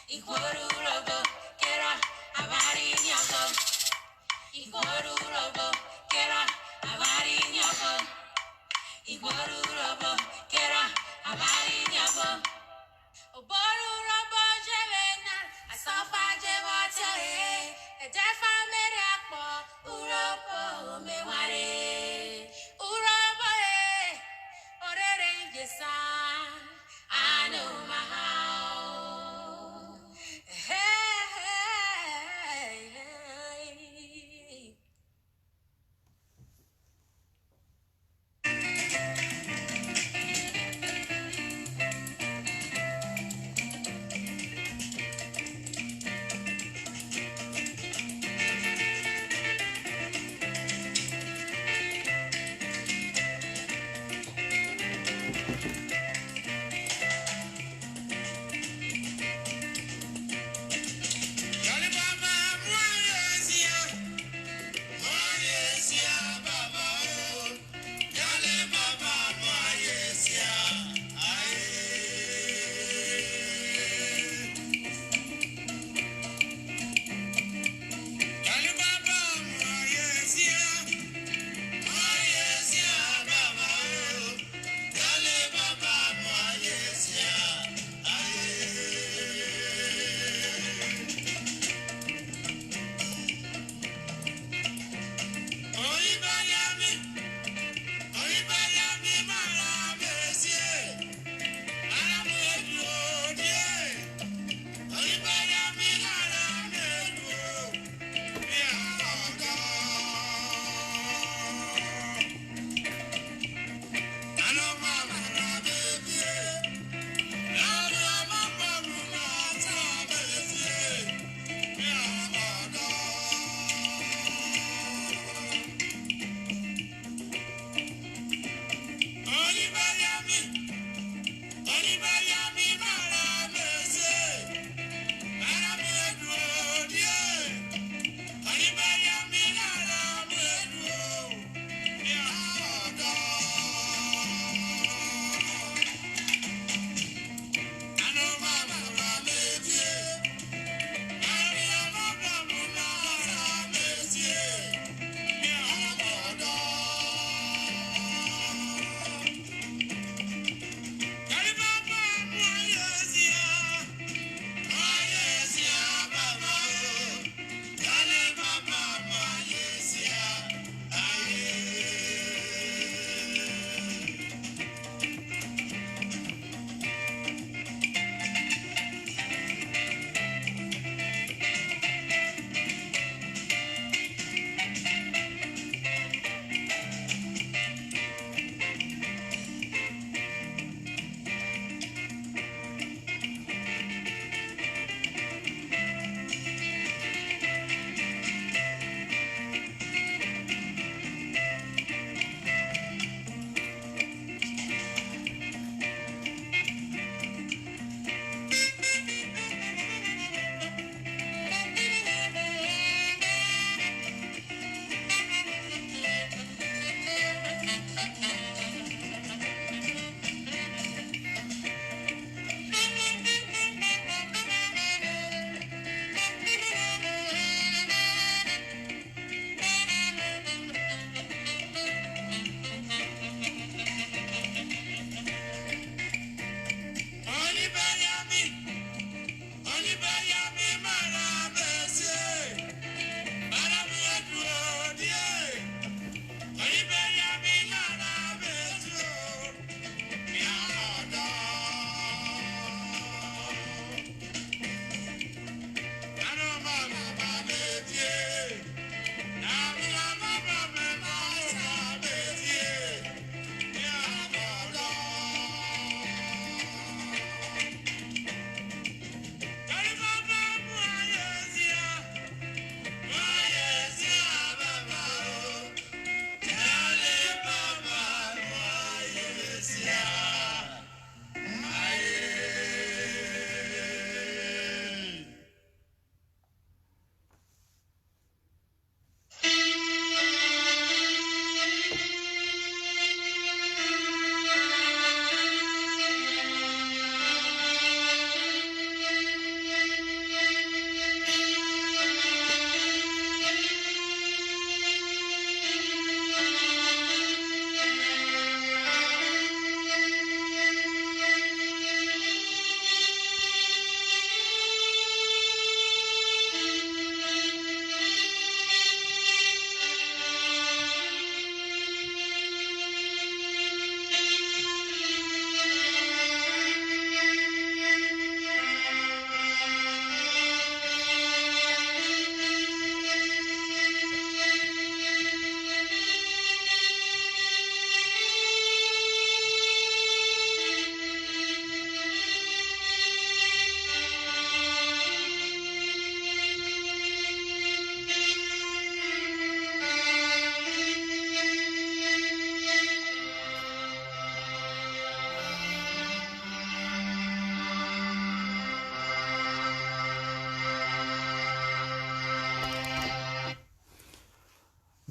Iguarurobo, kera, abari nyabo. Iguarurobo, kera, abari nyabo. Iguarurobo, kera, abari nyabo. Oborurobo jevena, asafa jevate. Ejefa merapo, urobo meware. Urobo orere yesa. I know my how. Hey.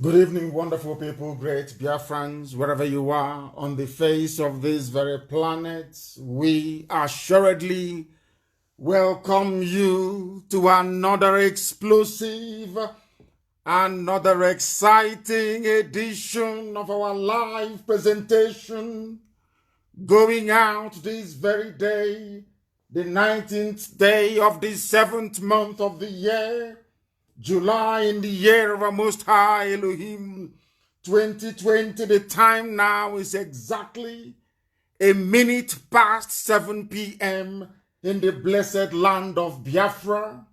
Good evening, wonderful people, great Biafrans, wherever you are on the face of this very planet. We assuredly welcome you to another explosive, another exciting edition of our live presentation going out this very day, the 19th day of the 7th month of the year, July, in the year of our Most High Elohim, 2020. The time now is exactly a minute past 7 p.m. in the blessed land of Biafra.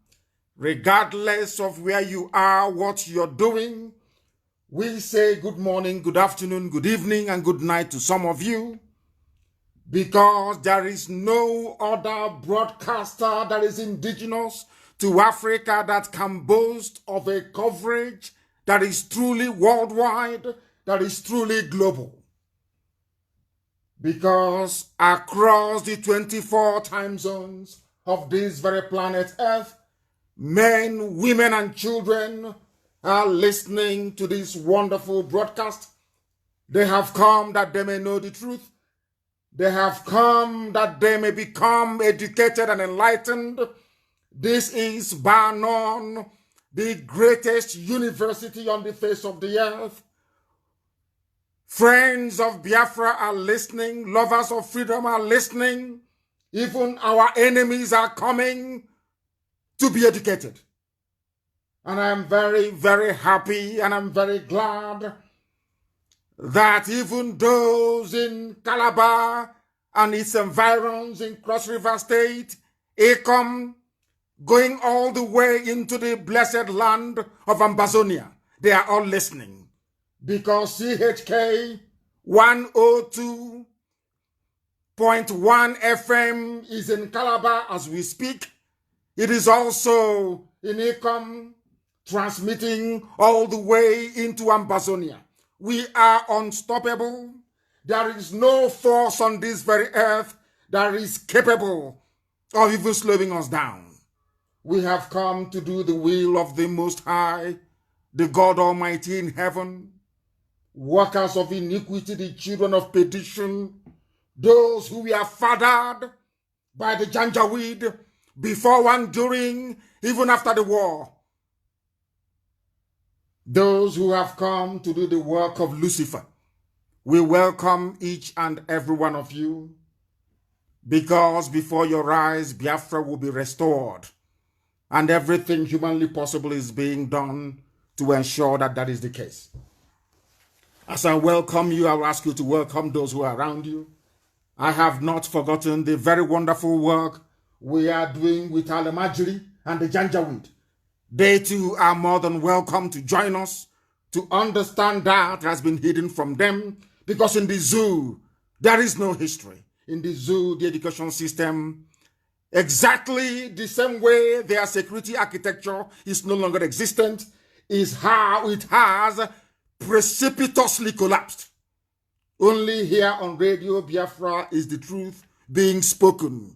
Regardless of where you are, what you're doing, we say good morning, good afternoon, good evening, and good night to some of you, because there is no other broadcaster that is indigenous to Africa that can boast of a coverage that is truly worldwide, that is truly global. Because across the 24 time zones of this very planet Earth, men, women, and children are listening to this wonderful broadcast. They have come that they may know the truth. They have come that they may become educated and enlightened. This is bar none the greatest university on the face of the earth. Friends of Biafra are listening. Lovers of freedom are listening. Even our enemies are coming to be educated. And I'm very, very happy and I'm very glad that even those in Calabar and its environs in Cross River State, Acom, going all the way into the blessed land of Ambazonia, they are all listening. Because CHK 102.1 FM is in Calabar as we speak. It is also in Acom, transmitting all the way into Ambazonia. We are unstoppable. There is no force on this very earth that is capable of even slowing us down. We have come to do the will of the Most High, the God Almighty in heaven, workers of iniquity, the children of perdition, those who were fathered by the Janjaweed before and during, even after the war. Those who have come to do the work of Lucifer. We welcome each and every one of you, because before your eyes, Biafra will be restored. And everything humanly possible is being done to ensure that that is the case. As I welcome you, I will ask you to welcome those who are around you. I have not forgotten the very wonderful work we are doing with Alemajiri and the Janjaweed. They too are more than welcome to join us to understand that has been hidden from them, because in the zoo, there is no history. In the zoo, the education system, exactly the same way their security architecture is no longer existent, is how it has precipitously collapsed. Only here on Radio Biafra is the truth being spoken.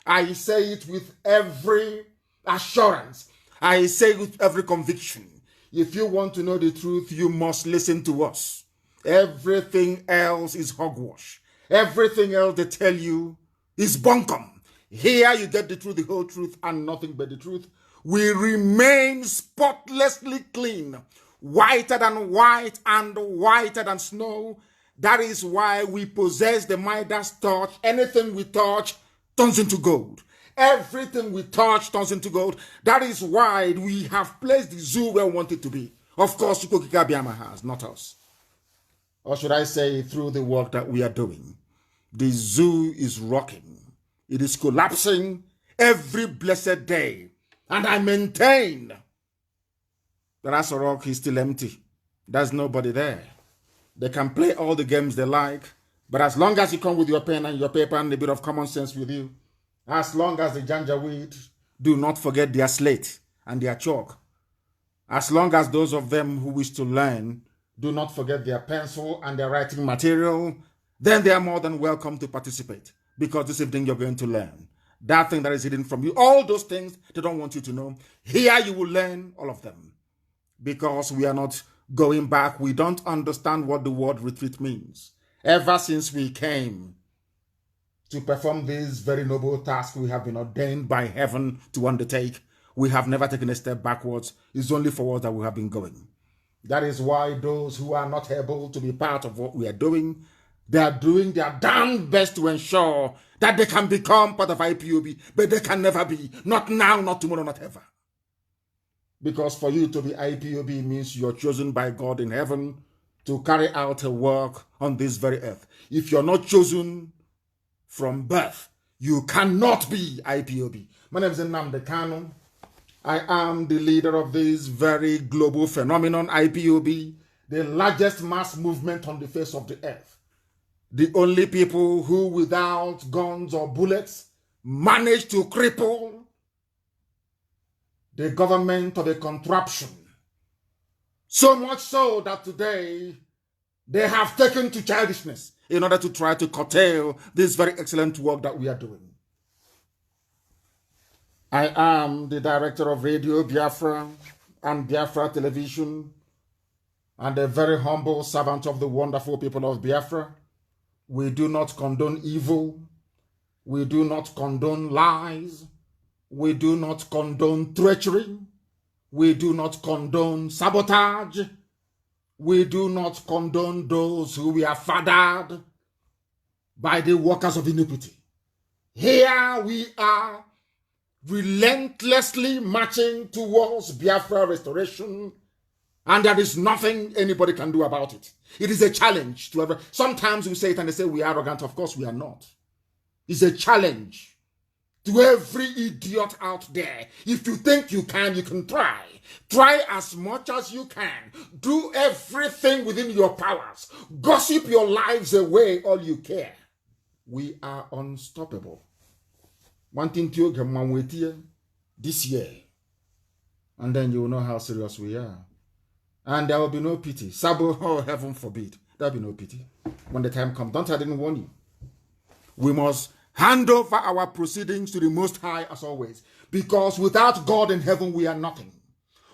I say it with every assurance. I say it with every conviction. If you want to know the truth, you must listen to us. Everything else is hogwash. Everything else they tell you is bunkum. Here you get the truth, the whole truth, and nothing but the truth. We remain spotlessly clean, whiter than white and whiter than snow. That is why we possess the Midas touch. Anything we touch turns into gold. Everything we touch turns into gold. That is why we have placed the zoo where we want it to be. Of course, Chukwuka Biama has, not us. Or should I say, through the work that we are doing. The zoo is rocking. It is collapsing every blessed day. And I maintain that Asorok is still empty. There's nobody there. They can play all the games they like, but as long as you come with your pen and your paper and a bit of common sense with you, as long as the Janjaweed do not forget their slate and their chalk, as long as those of them who wish to learn do not forget their pencil and their writing material, then they are more than welcome to participate, because this evening you're going to learn that thing that is hidden from you, all those things they don't want you to know. Here you will learn all of them, because we are not going back, we don't understand what the word retreat means. Ever since we came to perform this very noble task we have been ordained by heaven to undertake, we have never taken a step backwards. It's only forward that we have been going. That is why those who are not able to be part of what we are doing, they are doing their damn best to ensure that they can become part of IPOB, but they can never be. Not now, not tomorrow, not ever. Because for you to be IPOB means you're chosen by God in heaven to carry out a work on this very earth. If you're not chosen from birth, you cannot be IPOB. My name is Nnamdi Kanu. I am the leader of this very global phenomenon, IPOB, the largest mass movement on the face of the earth. The only people who, without guns or bullets, managed to cripple the government of a contraption. So much so that today they have taken to childishness in order to try to curtail this very excellent work that we are doing. I am the director of Radio Biafra and Biafra Television and a very humble servant of the wonderful people of Biafra. We do not condone evil. We do not condone lies. We do not condone treachery. We do not condone sabotage. We do not condone those who we are fathered by the workers of iniquity. Here we are relentlessly marching towards Biafra restoration, and there is nothing anybody can do about it. It is a challenge to everyone. Sometimes we say it and they say we are arrogant. Of course we are not. It's a challenge to every idiot out there. If you think you can try. Try as much as you can. Do everything within your powers. Gossip your lives away all you care. We are unstoppable. One thing to wait here this year, and then you will know how serious we are. And there will be no pity. Sabo, oh, heaven forbid. There will be no pity. When the time comes, I didn't warn you. We must hand over our proceedings to the Most High as always. Because without God in heaven, we are nothing.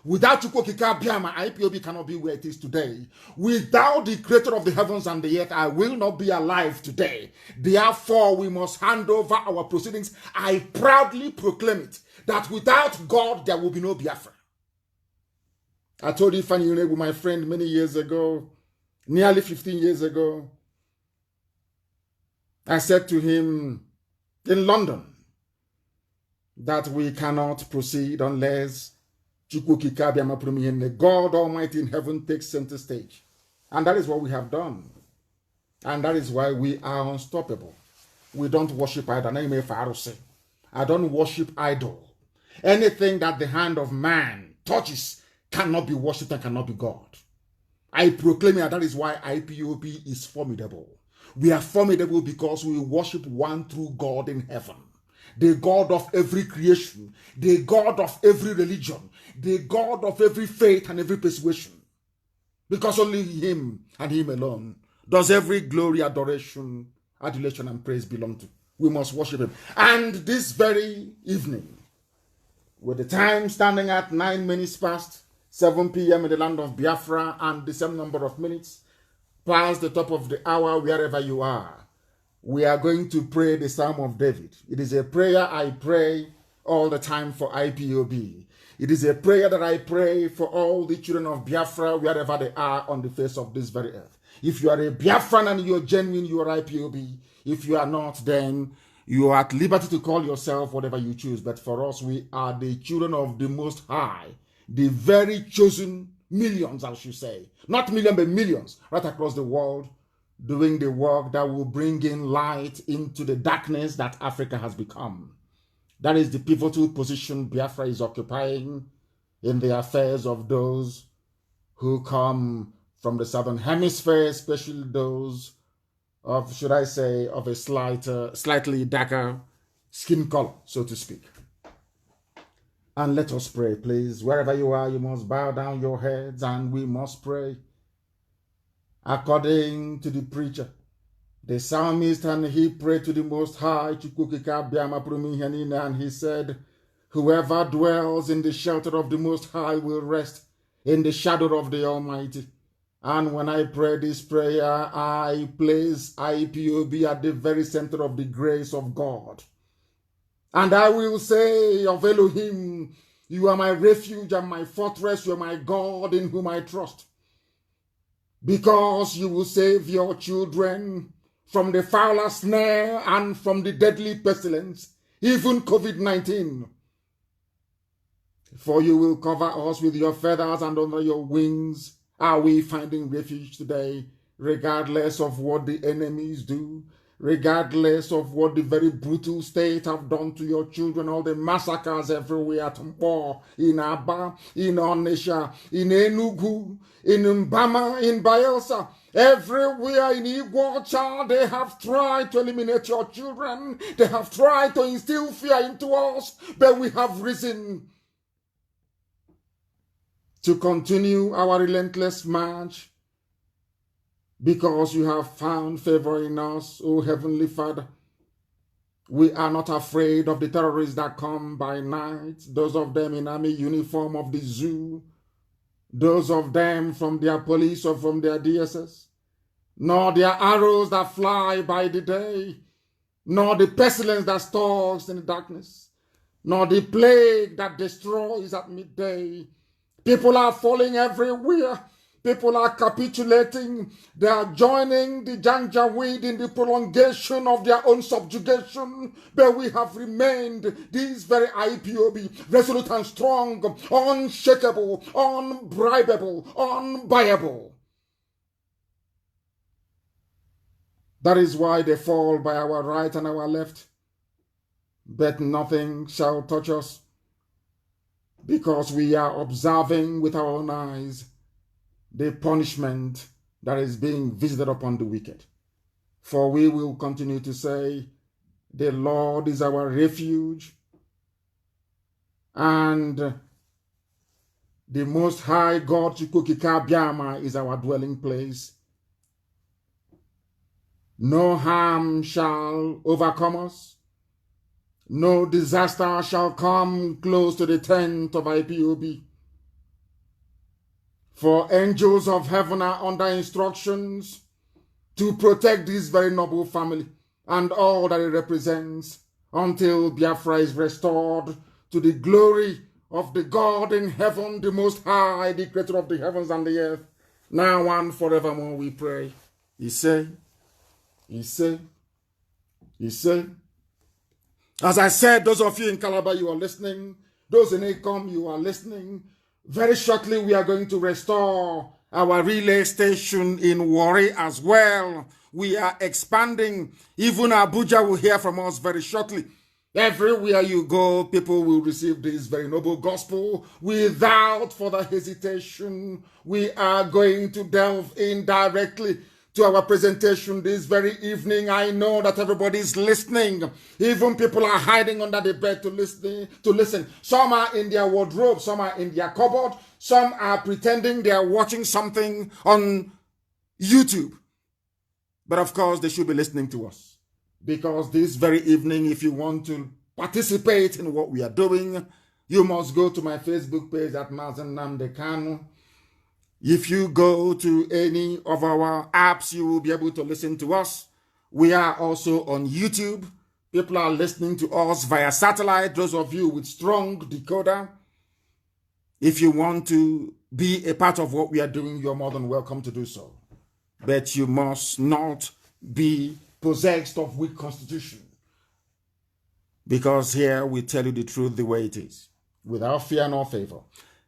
Without Chukwokika Biama, IPOB cannot be where it is today. Without the creator of the heavens and the earth, I will not be alive today. Therefore, we must hand over our proceedings. I proudly proclaim it, that without God, there will be no Biafra. I told Ifeanyi Unebu, my friend, many years ago, nearly 15 years ago, I said to him in London that we cannot proceed unless God Almighty in heaven takes center stage. And that is what we have done. And that is why we are unstoppable. We don't worship idol. I don't worship idol. Anything that the hand of man touches cannot be worshipped and cannot be God. I proclaim it, that is why IPOB is formidable. We are formidable because we worship one true God in heaven. The God of every creation, the God of every religion, the God of every faith and every persuasion. Because only him and him alone does every glory, adoration, adulation, and praise belong to. We must worship him. And this very evening, with the time standing at 9 minutes past 7 p.m. in the land of Biafra and the same number of minutes past the top of the hour wherever you are, we are going to pray the Psalm of David. It is a prayer I pray all the time for IPOB. It is a prayer that I pray for all the children of Biafra wherever they are on the face of this very earth. If you are a Biafran and you're genuine, you are IPOB. If you are not, then you are at liberty to call yourself whatever you choose. But for us, we are the children of the Most High, the very chosen millions, I should say. Not millions, but millions right across the world, doing the work that will bring in light into the darkness that Africa has become. That is the pivotal position Biafra is occupying in the affairs of those who come from the Southern Hemisphere, especially those of, should I say, of a slightly darker skin color, so to speak. And let us pray, please. Wherever you are, you must bow down your heads and we must pray. According to the preacher, the psalmist, and he prayed to the Most High, and he said, whoever dwells in the shelter of the Most High will rest in the shadow of the Almighty. And when I pray this prayer, I place IPOB at the very center of the grace of God. And I will say of Elohim, you are my refuge and my fortress, you are my God in whom I trust. Because you will save your children from the fowler's snare and from the deadly pestilence, even COVID-19. For you will cover us with your feathers, and under your wings are we finding refuge today, regardless of what the enemies do, regardless of what the very brutal state have done to your children, all the massacres everywhere at Mpo, in Aba, in Onisha, in Enugu, in Mbama, in Bayelsa, everywhere in Iguacha, they have tried to eliminate your children. They have tried to instill fear into us, but we have risen to continue our relentless march, because you have found favor in us, O Heavenly Father. We are not afraid of the terrorists that come by night, those of them in army uniform of the zoo, those of them from their police or from their DSS, nor their arrows that fly by the day, nor the pestilence that stalks in the darkness, nor the plague that destroys at midday. People are falling everywhere. People are capitulating. They are joining the Janjaweed in the prolongation of their own subjugation. But we have remained this very IPOB, resolute and strong, unshakable, unbribable, unbuyable. That is why they fall by our right and our left. But nothing shall touch us, because we are observing with our own eyes the punishment that is being visited upon the wicked. For we will continue to say, the Lord is our refuge, and the Most High God Chukukika Biama is our dwelling place. No harm shall overcome us. No disaster shall come close to the tent of IPOB. For angels of heaven are under instructions to protect this very noble family and all that it represents, until Biafra is restored to the glory of the God in heaven, the Most High, the creator of the heavens and the earth, now and forevermore we pray. He said. As I said, those of you in Calabar, you are listening. Those in Acom, you are listening. Very shortly, we are going to restore our relay station in Warri as well. We are expanding. Even Abuja will hear from us very shortly. Everywhere you go, people will receive this very noble gospel without further hesitation. We are going to delve in directly to our presentation this very evening. I know that everybody is listening. Even people are hiding under the bed to listen. Some are in their wardrobe, some are in their cupboard, some are pretending they are watching something on YouTube. But of course, they should be listening to us, because this very evening, if you want to participate in what we are doing, you must go to my Facebook page at Mazi Nnamdi Kanu. If you go to any of our apps, you will be able to listen to us. We are also on YouTube. People are listening to us via satellite. Those of you with strong decoder, if you want to be a part of what we are doing, you're more than welcome to do so. But you must not be possessed of weak constitution, because here we tell you the truth the way it is, without fear nor favor.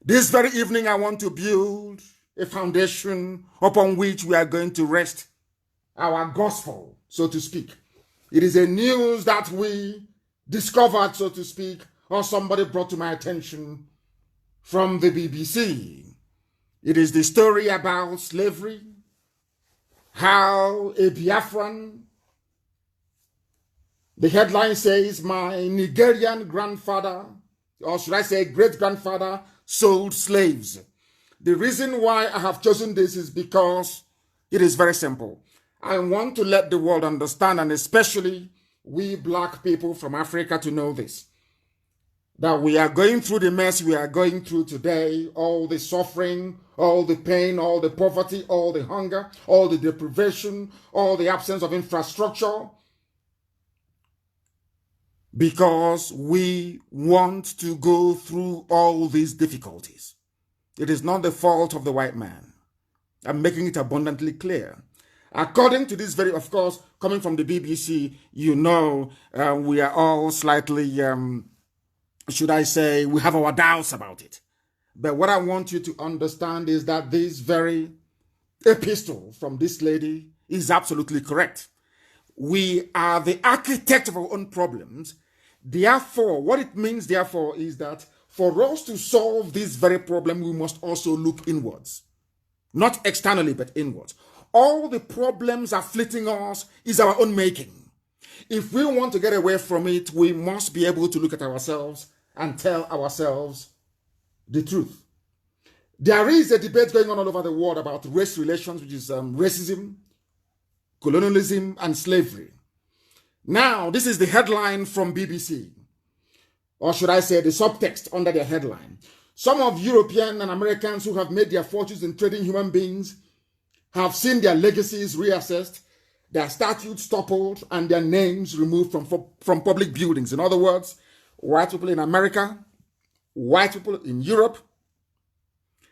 This very evening, I want to build a foundation upon which we are going to rest our gospel, so to speak. It is a news that we discovered, so to speak, or somebody brought to my attention from the BBC. It is the story about slavery, how a Biafran, the headline says, my Nigerian grandfather, or should I say great-grandfather, sold slaves. The reason why I have chosen this is because it is very simple. I want to let the world understand, and especially we black people from Africa, to know this. that we are going through the mess we are going through today, all the suffering, all the pain, all the poverty, all the hunger, all the deprivation, all the absence of infrastructure, because we want to go through all these difficulties. It is not the fault of the white man. I'm making it abundantly clear. According to this very, of course, coming from the BBC, you know, we are all slightly, should I say, we have our doubts about it. But what I want you to understand is that this very epistle from this lady is absolutely correct. We are the architect of our own problems. Therefore, what it means, therefore, is that for us to solve this very problem, we must also look inwards. Not externally, but inwards. All the problems afflicting us is our own making. If we want to get away from it, we must be able to look at ourselves and tell ourselves the truth. There is a debate going on all over the world about race relations, which is racism, colonialism, and slavery. Now, this is the headline from BBC, or should I say the subtext under their headline. Some of European and Americans who have made their fortunes in trading human beings have seen their legacies reassessed, their statues toppled, and their names removed from public buildings. In other words, white people in America, white people in Europe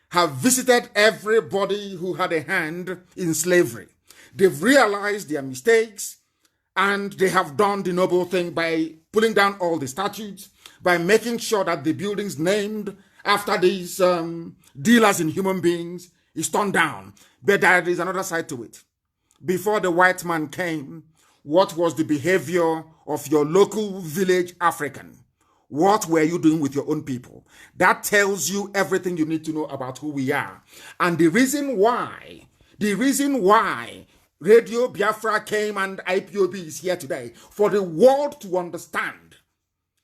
have visited everybody who had a hand in slavery. They've realized their mistakes, and they have done the noble thing by pulling down all the statues, by making sure that the buildings named after these dealers in human beings is torn down. But there is another side to it. Before the white man came, what was the behavior of your local village African? What were you doing with your own people? That tells you everything you need to know about who we are. And the reason why Radio Biafra came and IPOB is here today, for the world to understand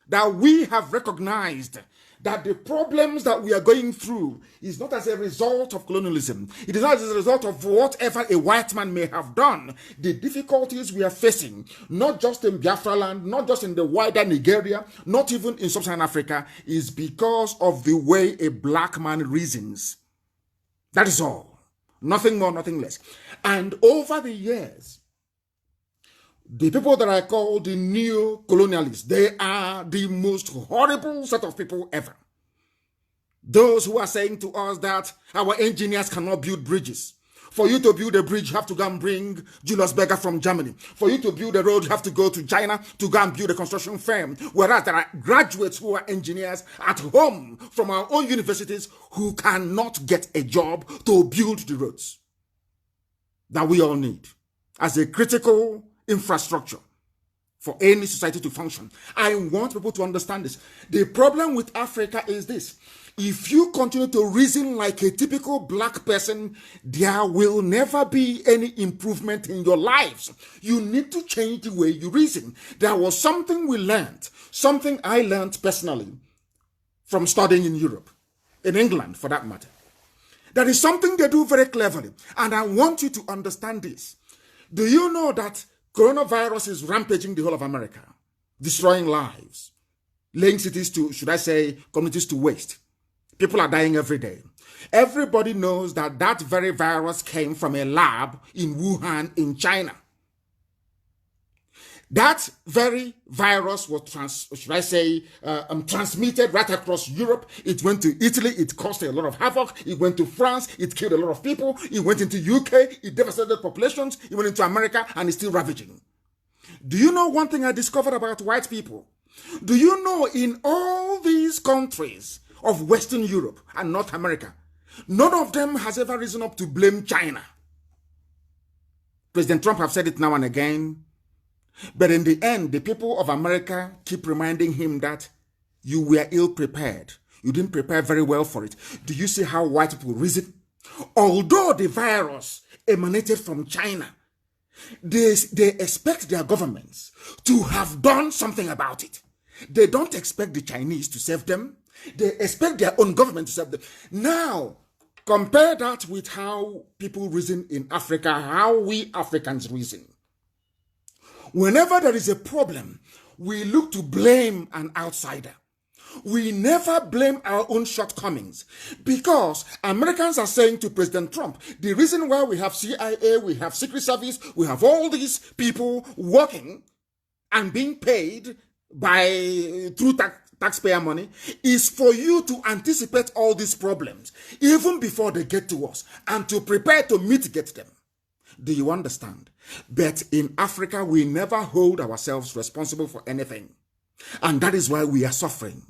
that we have recognized that the problems that we are going through is not as a result of colonialism. It is not as a result of whatever a white man may have done. The difficulties we are facing, not just in Biafra land, not just in the wider Nigeria, not even in sub-Saharan Africa, is because of the way a black man reasons. That is all. Nothing more, nothing less. And over the years, the people that I call the neo-colonialists, they are the most horrible set of people ever. Those who are saying to us that our engineers cannot build bridges. For you to build a bridge, you have to go and bring Julius Berger from Germany. For you to build a road, you have to go to China to go and build a construction firm. Whereas there are graduates who are engineers at home from our own universities who cannot get a job to build the roads that we all need as a critical infrastructure for any society to function. I want people to understand this. The problem with Africa is this. If you continue to reason like a typical black person, there will never be any improvement in your lives. You need to change the way you reason. There was something we learned, something I learned personally from studying in Europe, in England for that matter. There is something they do very cleverly, and I want you to understand this. Do you know that coronavirus is rampaging the whole of America, destroying lives, laying cities to, should I say, communities to waste? People are dying every day. Everybody knows that that very virus came from a lab in Wuhan in China. That very virus was transmitted right across Europe. It went to Italy. It caused a lot of havoc. It went to France. It killed a lot of people. It went into UK. It devastated populations. It went into America and is still ravaging. Do you know one thing I discovered about white people? Do you know in all these countries of Western Europe and North America, none of them has ever risen up to blame China? President Trump have said it now and again. But in the end, the people of America keep reminding him that you were ill-prepared. You didn't prepare very well for it. Do you see how white people reason? Although the virus emanated from China, they expect their governments to have done something about it. They don't expect the Chinese to save them. They expect their own government to save them. Now, compare that with how people reason in Africa, how we Africans reason. Whenever there is a problem, we look to blame an outsider. we never blame our own shortcomings, because Americans are saying to President Trump, the reason why we have CIA, we have Secret Service, we have all these people working and being paid through taxpayer money is for you to anticipate all these problems even before they get to us and to prepare to mitigate them. Do you understand? But in Africa, we never hold ourselves responsible for anything. And that is why we are suffering.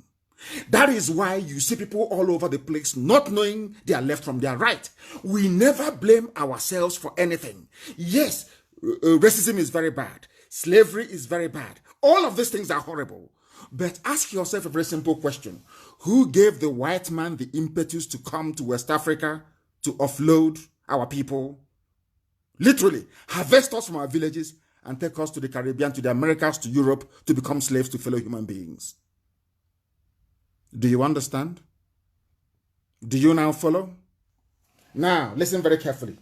That is why you see people all over the place not knowing their left from their right. We never blame ourselves for anything. Yes, racism is very bad. Slavery is very bad. All of these things are horrible. But ask yourself a very simple question. Who gave the white man the impetus to come to West Africa to offload our people? Literally, harvest us from our villages and take us to the Caribbean, to the Americas, to Europe, to become slaves to fellow human beings. Do you understand? Do you now follow? Now, listen very carefully.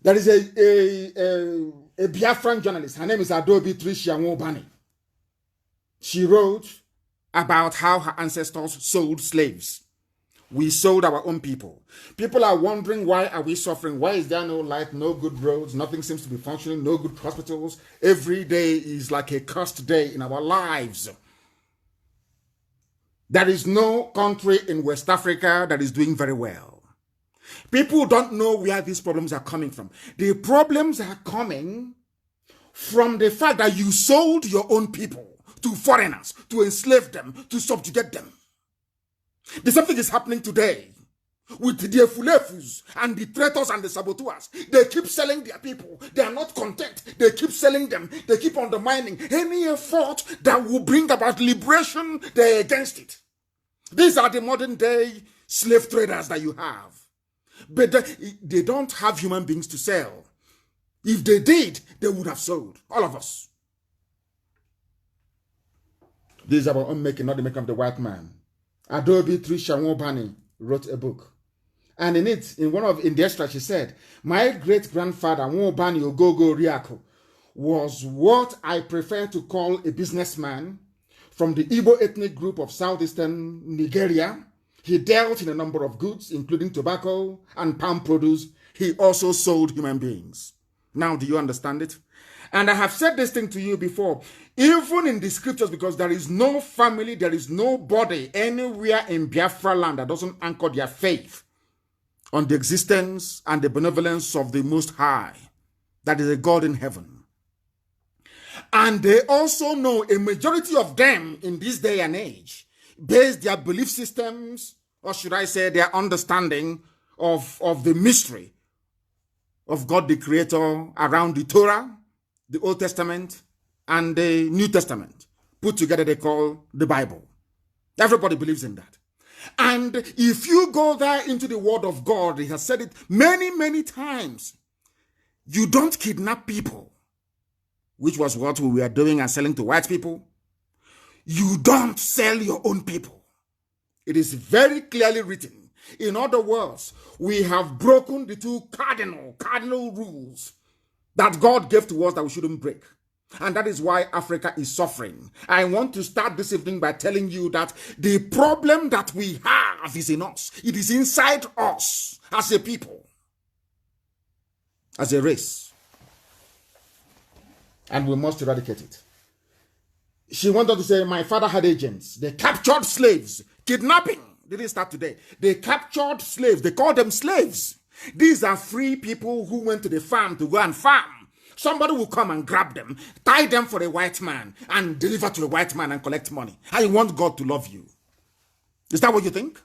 There is a Biafran journalist. Her name is Adobe Tricia Nwobani. She wrote about how her ancestors sold slaves. We sold our own people. People are wondering, why are we suffering? Why is there no light, no good roads, nothing seems to be functioning, no good hospitals? Every day is like a cursed day in our lives. There is no country in West Africa that is doing very well. People don't know where these problems are coming from. The problems are coming from the fact that you sold your own people to foreigners, to enslave them, to subjugate them. The same thing is happening today with the Efulefus and the traitors and the saboteurs. They keep selling their people. They are not content. They keep selling them. They keep undermining any effort that will bring about liberation. They're against it. These are the modern day slave traders that you have. But they don't have human beings to sell. If they did, they would have sold. All of us. This is our own making, not the making of the white man. Adobe Tricia Nwobani wrote a book. And in the extra, she said, my great-grandfather, Nwobani Ogogo Riako, was what I prefer to call a businessman from the Igbo ethnic group of southeastern Nigeria. He dealt in a number of goods, including tobacco and palm produce. He also sold human beings. Now, do you understand it? And I have said this thing to you before, even in the scriptures, because there is no family, there is nobody anywhere in Biafra land that doesn't anchor their faith on the existence and the benevolence of the Most High, that is a God in heaven. And they also know, a majority of them in this day and age, base their belief systems, or should I say their understanding of the mystery of God the Creator around the Torah, the Old Testament, and the New Testament. Put together, they call the Bible. Everybody believes in that. And if you go there into the Word of God, He has said it many, many times. You don't kidnap people, which was what we were doing and selling to white people. You don't sell your own people. It is very clearly written. In other words, we have broken the two cardinal rules that God gave to us that we shouldn't break. And that is why Africa is suffering. I want to start this evening by telling you that the problem that we have is in us. It is inside us as a people, as a race. And we must eradicate it. She wanted to say, my father had agents. They captured slaves. Kidnapping didn't start today. They captured slaves. They called them slaves. These are free people who went to the farm to go and farm. Somebody will come and grab them, tie them for a white man, and deliver to a white man and collect money. I want God to love you. Is that what you think?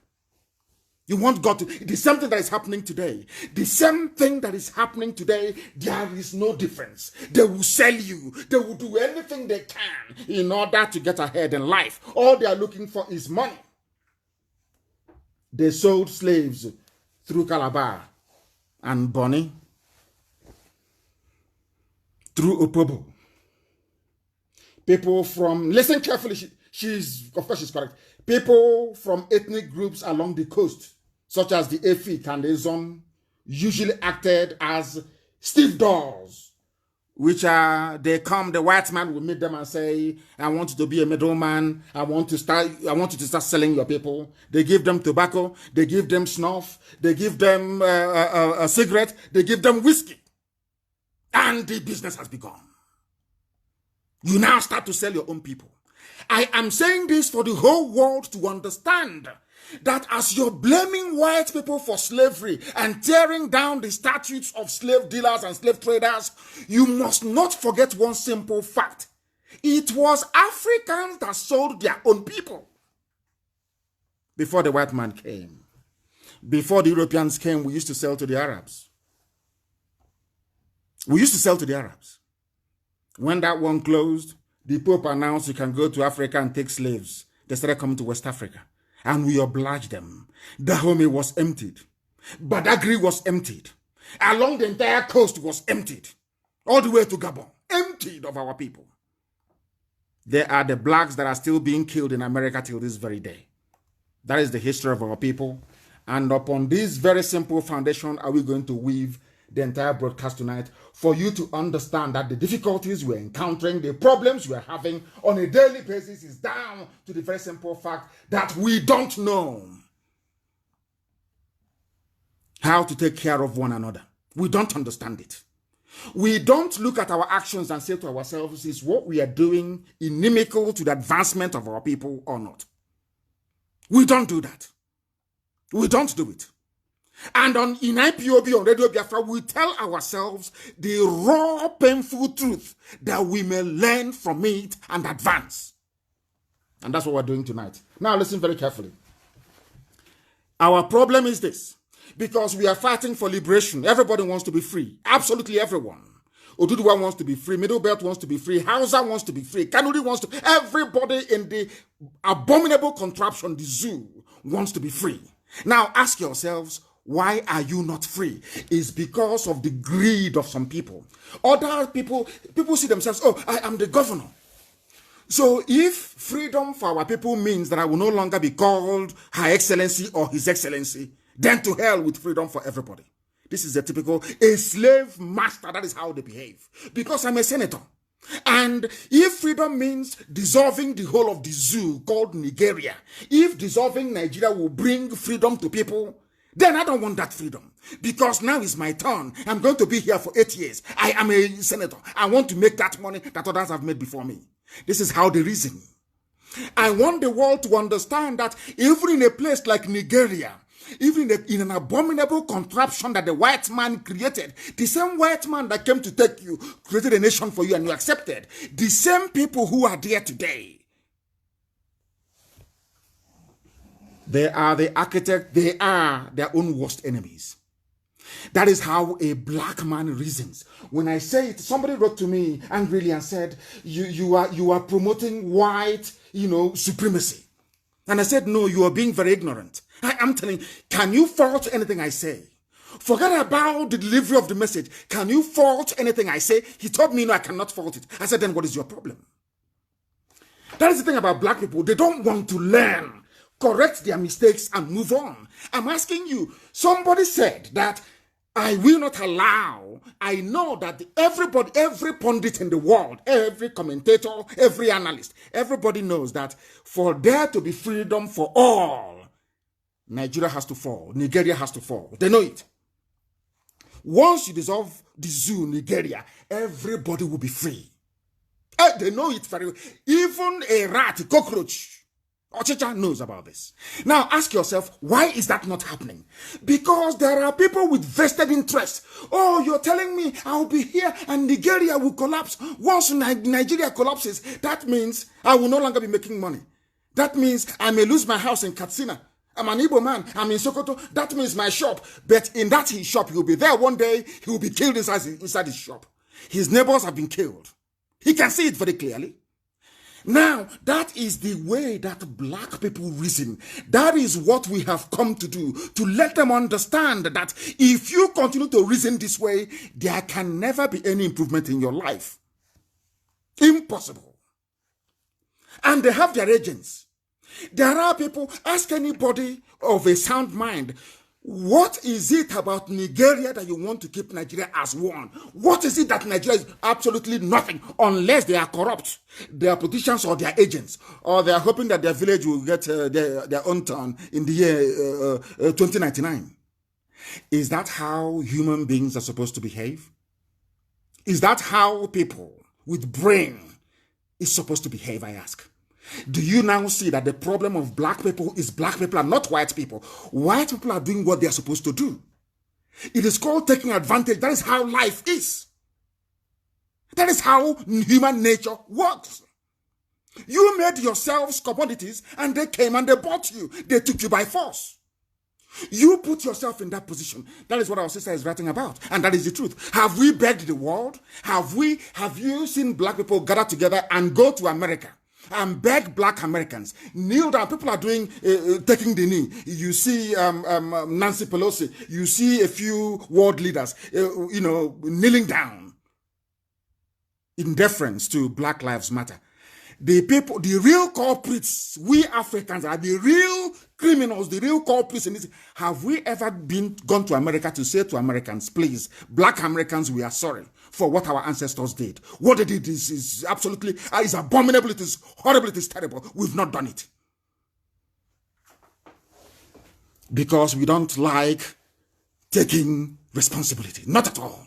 You want God to... The same thing that is happening today. The same thing that is happening today, there is no difference. They will sell you. They will do anything they can in order to get ahead in life. All they are looking for is money. They sold slaves through Calabar and Bonny, through Opobo. People from, listen carefully, she's correct. People from ethnic groups along the coast, such as the Efik and the Zon, usually acted as stiff doors which are, they come, the white man will meet them and say, I want you to be a middleman. I want you to start selling your people. They give them tobacco. They give them snuff. They give them a cigarette. They give them whiskey. And the business has begun. You now start to sell your own people. I am saying this for the whole world to understand that as you're blaming white people for slavery and tearing down the statutes of slave dealers and slave traders, you must not forget one simple fact. It was Africans that sold their own people before the white man came. Before the Europeans came, we used to sell to the Arabs. We used to sell to the Arabs. When that one closed, the Pope announced you can go to Africa and take slaves. They started coming to West Africa. And we obliged them. Dahomey was emptied. Badagry was emptied. Along the entire coast was emptied. All the way to Gabon. Emptied of our people. There are the blacks that are still being killed in America till this very day. That is the history of our people. And upon this very simple foundation are we going to weave the entire broadcast tonight for you to understand that the difficulties we're encountering, the problems we're having on a daily basis is down to the very simple fact that we don't know how to take care of one another. We don't understand it. We don't look at our actions and say to ourselves, is what we are doing inimical to the advancement of our people or not? We don't do that. We don't do it. And in IPOB, on Radio Biafra, we tell ourselves the raw, painful truth that we may learn from it and advance. And that's what we're doing tonight. Now listen very carefully. Our problem is this. Because we are fighting for liberation. Everybody wants to be free. Absolutely everyone. Oduduwa wants to be free. Middle Belt wants to be free. Hausa wants to be free. Kanuri wants to. Everybody in the abominable contraption, the zoo, wants to be free. Now ask yourselves, why are you not free? It's because of the greed of some people. Other people see themselves, oh, I am the governor. So if freedom for our people means that I will no longer be called Her Excellency or His Excellency, then to hell with freedom for everybody. This is a slave master. That is how they behave. Because I'm a senator. And if freedom means dissolving the whole of the zoo called Nigeria, if dissolving Nigeria will bring freedom to people, then I don't want that freedom. Because now is my turn. I'm going to be here for 8 years. I am a senator. I want to make that money that others have made before me. This is how they reason. I want the world to understand that even in a place like Nigeria, even in an abominable contraption that the white man created, the same white man that came to take you, created a nation for you and you accepted, the same people who are there today, they are the architect, they are their own worst enemies. That is how a black man reasons. When I say it, somebody wrote to me angrily and said, you are promoting white, supremacy. And I said, no, you are being very ignorant. I am telling you, can you fault anything I say? Forget about the delivery of the message. Can you fault anything I say? He told me, no, I cannot fault it. I said, then what is your problem? That is the thing about black people. They don't want to learn, correct their mistakes, and move on. I'm asking you, somebody said that I will not allow. I know that everybody, every pundit in the world, every commentator, every analyst, everybody knows that for there to be freedom for all, Nigeria has to fall. Nigeria has to fall. They know it. Once you dissolve the zoo, Nigeria, everybody will be free. They know it very well. Even a rat, a cockroach, Ochicha knows about this. Now ask yourself, why is that not happening? Because there are people with vested interests. Oh, you're telling me I'll be here and Nigeria will collapse. Once Nigeria collapses, that means I will no longer be making money. That means I may lose my house in Katsina. I'm an Igbo man. I'm in Sokoto. That means my shop. But in that his shop, he'll be there one day. He will be killed inside his shop. His neighbors have been killed. He can see it very clearly. Now, that is the way that black people reason. That is what we have come to do, to let them understand that if you continue to reason this way, there can never be any improvement in your life. Impossible. And they have their agents. There are people, ask anybody of a sound mind, What is it about Nigeria that you want to keep Nigeria as one? What is it that Nigeria is? Absolutely nothing, unless they are corrupt, their politicians or their agents, or they are hoping that their village will get their own turn in the year 2099. Is that how human beings are supposed to behave? Is that how people with brain is supposed to behave, I ask? Do you now see that the problem of black people is black people and not white people? White people are doing what they are supposed to do. It is called taking advantage. That is how life is. That is how human nature works. You made yourselves commodities and they came and they bought you. They took you by force. You put yourself in that position. That is what our sister is writing about. And that is the truth. Have we begged the world? Have you seen black people gather together and go to America and beg black Americans? Kneel down. People are doing, taking the knee. You see Nancy Pelosi. You see a few world leaders, kneeling down in deference to Black Lives Matter. The people, the real culprits, we Africans are the real criminals, the real culprits in this. Have we ever gone to America to say to Americans, please, black Americans, we are sorry for what our ancestors did. What they did is absolutely, is abominable, it is horrible, it is terrible. We've not done it. Because we don't like taking responsibility. Not at all.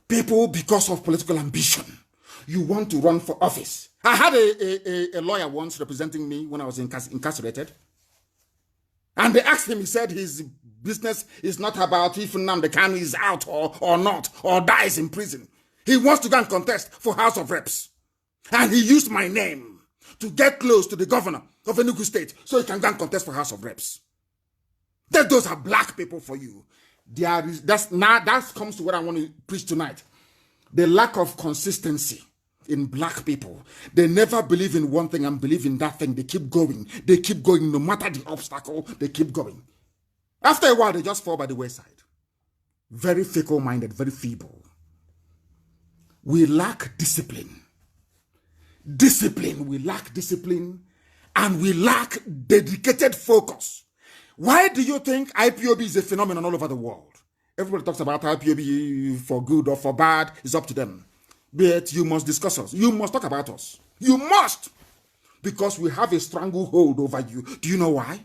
People, because of political ambition, you want to run for office. I had a lawyer once representing me when I was incarcerated. And they asked him, he said his business is not about if Nnamdi Kanu is out or not, or dies in prison. He wants to go and contest for House of Reps. And he used my name to get close to the governor of Enugu State so he can go and contest for House of Reps. Those are black people for you. That comes to what I want to preach tonight. The lack of consistency in black people. They never believe in one thing and believe in that thing. They keep going. They keep going no matter the obstacle. They keep going. After a while, they just fall by the wayside. Very fickle-minded, very feeble. We lack discipline. We lack discipline, and we lack dedicated focus. Why do you think IPOB is a phenomenon all over the world? Everybody talks about IPOB for good or for bad. It's up to them. But you must discuss us. You must talk about us. You must. Because we have a stranglehold over you. Do you know why?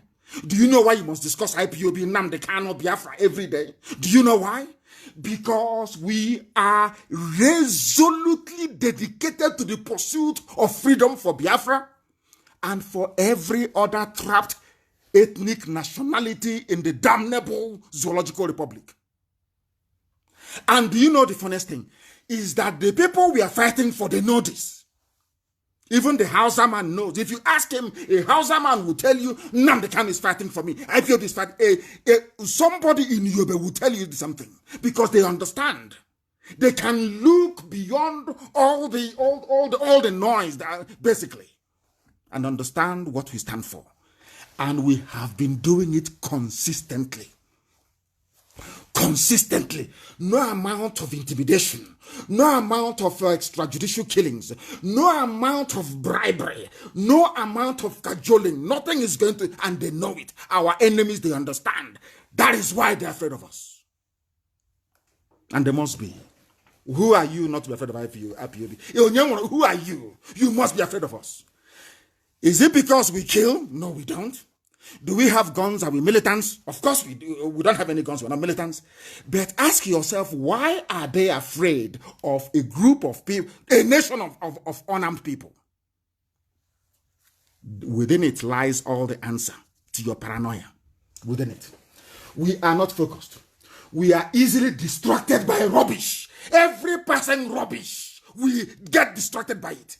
Do you know why you must discuss IPOB, Nnamdi Kanu, Biafra every day? Do you know why? Because we are resolutely dedicated to the pursuit of freedom for Biafra and for every other trapped ethnic nationality in the damnable Zoological Republic. And do you know the funniest thing? Is that the people we are fighting for, they know this. Even the Hausa man knows. If you ask him, a Hausa man will tell you, Nnamdi Kanu is fighting for me. IPOB is fighting. Somebody in Yobe will tell you something. Because they understand. They can look beyond all the noise, basically. And understand what we stand for. And we have been doing it consistently. Consistently. No amount of intimidation, no amount of extrajudicial killings, no amount of bribery, no amount of cajoling, nothing is going to, and they know it. Our enemies, they understand. That is why they're afraid of us. And they must be. Who are you not to be afraid of IPOB? Who are you? You must be afraid of us. Is it because we kill? No, we don't. Do we have guns? Are we militants? Of course we do. We don't have any guns. We're not militants. But ask yourself, why are they afraid of a group of people, a nation of unarmed people? Within it lies all the answer to your paranoia. Within it. We are not focused. We are easily distracted by rubbish. Every person rubbish. We get distracted by it.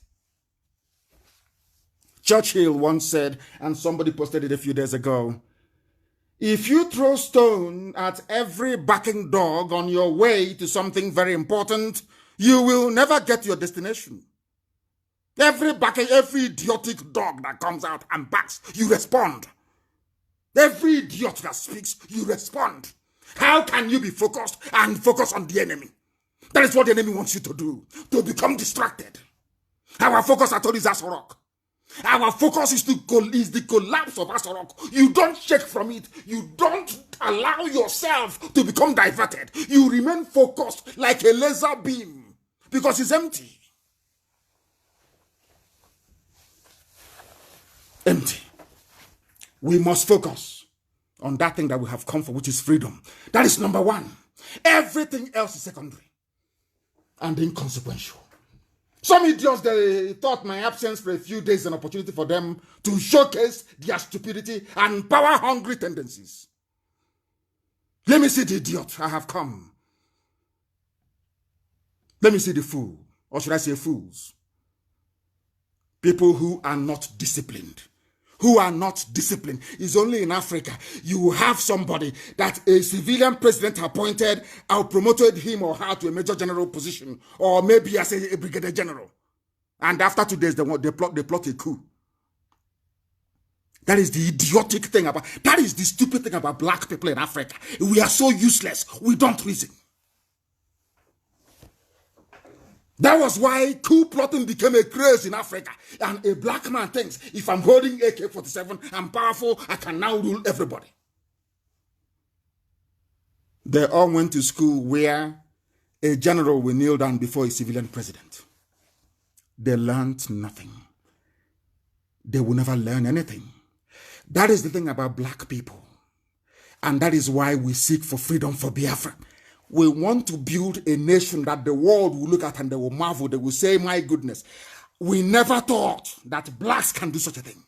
Churchill once said, and somebody posted it a few days ago, if you throw stone at every barking dog on your way to something very important, you will never get your destination. Every idiotic dog that comes out and barks, you respond. Every idiot that speaks, you respond. How can you be focused and focus on the enemy? That is what the enemy wants you to do, to become distracted. Our focus at all is Asorok. Our focus is the collapse of Asorok. You don't shake from it. You don't allow yourself to become diverted. You remain focused like a laser beam because it's empty. Empty. We must focus on that thing that we have come for, which is freedom. That is number one. Everything else is secondary and inconsequential. Some idiots, they thought my absence for a few days is an opportunity for them to showcase their stupidity and power-hungry tendencies. Let me see the idiot. I have come. Let me see the fool, or should I say fools? People who are not disciplined. Who are not disciplined. It's only in Africa you have somebody that a civilian president appointed or promoted him or her to a major general position, or maybe as a brigadier general. And after 2 days, they plot a coup. That is the idiotic thing about, that is the stupid thing about black people in Africa. We are so useless. We don't reason. That was why coup plotting became a craze in Africa. And a black man thinks, if I'm holding AK-47, I'm powerful, I can now rule everybody. They all went to school where a general will kneel down before a civilian president. They learned nothing. They will never learn anything. That is the thing about black people. And that is why we seek for freedom for Biafra. We want to build a nation that the world will look at and they will marvel. They will say, my goodness, we never thought that blacks can do such a thing.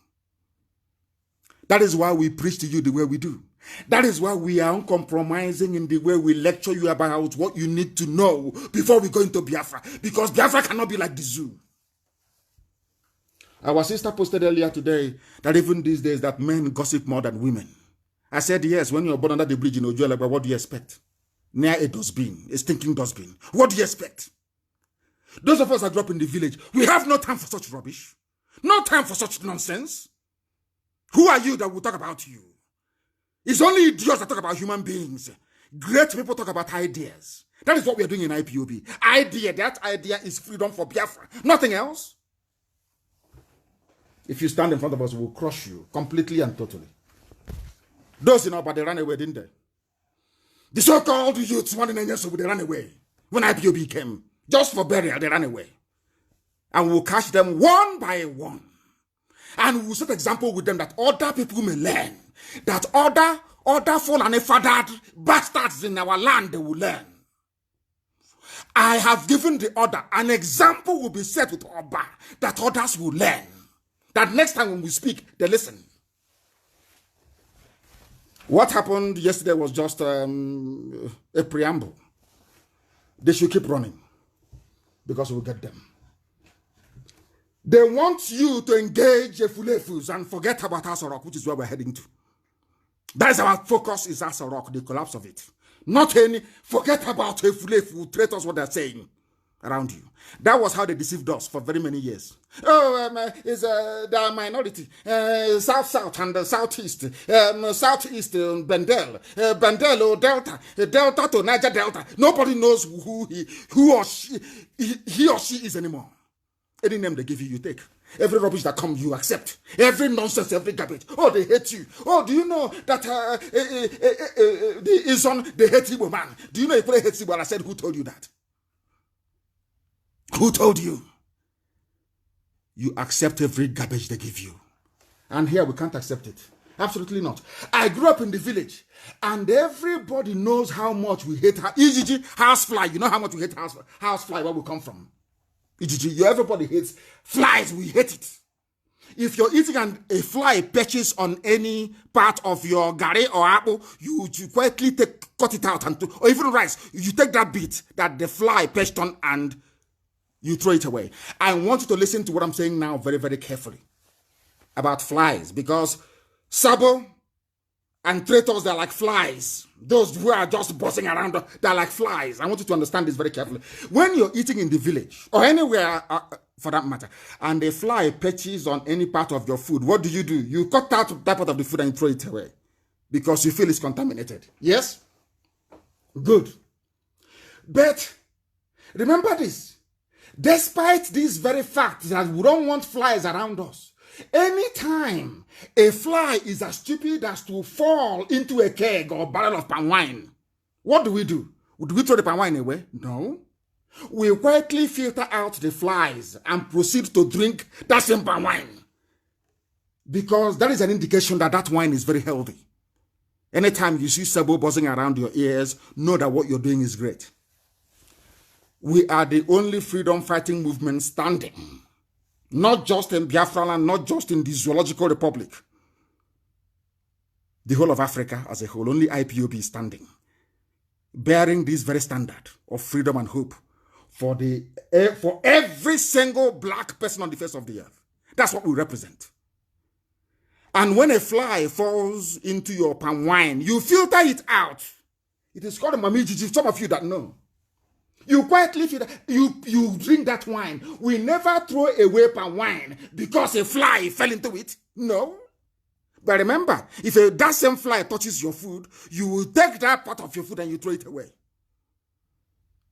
That is why we preach to you the way we do. That is why we are uncompromising in the way we lecture you about what you need to know before we go into Biafra. Because Biafra cannot be like the zoo. Our sister posted earlier today that even these days that men gossip more than women. I said, yes, when you're born under the bridge in Ojuelegba, what do you expect? Near a dustbin, a stinking dustbin. What do you expect? Those of us that grew up in the village, we have no time for such rubbish. No time for such nonsense. Who are you that will talk about you? It's only idiots that talk about human beings. Great people talk about ideas. That is what we are doing in IPOB. That idea is freedom for Biafra. Nothing else. If you stand in front of us, we will crush you completely and totally. Those in Oba, they ran away, didn't they? The so-called youths, one in a year, so they ran away. When IPOB came, just for burial, they ran away. And we'll catch them one by one. And we'll set example with them that other people may learn. That other fallen fathered bastards in our land, they will learn. I have given the order. An example will be set with Oba that others will learn. That next time when we speak, they listen. What happened yesterday was just a preamble. They should keep running because we'll get them. They want you to engage Efulefus and forget about Asorok, which is where we're heading to. That is our focus, is Asorok, the collapse of it. Not any, forget about Efulefu, traitors, what they're saying around you. That was how they deceived us for very many years. Oh, they are minority. South and Southeast. Southeast, Bendel. Bendel, Delta. Delta to Niger Delta. Nobody knows who or she is anymore. Any name they give you, you take. Every rubbish that comes, you accept. Every nonsense, every garbage. Oh, they hate you. Oh, do you know that the Izon, they hate Igbo man? Do you know if they hate Igbo? I said, who told you that? Who told you? You accept every garbage they give you. And here we can't accept it. Absolutely not. I grew up in the village, and everybody knows how much we hate EGG, housefly. You know how much we hate housefly, where we come from. EGG, everybody hates flies. We hate it. If you're eating and a fly perches on any part of your gari or apple, you quickly cut it out, or even rice. You take that bit that the fly perched on and you throw it away. I want you to listen to what I'm saying now very, very carefully about flies, because Sabo and traitors, they're like flies. Those who are just buzzing around, they're like flies. I want you to understand this very carefully. When you're eating in the village, or anywhere for that matter, and a fly perches on any part of your food, what do? You cut out that part of the food and throw it away because you feel it's contaminated. Yes? Good. But remember this. Despite this very fact that we don't want flies around us, Anytime a fly is as stupid as to fall into a keg or barrel of palm wine, what do? Do we throw the palm wine away? No. We quietly filter out the flies and proceed to drink that same palm wine. Because that is an indication that that wine is very healthy. Anytime you see sabo buzzing around your ears, know that what you're doing is great. We are the only freedom fighting movement standing. Not just in Biafra land, not just in the Zoological Republic. The whole of Africa as a whole, only IPOB is standing. Bearing this very standard of freedom and hope for every single black person on the face of the earth. That's what we represent. And when a fly falls into your palm wine, you filter it out. It is called a mamijiji. Some of you that know. You quietly filter, you drink that wine. We never throw away palm wine because a fly fell into it. No. But remember, if that same fly touches your food, you will take that part of your food and you throw it away.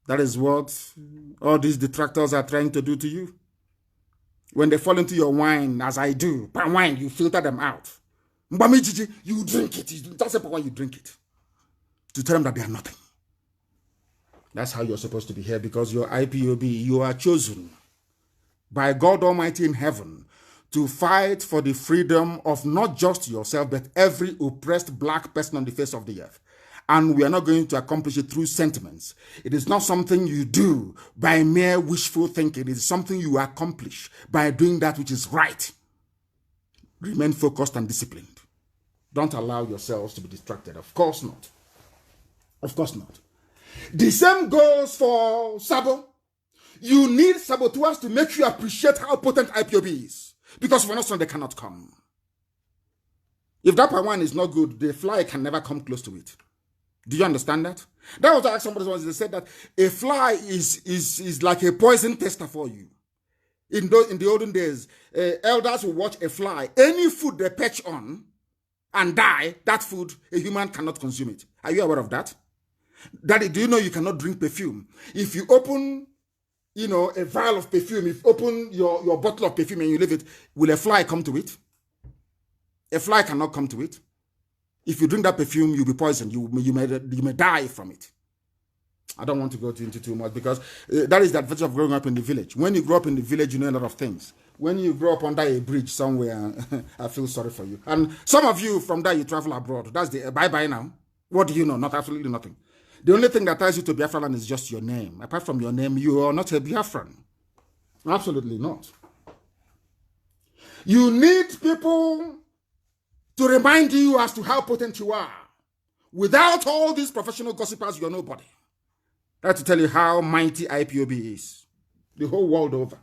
That is what all these detractors are trying to do to you. When they fall into your wine, as I do, palm wine, you filter them out. Mbamijiji, you drink it. That's why you drink it. To tell them that they are nothing. That's how you're supposed to be here, because you're IPOB. You are chosen by God Almighty in heaven to fight for the freedom of not just yourself, but every oppressed black person on the face of the earth. And we are not going to accomplish it through sentiments. It is not something you do by mere wishful thinking. It is something you accomplish by doing that which is right. Remain focused and disciplined. Don't allow yourselves to be distracted. Of course not. Of course not. The same goes for Sabo. You need saboteurs to make you appreciate how potent IPOB is. Because if we're not strong, they cannot come. If that palm wine is not good, the fly can never come close to it. Do you understand that? That was like somebody once, they said that a fly is like a poison tester for you. In the olden days, elders would watch a fly. Any food they perch on and die, that food, a human cannot consume it. Are you aware of that? Daddy, do you know you cannot drink perfume? If you open, a vial of perfume, if you open your bottle of perfume and you leave it, will a fly come to it? A fly cannot come to it. If you drink that perfume, you'll be poisoned. You may die from it. I don't want to go into too much because that is the advantage of growing up in the village. When you grow up in the village, you know a lot of things. When you grow up under a bridge somewhere, I feel sorry for you. And some of you from there, you travel abroad. That's the bye-bye now. What do you know? Not absolutely nothing. The only thing that ties you to Biafra land is just your name. Apart from your name, you are not a Biafran. Absolutely not. You need people to remind you as to how potent you are. Without all these professional gossipers, you're nobody. I have to tell you how mighty IPOB is. The whole world over.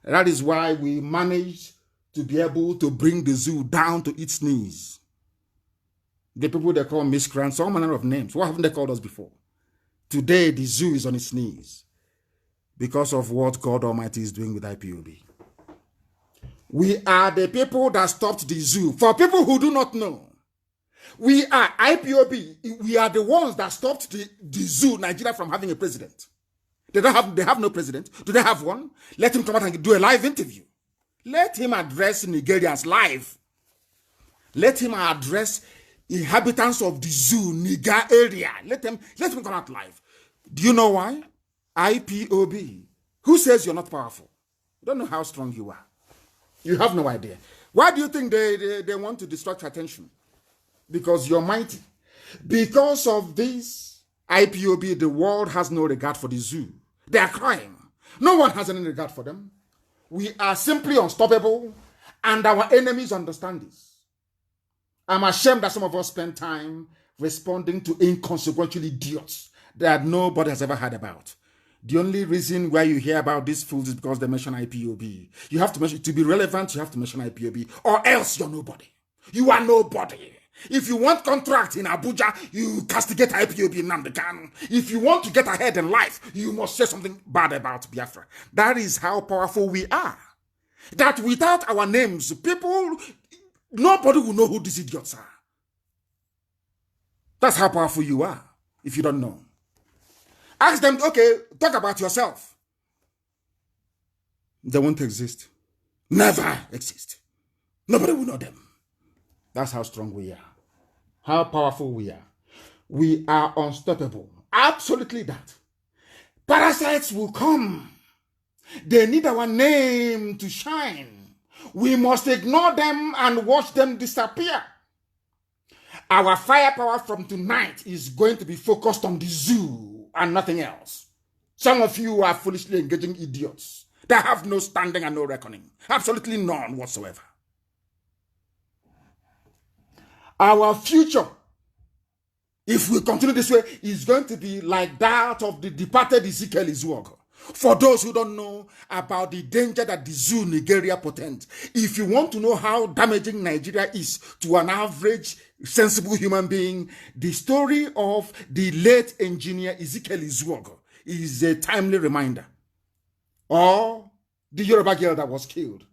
That is why we managed to be able to bring the zoo down to its knees. The people they call miscreants, all manner of names. What haven't they called us before? Today, the zoo is on its knees because of what God Almighty is doing with IPOB. We are the people that stopped the zoo. For people who do not know, we are IPOB. We are the ones that stopped the zoo, Nigeria, from having a president. They have no president. Do they have one? Let him come out and do a live interview. Let him address Nigerians live. Let him address inhabitants of the zoo, Niger area. Let him come out live. Do you know why? IPOB. Who says you're not powerful? You don't know how strong you are. You have no idea. Why do you think they want to distract attention? Because you're mighty. Because of this IPOB, the world has no regard for the zoo. They are crying. No one has any regard for them. We are simply unstoppable, and our enemies understand this. I'm ashamed that some of us spend time responding to inconsequential idiots that nobody has ever heard about. The only reason why you hear about these fools is because they mention IPOB. You have to mention, to be relevant, you have to mention IPOB, or else you're nobody. You are nobody. If you want contract in Abuja, you castigate IPOB Nnamdi Kanu. If you want to get ahead in life, you must say something bad about Biafra. That is how powerful we are. That without our names, nobody will know who these idiots are. That's how powerful you are, if you don't know. Ask them, okay, talk about yourself. They won't exist. Never exist. Nobody will know them. That's how strong we are. How powerful we are. We are unstoppable. Absolutely that. Parasites will come. They need our name to shine. We must ignore them and watch them disappear. Our firepower from tonight is going to be focused on the zoo and nothing else. Some of you are foolishly engaging idiots that have no standing and no reckoning. Absolutely none whatsoever. Our future, if we continue this way, is going to be like that of the departed Ezekiel Izuogo. For those who don't know about the danger that the zoo Nigeria portends, if you want to know how damaging Nigeria is to an average sensible human being, the story of the late engineer Ezekiel Izuogo is a timely reminder. Or the Yoruba girl that was killed,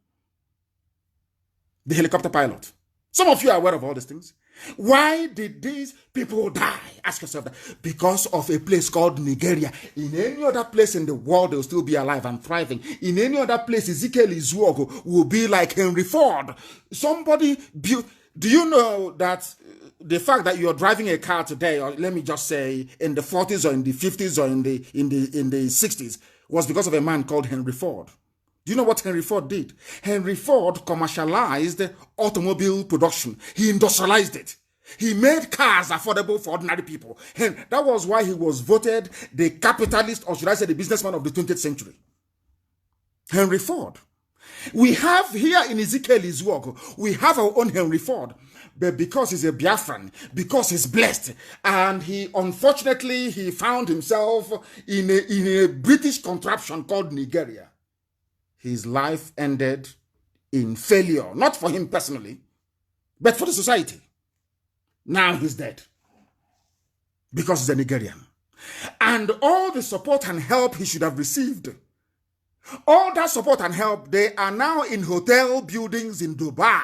the helicopter pilot. Some of you are aware of all these things. Why did these people die? Ask yourself that. Because of a place called Nigeria. In any other place in the world, they'll still be alive and thriving. In any other place, Ezekiel Izuogo will be like Henry Ford. Somebody, do you know that the fact that you're driving a car today, or let me just say in the 40s or in the 50s or in the 60s, was because of a man called Henry Ford. Do you know what Henry Ford did? Henry Ford commercialized automobile production. He industrialized it. He made cars affordable for ordinary people. And that was why he was voted the capitalist, or should I say the businessman of the 20th century. Henry Ford. We have here in Ezekiel Izuogo, we have our own Henry Ford. But because he's a Biafran, because he's blessed, and he found himself in a British contraption called Nigeria. His life ended in failure, not for him personally, but for the society. Now he's dead because he's a Nigerian. And all the support and help he should have received, all that support and help, they are now in hotel buildings in Dubai,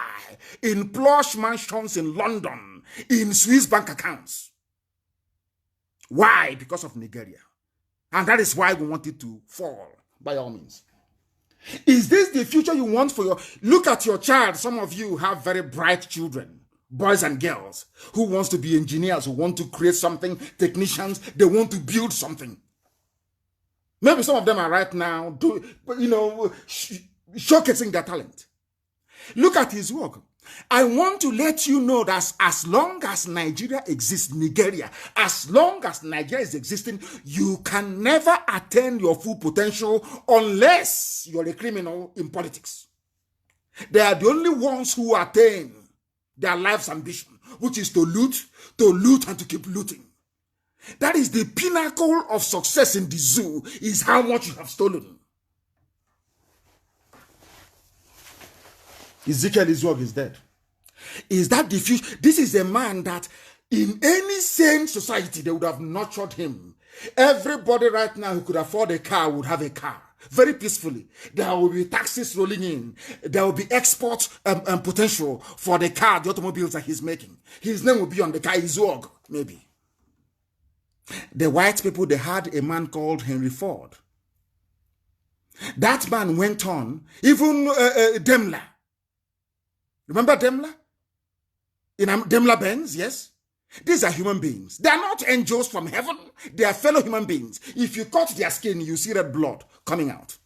in plush mansions in London, in Swiss bank accounts. Why? Because of Nigeria. And that is why we want it to fall, by all means. Is this the future you want for your... Look at your child. Some of you have very bright children, boys and girls, who wants to be engineers, who want to create something, technicians, they want to build something. Maybe some of them are right now, showcasing their talent. Look at his work. I want to let you know that as long as Nigeria exists, Nigeria, as long as Nigeria is existing, you can never attain your full potential unless you're a criminal in politics. They are the only ones who attain their life's ambition, which is to loot, and to keep looting. That is the pinnacle of success in the zoo, is how much you have stolen. Ezekiel Izuogo is dead. Is that the future? This is a man that in any sane society, they would have nurtured him. Everybody right now who could afford a car would have a car. Very peacefully. There will be taxes rolling in. There will be export potential for the car, the automobiles that he's making. His name will be on the car, Izuogo, maybe. The white people, they had a man called Henry Ford. That man went on, even Daimler. Remember Daimler? In Daimler Benz, yes? These are human beings. They are not angels from heaven. They are fellow human beings. If you cut their skin, you see red blood coming out.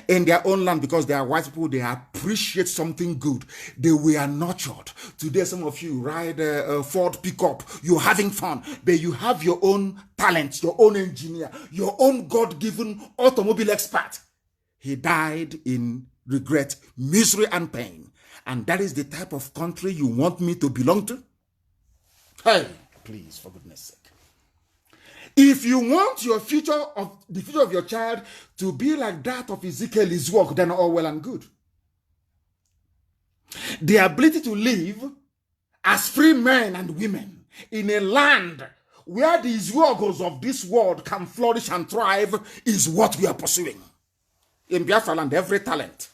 In their own land, because they are white people, they appreciate something good. They were nurtured. Today, some of you ride a Ford pickup. You're having fun. But you have your own talent, your own engineer, your own God-given automobile expert. He died in regret, misery, and pain. And that is the type of country you want me to belong to? Hey, please, for goodness sake. If you want the future of your child to be like that of Ezekiel Izuogo, then all well and good. The ability to live as free men and women in a land where the Izuogos of this world can flourish and thrive is what we are pursuing. In Biafra land, every talent.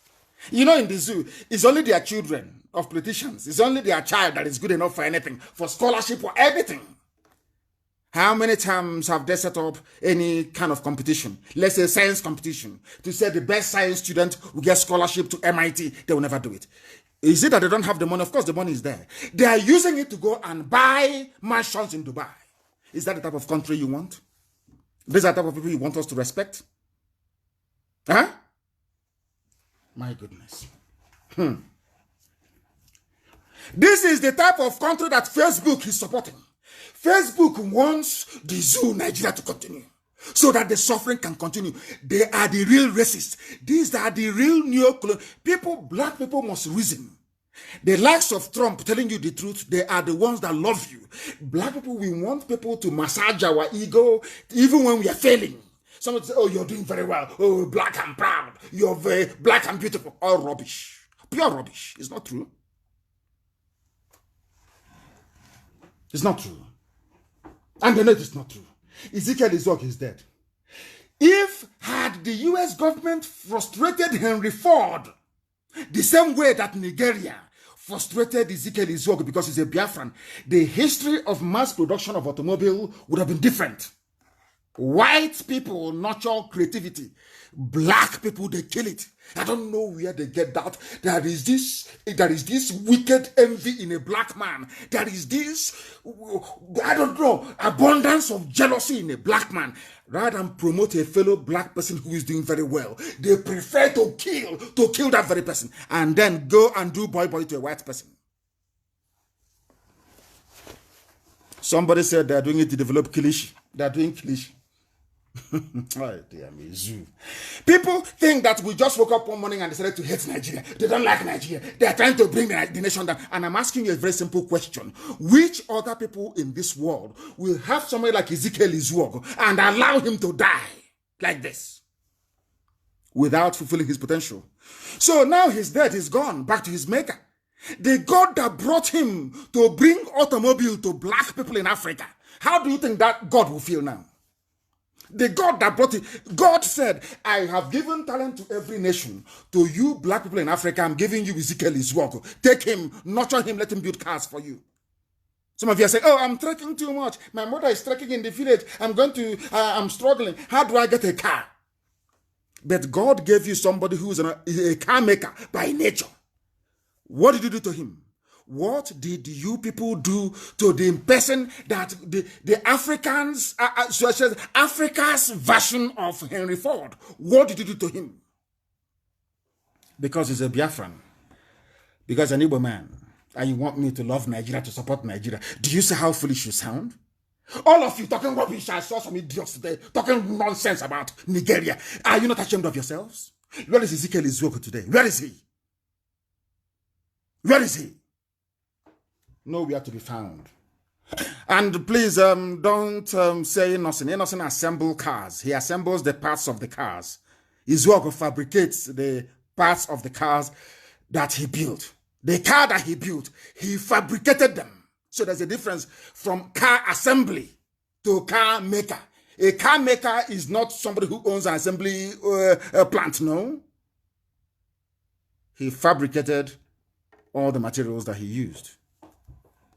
You know, in the zoo, it's only their children of politicians. It's only their child that is good enough for anything, for scholarship or anything. How many times have they set up any kind of competition? Let's say science competition, to say the best science student will get scholarship to MIT. They will never do it. Is it that they don't have the money? Of course, the money is there. They are using it to go and buy mansions in Dubai. Is that the type of country you want? These are the type of people you want us to respect? Huh? My goodness. This is the type of country that Facebook is supporting. Facebook wants the zoo Nigeria to continue so that the suffering can continue. They are the real racists. These are the real neo-colonial people. Black people must reason. The likes of Trump telling you the truth, they are the ones that love you. Black people, we want people to massage our ego even when we are failing. Someone say, oh, you're doing very well. Oh, black and proud. You're very black and beautiful. All rubbish. Pure rubbish. It's not true. It's not true. And they know it's not true. Ezekiel Izok is dead. If had the US government frustrated Henry Ford the same way that Nigeria frustrated Ezekiel Izok because he's a Biafran, the history of mass production of automobile would have been different. White people nurture creativity. Black people, they kill it. I don't know where they get that. There is this wicked envy in a black man. There is this, I don't know, abundance of jealousy in a black man. Rather than promote a fellow black person who is doing very well, they prefer to kill that very person and then go and do boy to a white person. Somebody said they are doing it to develop kilishi. They are doing kilishi. Oh, dear me, zoo. People think that we just woke up one morning and decided to hate Nigeria. They don't like Nigeria. They are trying to bring the nation down. And I'm asking you a very simple question. Which other people in this world will have somebody like Ezekiel Izuogo and allow him to die like this without fulfilling his potential? So now he's dead, he's gone back to his maker. The God that brought him to bring automobile to black people in Africa, how do you think that God will feel now? The God that brought it, God said, I have given talent to every nation. To you, black people in Africa, I'm giving you Ezekiel Izuogo. Take him, nurture him, let him build cars for you. Some of you are saying, oh, I'm trekking too much. My mother is trekking in the village. I'm struggling. How do I get a car? But God gave you somebody who's a car maker by nature. What did you do to him? What did you people do to the person that the Africans, Africa's version of Henry Ford? What did you do to him? Because he's a Biafran. Because an Igbo man. And you want me to love Nigeria, to support Nigeria. Do you see how foolish you sound? All of you talking rubbish. I saw some idiots today talking nonsense about Nigeria. Are you not ashamed of yourselves? Where is Ezekiel Izuogo today? Where is he? Where is he? Nowhere to be found. And please don't say Innocent. Innocent assembles cars. He assembles the parts of the cars. Izuogo fabricates the parts of the cars that he built. The car that he built, he fabricated them. So there's a difference from car assembly to car maker. A car maker is not somebody who owns an assembly plant, no. He fabricated all the materials that he used.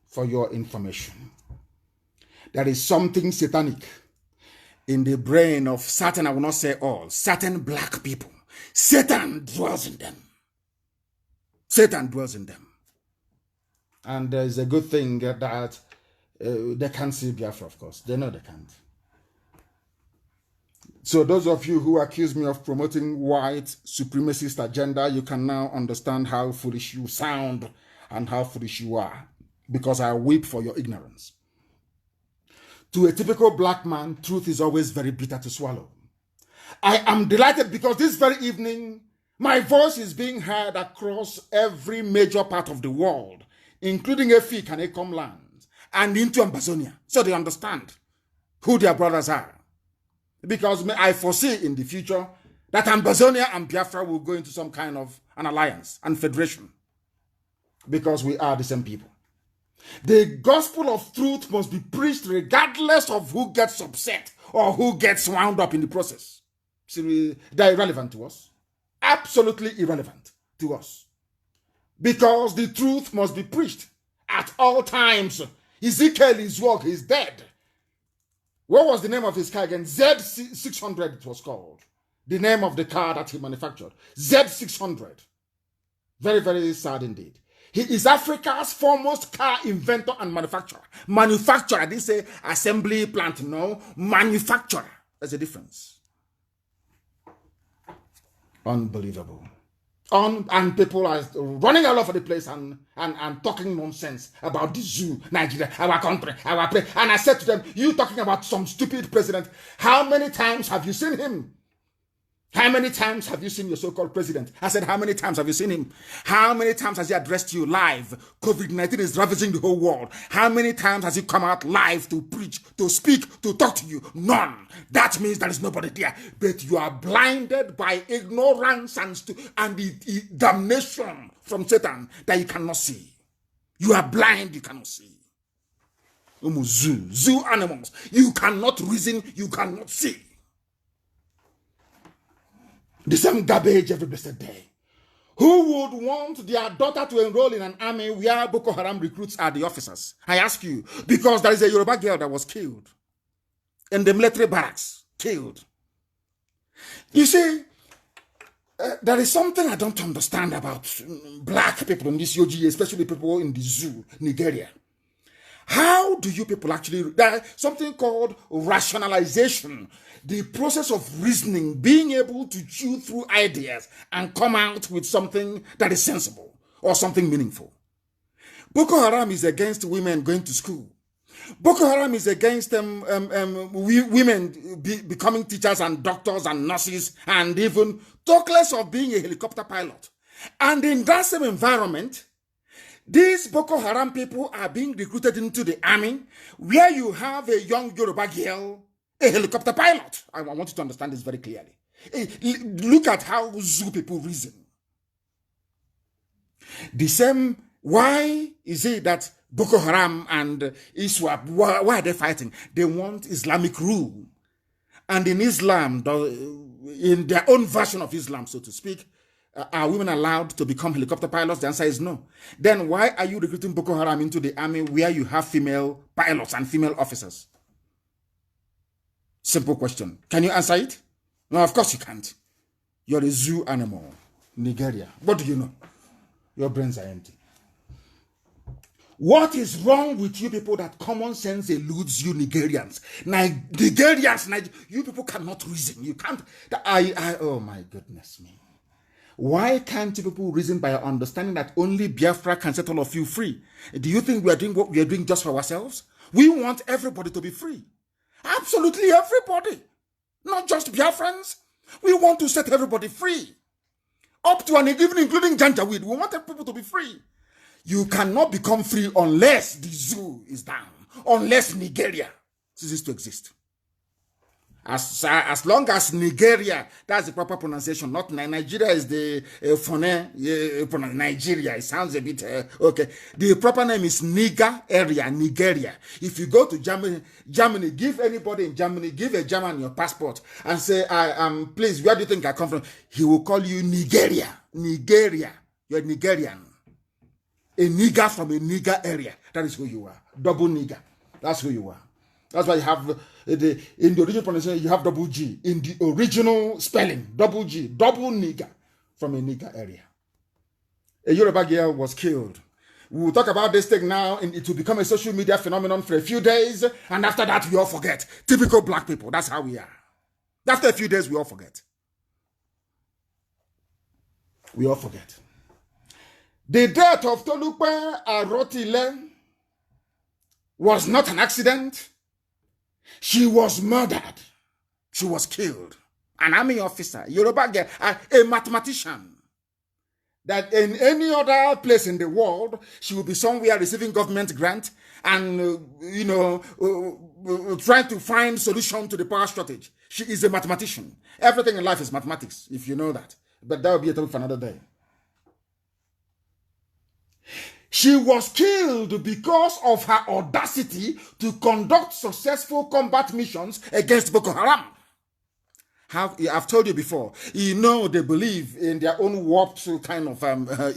For your information, there is something satanic in the brain of certain, I will not say all, certain black people. Satan dwells in them. Satan dwells in them. And there's a good thing that they can't see Biafra, of course. They know they can't. So those of you who accuse me of promoting white supremacist agenda, you can now understand how foolish you sound and how foolish you are. Because I weep for your ignorance. To a typical black man, truth is always very bitter to swallow. I am delighted because this very evening, my voice is being heard across every major part of the world, including Efik and Ekom lands, and into Ambazonia, so they understand who their brothers are. Because I foresee in the future that Ambazonia and Biafra will go into some kind of an alliance and federation, because we are the same people. The gospel of truth must be preached regardless of who gets upset or who gets wound up in the process. See, they're irrelevant to us. Absolutely irrelevant to us. Because the truth must be preached at all times. Ezekiel Izuogo is dead. What was the name of his car again? Z600 it was called. The name of the car that he manufactured. Z600. Very, very sad indeed. He is Africa's foremost car inventor and manufacturer. Manufacturer, I didn't say assembly plant, no. Manufacturer. There's a difference. Unbelievable. And people are running all over the place and talking nonsense about the zoo, Nigeria, our country, our place. And I said to them, you talking about some stupid president, how many times have you seen him? How many times have you seen your so-called president? I said, how many times have you seen him? How many times has he addressed you live? COVID-19 is ravaging the whole world. How many times has he come out live to preach, to speak, to talk to you? None. That means there is nobody there. But you are blinded by ignorance and the damnation from Satan that you cannot see. You are blind, you cannot see. Zoo animals. You cannot reason, you cannot see. The same garbage every blessed day. Who would want their daughter to enroll in an army where Boko Haram recruits are the officers? I ask you, because there is a Yoruba girl that was killed in the military barracks, killed. You see, there is something I don't understand about black people in this UG, especially people in the zoo, Nigeria. How do you people actually, there's something called rationalization, the process of reasoning, being able to chew through ideas and come out with something that is sensible or something meaningful. Boko Haram is against women going to school. Boko Haram is against women becoming teachers and doctors and nurses and even talk less of being a helicopter pilot. And in that same environment, these Boko Haram people are being recruited into the army where you have a young Yoruba girl, a helicopter pilot. I want you to understand this very clearly. Look at how Zoo people reason. The same, why is it that Boko Haram and ISWAP, why are they fighting? They want Islamic rule. And in Islam, in their own version of Islam, so to speak, are women allowed to become helicopter pilots? The answer is no. Then why are you recruiting Boko Haram into the army where you have female pilots and female officers? Simple question. Can you answer it? No, of course you can't. You're a zoo animal. Nigeria. What do you know? Your brains are empty. What is wrong with you people that common sense eludes you Nigerians? Nigerians, you people cannot reason. You can't. Oh my goodness me. Why can't you people reason by understanding that only Biafra can set all of you free? Do you think we are doing what we are doing just for ourselves? We want everybody to be free. Absolutely everybody. Not just Biafrans. We want to set everybody free. Up to and even including Janjaweed. We want people to be free. You cannot become free unless the zoo is down. Unless Nigeria ceases to exist. As long as Nigeria, that's the proper pronunciation, not Nigeria is the phone, Nigeria. It sounds a bit, okay. The proper name is Nigeria. If you go to Germany, give anybody in Germany, give a German your passport and say, please, where do you think I come from? He will call you Nigeria. You're Nigerian. A nigger from a nigger area. That is who you are. Double nigger. That's who you are. That's why you have, in the original pronunciation, you have double G. In the original spelling, double G, double nigger from a nigger area. A Yoruba girl was killed. We will talk about this thing now, and it will become a social media phenomenon for a few days, and after that, we all forget. Typical black people, that's how we are. After a few days, we all forget. We all forget. The death of Tolupe Arotile was not an accident. She was murdered. She was killed. An army officer, Yoruba girl, a mathematician. That in any other place in the world, she will be somewhere receiving government grant and, trying to find solution to the power shortage. She is a mathematician. Everything in life is mathematics, if you know that. But that will be a topic for another day. She was killed because of her audacity to conduct successful combat missions against Boko Haram. I've told you before, they believe in their own warped kind of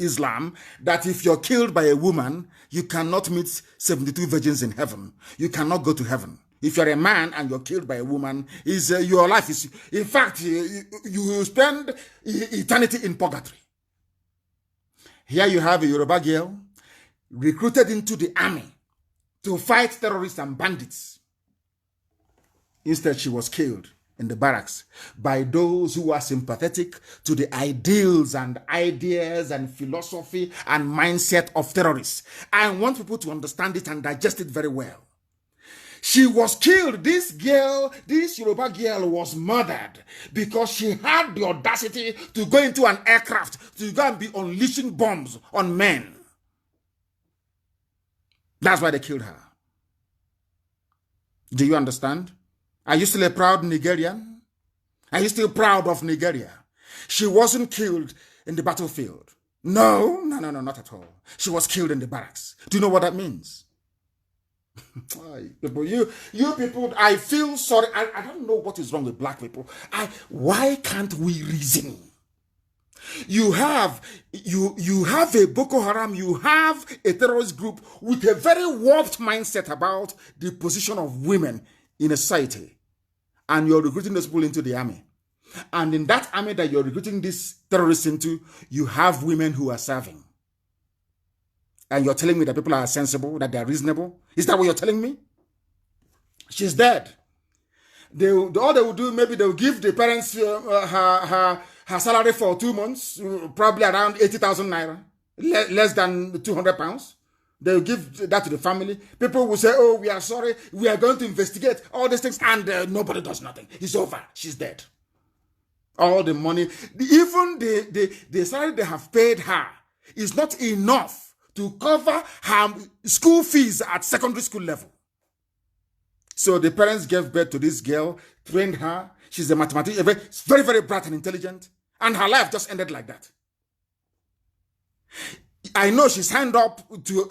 Islam, that if you're killed by a woman, you cannot meet 72 virgins in heaven. You cannot go to heaven. If you're a man and you're killed by a woman, your life is, in fact, you will spend eternity in purgatory. Here you have a Yoruba girl recruited into the army to fight terrorists and bandits. Instead, she was killed in the barracks by those who are sympathetic to the ideals and ideas and philosophy and mindset of terrorists. I want people to understand it and digest it very well. She was killed. This Yoruba girl was murdered because she had the audacity to go into an aircraft to go and be unleashing bombs on men. That's why they killed her. Do you understand? Are you still a proud Nigerian? Are you still proud of Nigeria? She wasn't killed in the battlefield. No, not at all. She was killed in the barracks. Do you know what that means? You people, I feel sorry. I don't know what is wrong with black people. Why can't we reason? You have a Boko Haram, you have a terrorist group with a very warped mindset about the position of women in a society. And you're recruiting those people into the army. And in that army that you're recruiting these terrorists into, you have women who are serving. And you're telling me that people are sensible, that they're reasonable? Is that what you're telling me? She's dead. All they will do, maybe they'll give the parents her salary for 2 months, probably around 80,000 naira, less than 200 pounds. They'll give that to the family. People will say, oh, we are sorry, we are going to investigate all these things, and nobody does nothing. It's over. She's dead. All the money, even the salary they have paid her is not enough to cover her school fees at secondary school level. So the parents gave birth to this girl, trained her. She's a mathematician, very, very bright and intelligent. And her life just ended like that. I know she signed up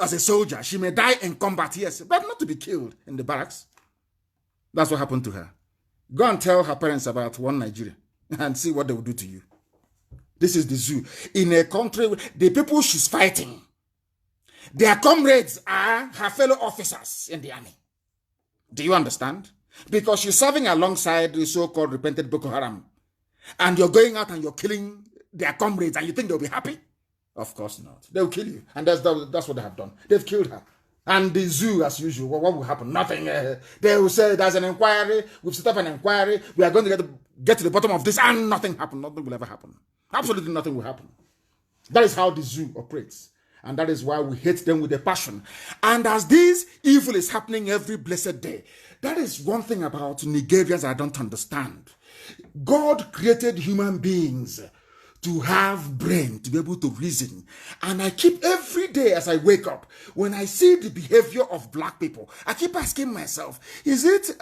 as a soldier. She may die in combat, yes, but not to be killed in the barracks. That's what happened to her. Go and tell her parents about one Nigeria and see what they will do to you. This is the zoo. In a country, the people she's fighting, their comrades are her fellow officers in the army. Do you understand? Because she's serving alongside the so-called repentant Boko Haram. And you're going out and you're killing their comrades and you think they'll be happy? Of course not. They'll kill you. And that's what they have done. They've killed her. And the zoo, as usual, what will happen? Nothing. They will say there's an inquiry. We've set up an inquiry. We are going to get to the bottom of this, and nothing happened. Nothing will ever happen. Absolutely nothing will happen. That is how the zoo operates. And that is why we hate them with a passion. And as this evil is happening every blessed day, that is one thing about Nigerians I don't understand. God created human beings to have brain, to be able to reason. And I keep every day as I wake up, when I see the behavior of black people, I keep asking myself, is it,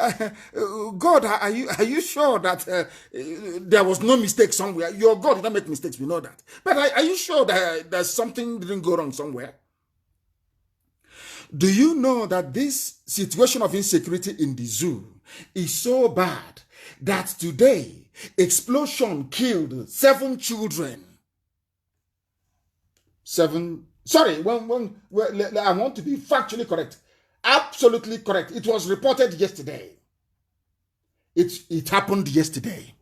God, are you sure that there was no mistake somewhere? Your God did not make mistakes, we know that. But are you sure that there's something didn't go wrong somewhere? Do you know that this situation of insecurity in the zoo is so bad that today, explosion killed 7 children. 7. Sorry, I want to be factually correct. Absolutely correct. It was reported yesterday. It happened yesterday.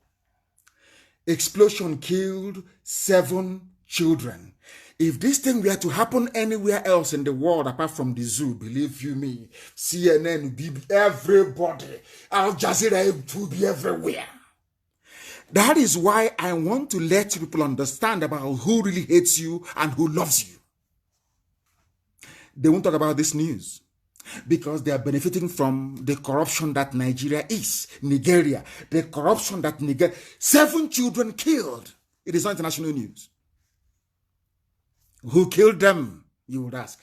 Explosion killed 7 children. If this thing were to happen anywhere else in the world apart from the zoo, believe you me, CNN, BBC, everybody, Al Jazeera, it will be everywhere. That is why I want to let people understand about who really hates you and who loves you. They won't talk about this news because they are benefiting from the corruption that Nigeria is. Nigeria, the corruption that Nigeria, 7 children killed. It is not international news. Who killed them, you would ask.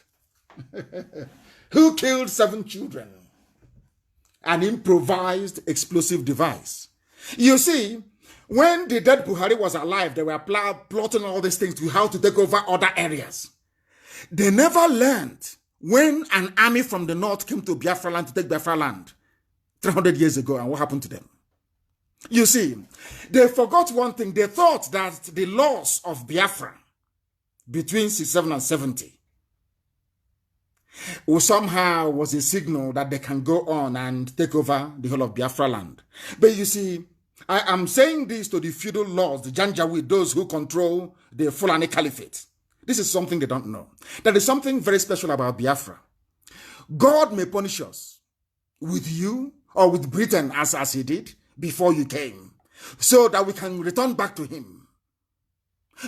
Who killed 7 children? An improvised explosive device. You see, when the dead Buhari was alive, they were plotting all these things to how to take over other areas. They never learned when an army from the north came to Biafra land to take Biafra land 300 years ago, and what happened to them. You see, they forgot one thing. They thought that the loss of Biafra between 67 and 70, or somehow was a signal that they can go on and take over the whole of Biafra land. But you see, I am saying this to the feudal lords, the Janjaweed, those who control the Fulani Caliphate. This is something they don't know. There is something very special about Biafra. God may punish us with you or with Britain as he did before you came, so that we can return back to him.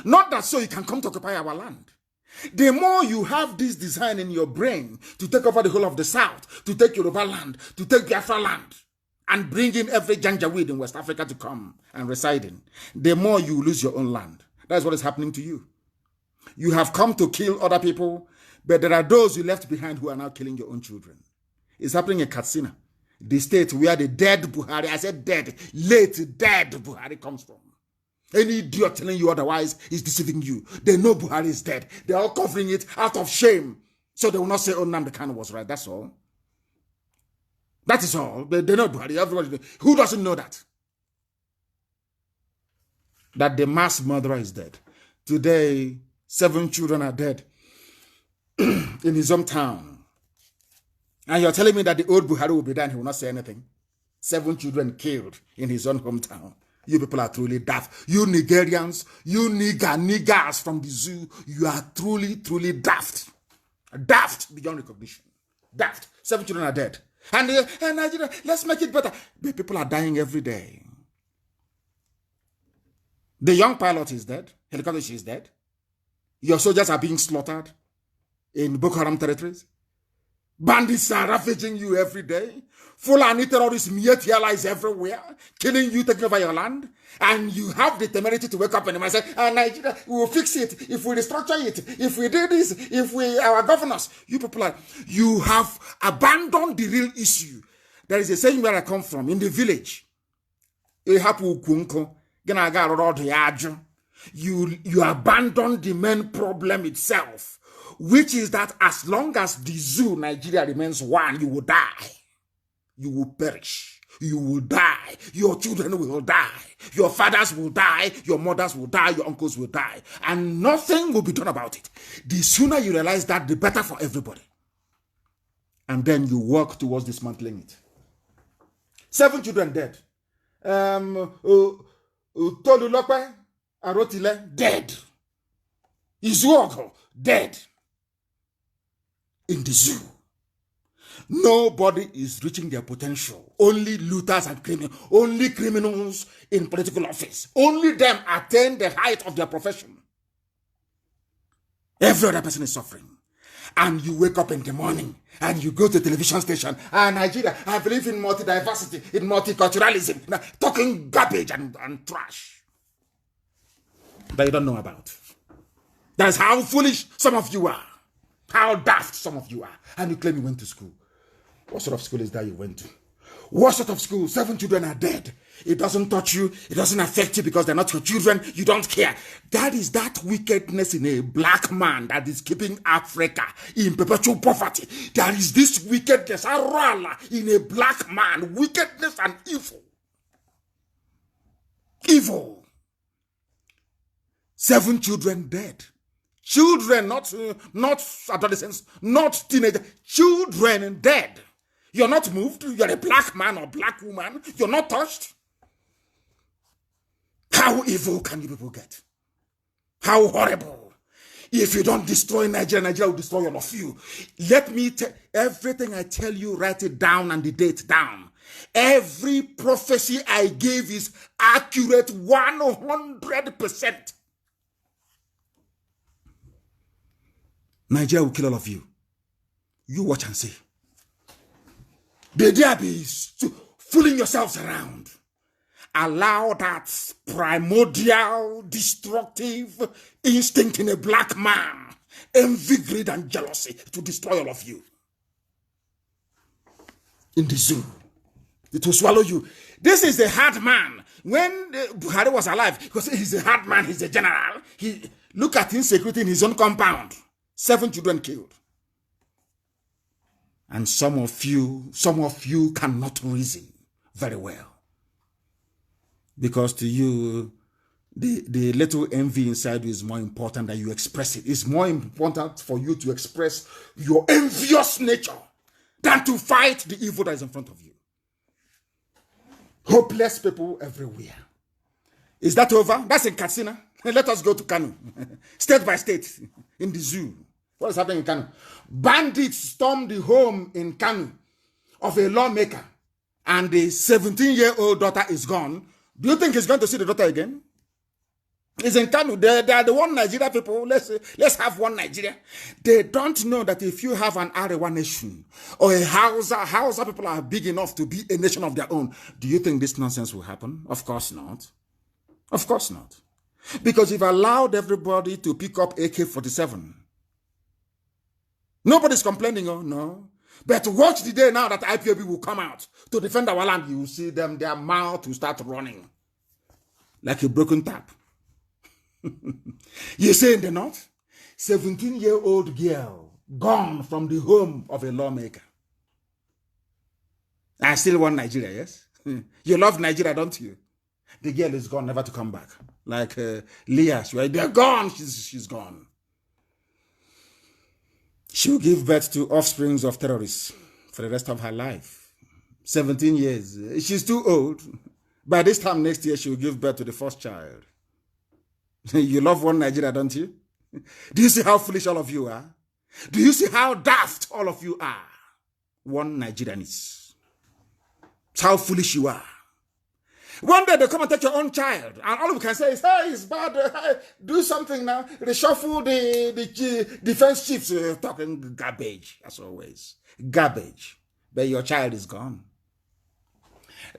Not that so you can come to occupy our land. The more you have this design in your brain to take over the whole of the South, to take Yoruba land, to take Biafra land, and bring in every Janjaweed in West Africa to come and reside in, the more you lose your own land. That's what is happening to you. You have come to kill other people, but there are those you left behind who are now killing your own children. It's happening in Katsina, the state where the dead Buhari, I said dead, late dead Buhari comes from. Any idiot telling you otherwise is deceiving you. They know Buhari is dead. They're all covering it out of shame. So they will not say, oh, Nnamdi Kanu was right. That's all. That is all. They know Buhari. Everybody knows. Who doesn't know that? That the mass murderer is dead. Today, 7 children are dead in his hometown. And you're telling me that the old Buhari will be there and he will not say anything? 7 children killed in his own hometown. You people are truly daft. You Nigerians, you niggers from the zoo, you are truly, truly daft. Daft beyond recognition. Daft. 7 children are dead. And Nigeria, let's make it better. The people are dying every day. The young pilot is dead. Helicopter is dead. Your soldiers are being slaughtered in Boko Haram territories. Bandits are ravaging you every day. Fulani terrorists, Mieti allies everywhere, killing you, taking over your land. And you have the temerity to wake up and say, Nigeria, we will fix it if we restructure it, if we do this, if we, our governors. You people are, you have abandoned the real issue. There is a saying where I come from, in the village. You abandon the main problem itself, which is that as long as the zoo, Nigeria, remains one, you will die. You will perish. You will die. Your children will die. Your fathers will die. Your mothers will die. Your uncles will die. And nothing will be done about it. The sooner you realize that, the better for everybody. And then you work towards dismantling it. 7 children dead. Tolulope Arotile, dead. Izuogo, dead. In the zoo. Nobody is reaching their potential. Only looters and criminals. Only criminals in political office. Only them attain the height of their profession. Every other person is suffering. And you wake up in the morning and you go to a television station. Nigeria, I believe in multi-diversity, in multiculturalism, talking garbage and trash that you don't know about. That's how foolish some of you are. How daft some of you are. And you claim you went to school. What sort of school is that you went to? What sort of school? 7 children are dead. It doesn't touch you. It doesn't affect you because they're not your children. You don't care. That is that wickedness in a black man that is keeping Africa in perpetual poverty. There is this wickedness in a black man. Wickedness and evil. Evil. 7 children dead. Children, not adolescents, not teenagers. Children dead. You're not moved. You're a black man or black woman. You're not touched. How evil can you people get? How horrible. If you don't destroy Nigeria, Nigeria will destroy all of you. Let me tell everything I tell you, write it down and the date down. Every prophecy I gave is accurate 100%. Nigeria will kill all of you. You watch and see. The dare be fooling yourselves around. Allow that primordial, destructive instinct in a black man, envy, greed, and jealousy to destroy all of you. In the zoo, it will swallow you. This is a hard man. When Buhari was alive, because he's a hard man, he's a general. Look at insecurity in his own compound. 7 children killed. And some of you cannot reason very well. Because to you, the little envy inside you is more important than you express it. It's more important for you to express your envious nature than to fight the evil that is in front of you. Hopeless people everywhere. Is that over? That's in Katsina. Let us go to Kanu. State by state, in the zoo. What is happening in Kanu? Bandits stormed the home in Kanu of a lawmaker, and the 17-year-old daughter is gone. Do you think he's going to see the daughter again? It's in Kanu. They are the one Nigeria people. Let's have one Nigeria. They don't know that if you have an Arewa nation or a Hausa people are big enough to be a nation of their own, do you think this nonsense will happen? Of course not. Of course not. Because you've allowed everybody to pick up AK-47. Nobody's complaining, oh no. But watch the day now that IPOB will come out to defend our land. You will see them, their mouth will start running like a broken tap. You say in the north, 17-year-old girl gone from the home of a lawmaker. I still want Nigeria, yes? You love Nigeria, don't you? The girl is gone, never to come back. Like Leah, they're gone, she's gone. She'll give birth to offsprings of terrorists for the rest of her life. 17 years. She's too old. By this time next year, she'll give birth to the first child. You love one Nigeria, don't you? Do you see how foolish all of you are? Do you see how daft all of you are? One Nigerian is. It's how foolish you are. One day they come and take your own child, and all you can say is, hey, it's bad, hey, do something now. Reshuffle the defense chiefs, talking garbage, as always. Garbage. But your child is gone.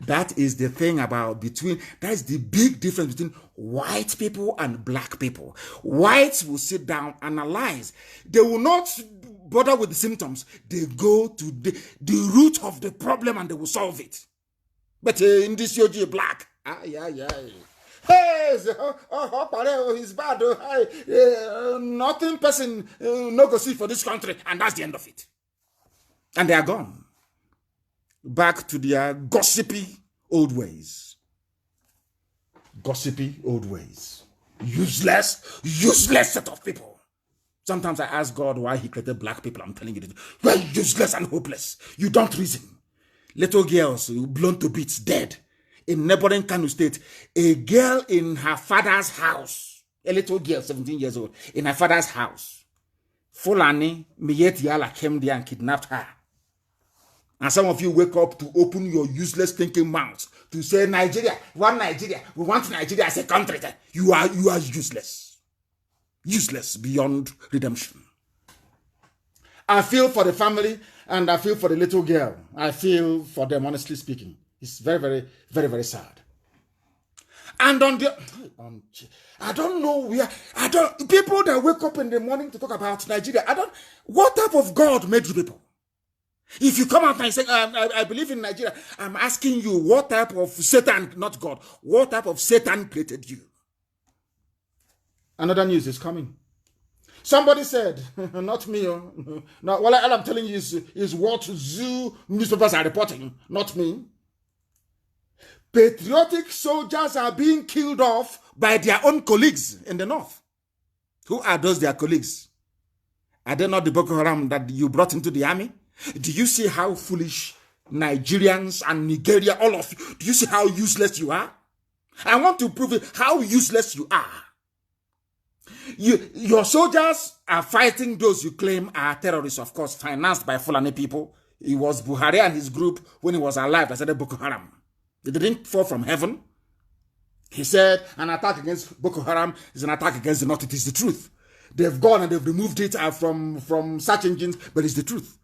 That is the thing that's the big difference between white people and black people. Whites will sit down, analyze. They will not bother with the symptoms. They go to the root of the problem and they will solve it. But in this UG black, hey, he's bad. Nothing person no go see for this country, and that's the end of it. And they are gone back to their gossipy old ways. Gossipy old ways. Useless set of people. Sometimes I ask God why he created black people. I'm telling you, we're useless and hopeless. You don't reason. Little girls blown to bits, dead. In neighboring Kanu State, a girl in her father's house, a little girl, 17 years old, in her father's house, Fulani, Miyet Yala came there and kidnapped her. And some of you wake up to open your useless thinking mouths to say, Nigeria, one Nigeria, we want Nigeria as a country. You are useless. Useless beyond redemption. I feel for the family and I feel for the little girl. I feel for them, honestly speaking. It's very, very, very, very sad. And I don't know where, people that wake up in the morning to talk about Nigeria, what type of God made you people? If you come out and say, I believe in Nigeria, I'm asking you, what type of Satan, not God, what type of Satan created you? Another news is coming. Somebody said, not me. No, all I'm telling you is what zoo newspapers are reporting, not me. Patriotic soldiers are being killed off by their own colleagues in the north. Who are those their colleagues? Are they not the Boko Haram that you brought into the army? Do you see how foolish Nigerians and Nigeria, all of you, do you see how useless you are? I want to prove it, how useless you are. Your soldiers are fighting those you claim are terrorists, of course, financed by Fulani people. It was Buhari and his group, when he was alive, that said Boko Haram. They didn't fall from heaven. He said an attack against Boko Haram is an attack against the North. It is the truth. They've gone and they've removed it from search engines, but it's the truth.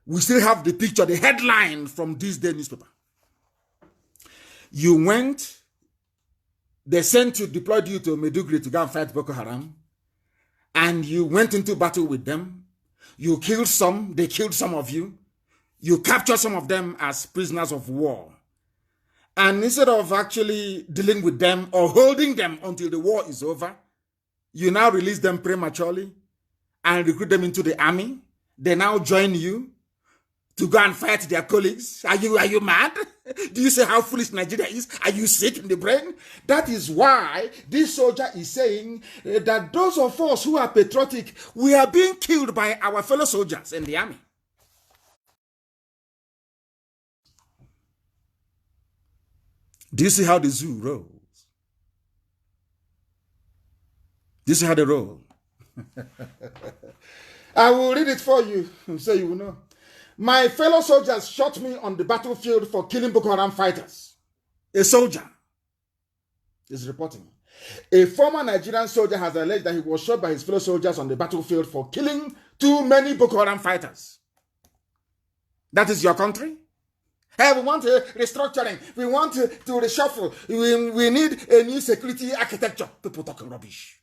We still have the picture, the headline from this day newspaper. You went, they deployed you to Maiduguri to go and fight Boko Haram, and you went into battle with them. You killed some, they killed some of you. You captured some of them as prisoners of war. And instead of actually dealing with them or holding them until the war is over, you now release them prematurely and recruit them into the army. They now join you to go and fight their colleagues. Are you mad? Do you see how foolish Nigeria is? Are you sick in the brain? That is why this soldier is saying that those of us who are patriotic, we are being killed by our fellow soldiers in the army. Do you see how the zoo rolls? Do you see how they roll? I will read it for you so you will know. My fellow soldiers shot me on the battlefield for killing Boko Haram fighters. A soldier is reporting. A former Nigerian soldier has alleged that he was shot by his fellow soldiers on the battlefield for killing too many Boko Haram fighters. That is your country? Hey, we want restructuring. We want to reshuffle. We need a new security architecture. People talking rubbish.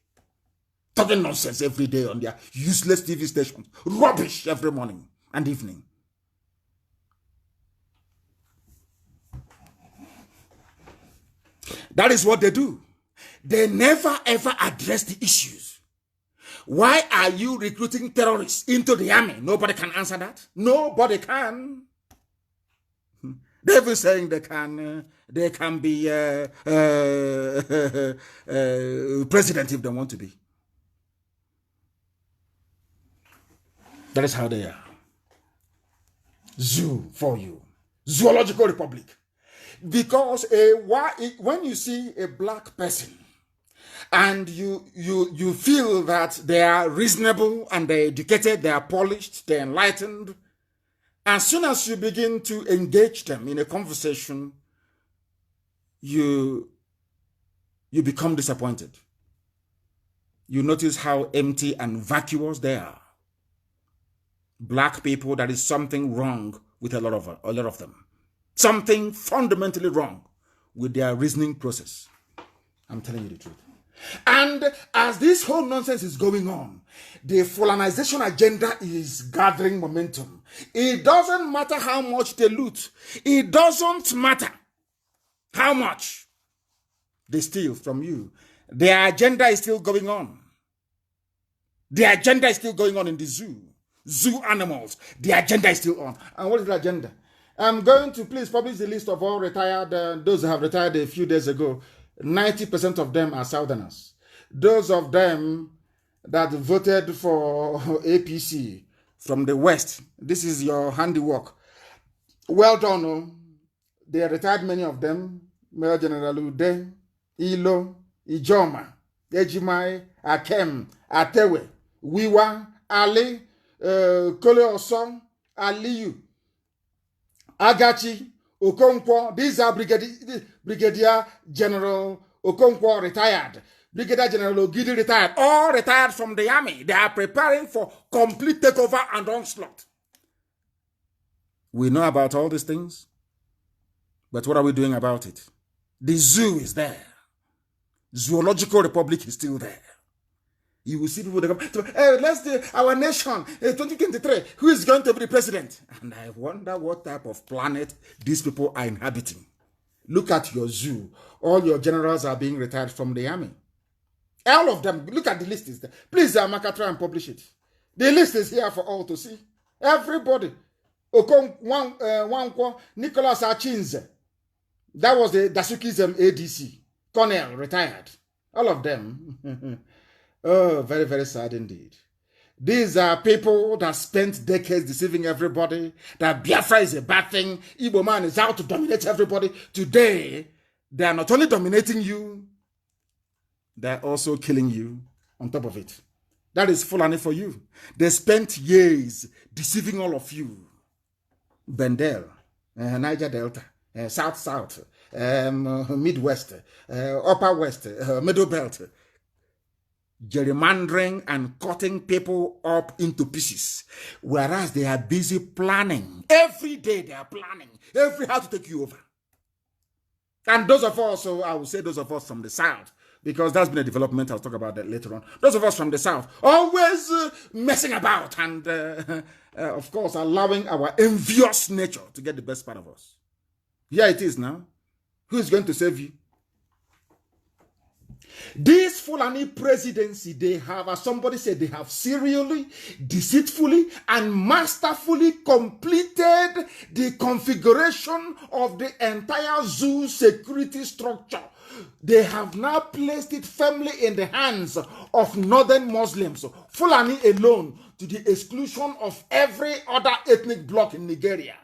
Talking nonsense every day on their useless TV stations. Rubbish every morning and evening. That is what they do. They never ever address the issues. Why are you recruiting terrorists into the army? Nobody can answer that. Nobody can. They've been saying they can be president if they want to be. That is how they are. Zoo for you. Zoological Republic. Because when you see a black person and you feel that they are reasonable and they're educated, they are polished, they're enlightened, as soon as you begin to engage them in a conversation, you become disappointed. You notice how empty and vacuous they are. Black people, there is something wrong with a lot of them. Something fundamentally wrong with their reasoning process. I'm telling you the truth. And as this whole nonsense is going on, the colonization agenda is gathering momentum. It doesn't matter how much they loot. It doesn't matter how much they steal from you. Their agenda is still going on. The agenda is still going on in the zoo. Zoo animals. The agenda is still on. And what is the agenda? I'm going to please publish the list of all retired, those who have retired a few days ago. 90% of them are Southerners. Those of them that voted for APC from the West, this is your handiwork. Well done. Oh. They retired, many of them. Major General Ude, Ilo, Ijoma, Ejimai, Akem, Atewe, Wiwa, Ali, Kole Osong, Aliyu, Agachi, Okonkwo. These are Brigadier General Okonkwo retired. Brigadier General Ogidi retired. All retired from the army. They are preparing for complete takeover and onslaught. We know about all these things. But what are we doing about it? The zoo is there. Zoological Republic is still there. You will see people that come, hey, let's do our nation, 2023, who is going to be the president? And I wonder what type of planet these people are inhabiting. Look at your zoo. All your generals are being retired from the army. All of them. Look at the list. Is there. Please, Amaka, try and publish it. The list is here for all to see. Everybody. Wankwo, Nicholas Achinze. That was the Dasukism ADC. Colonel, retired. All of them. Oh, very, very sad indeed. These are people that spent decades deceiving everybody, that Biafra is a bad thing, Igbo man is out to dominate everybody. Today, they are not only dominating you, they are also killing you on top of it. That is Fulani for you. They spent years deceiving all of you. Bendel, Niger Delta, South, Midwest, Upper West, Middle Belt, gerrymandering and cutting people up into pieces, whereas they are busy planning. Every day they are planning every how to take you over. And those of us, so I will say those of us from the South, because that's been a development, I'll talk about that later on. Those of us from the South, always messing about and, of course, allowing our envious nature to get the best part of us. Here it is now. Who is going to save you? This Fulani presidency, they have, as somebody said, they have serially, deceitfully, and masterfully completed the configuration of the entire zoo security structure. They have now placed it firmly in the hands of northern Muslims, Fulani alone, to the exclusion of every other ethnic bloc in Nigeria.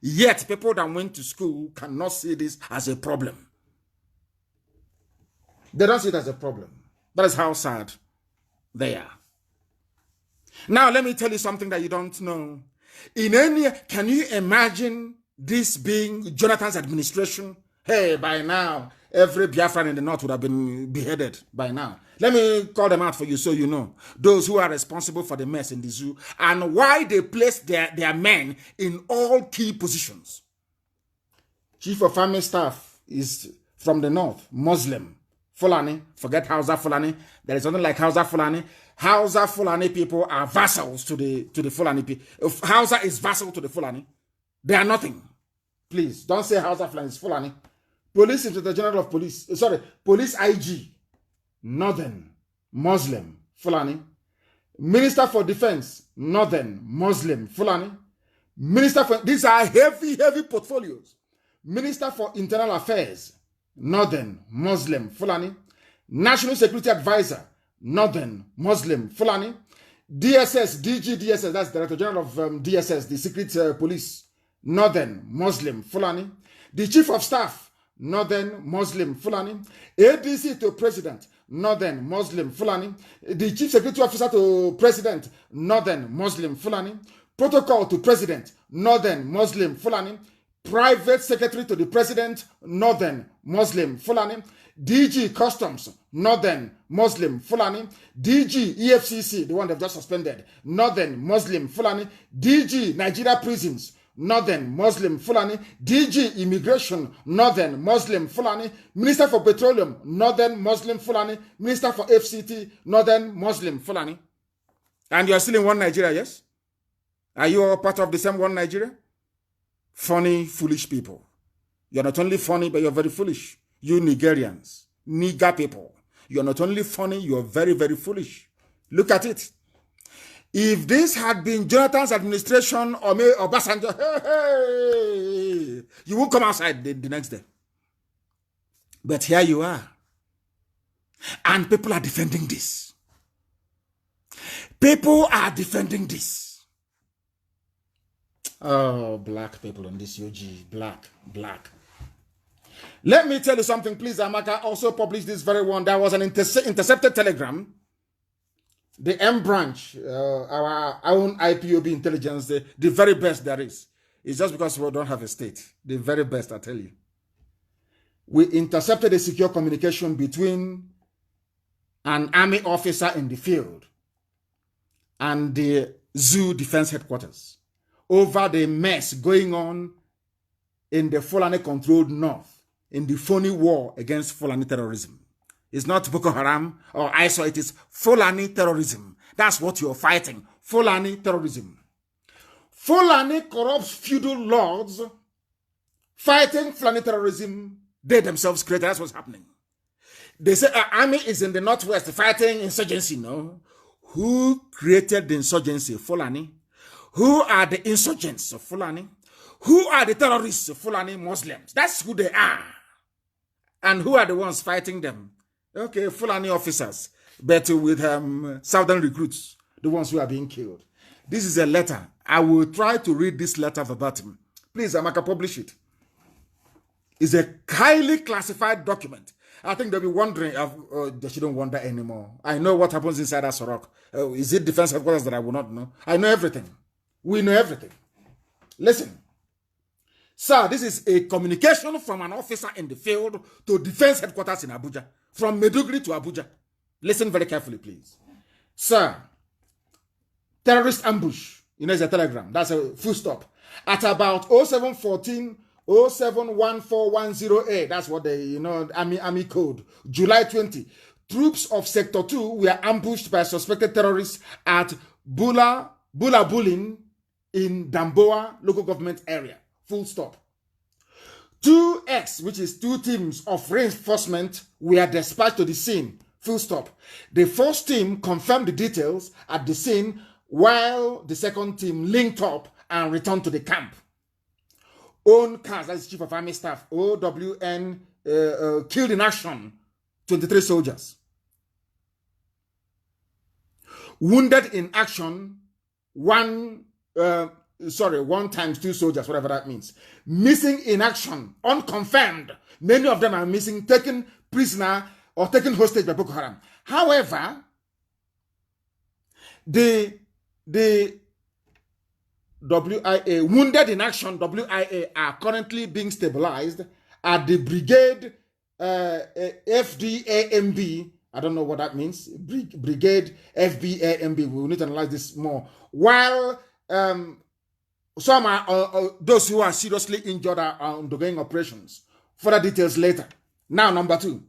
Yet, people that went to school cannot see this as a problem. They don't see it as a problem. That is how sad they are. Now, let me tell you something that you don't know. Can you imagine this being Jonathan's administration? Hey, by now, every Biafran in the north would have been beheaded by now. Let me call them out for you so you know. Those who are responsible for the mess in the zoo and why they placed their men in all key positions. Chief of Army Staff is from the north, Muslim. Fulani, forget Hausa Fulani. There is nothing like Hausa Fulani. Hausa Fulani people are vassals to the Fulani people. If Hausa is vassal to the Fulani, they are nothing. Please, don't say Hausa Fulani is Fulani. Police Inspector General of Police, Police IG, Northern, Muslim, Fulani. Minister for Defense, Northern, Muslim, Fulani. Minister for, these are heavy portfolios. Minister for Internal Affairs, Northern, Muslim, Fulani. National Security Advisor, Northern, Muslim, Fulani. DSS, DG DSS, that's Director General of DSS, the Secret Police, Northern, Muslim, Fulani. The Chief of Staff, Northern, Muslim, Fulani. ADC to President, Northern, Muslim, Fulani. The Chief Security Officer to President, Northern, Muslim, Fulani. Protocol to President, Northern, Muslim, Fulani. Private Secretary to the President, Northern, Muslim, Fulani. DG Customs, Northern, Muslim, Fulani. DG EFCC, the one they've just suspended, Northern, Muslim, Fulani. DG Nigeria Prisons, Northern, Muslim, Fulani. DG Immigration, Northern, Muslim, Fulani. Minister for Petroleum, Northern, Muslim, Fulani. Minister for FCT, Northern, Muslim, Fulani. And you are still in one Nigeria, yes? Are you all part of the same one Nigeria? Funny, foolish people. You're not only funny, but you're very foolish. You Nigerians, nigger people. You're not only funny, you're very, very foolish. Look at it. If this had been Jonathan's administration or Obasanjo, hey, you won't come outside the next day. But here you are. And people are defending this. People are defending this. Oh, black people on this UG. Black. Let me tell you something, please. Amaka also published this very one. There was an intercepted telegram. The M branch, our own IPOB intelligence, the very best there is. It's just because we don't have a state. The very best, I tell you. We intercepted a secure communication between an army officer in the field and the zoo defense headquarters over the mess going on in the Fulani-controlled north, in the phony war against Fulani terrorism. It's not Boko Haram or ISO, it is Fulani terrorism. That's what you're fighting, Fulani terrorism. Fulani corrupt feudal lords fighting Fulani terrorism, they themselves created. That's what's happening. They say our army is in the northwest fighting insurgency. No. Who created the insurgency? Fulani. Who are the insurgents of Fulani? Who are the terrorists of Fulani Muslims? That's who they are. And who are the ones fighting them? Okay, Fulani officers, but with southern recruits, the ones who are being killed. This is a letter. I will try to read this letter verbatim. Please, Amaka, publish it. It's a highly classified document. I think they'll be wondering, they shouldn't wonder anymore. I know what happens inside Asorok. Is it defense headquarters that I will not know? I know everything. We know everything. Listen. Sir, this is a communication from an officer in the field to defense headquarters in Abuja. From Maiduguri to Abuja. Listen very carefully, please. Sir, terrorist ambush. You know, it's a telegram. That's a full stop. At about 0714 071410A. That's what they, Army code. July 20. Troops of Sector 2 were ambushed by suspected terrorists at Bula Bulin in Damboa local government area. Full stop. 2X, which is 2 teams of reinforcement, were dispatched to the scene. Full stop. The first team confirmed the details at the scene, while the second team linked up and returned to the camp. Own Kaz, that's Chief of Army Staff, OWN, killed in action 23 soldiers. Wounded in action, 1 times 2 soldiers, whatever that means. Missing in action, unconfirmed. Many of them are missing, taken prisoner or taken hostage by Boko Haram. However, the WIA, wounded in action, WIA, are currently being stabilized at the brigade FDAMB. I don't know what that means. Brigade FBAMB. We will need to analyze this more. While some are those who are seriously injured are undergoing operations. Further details later. Now, number 2.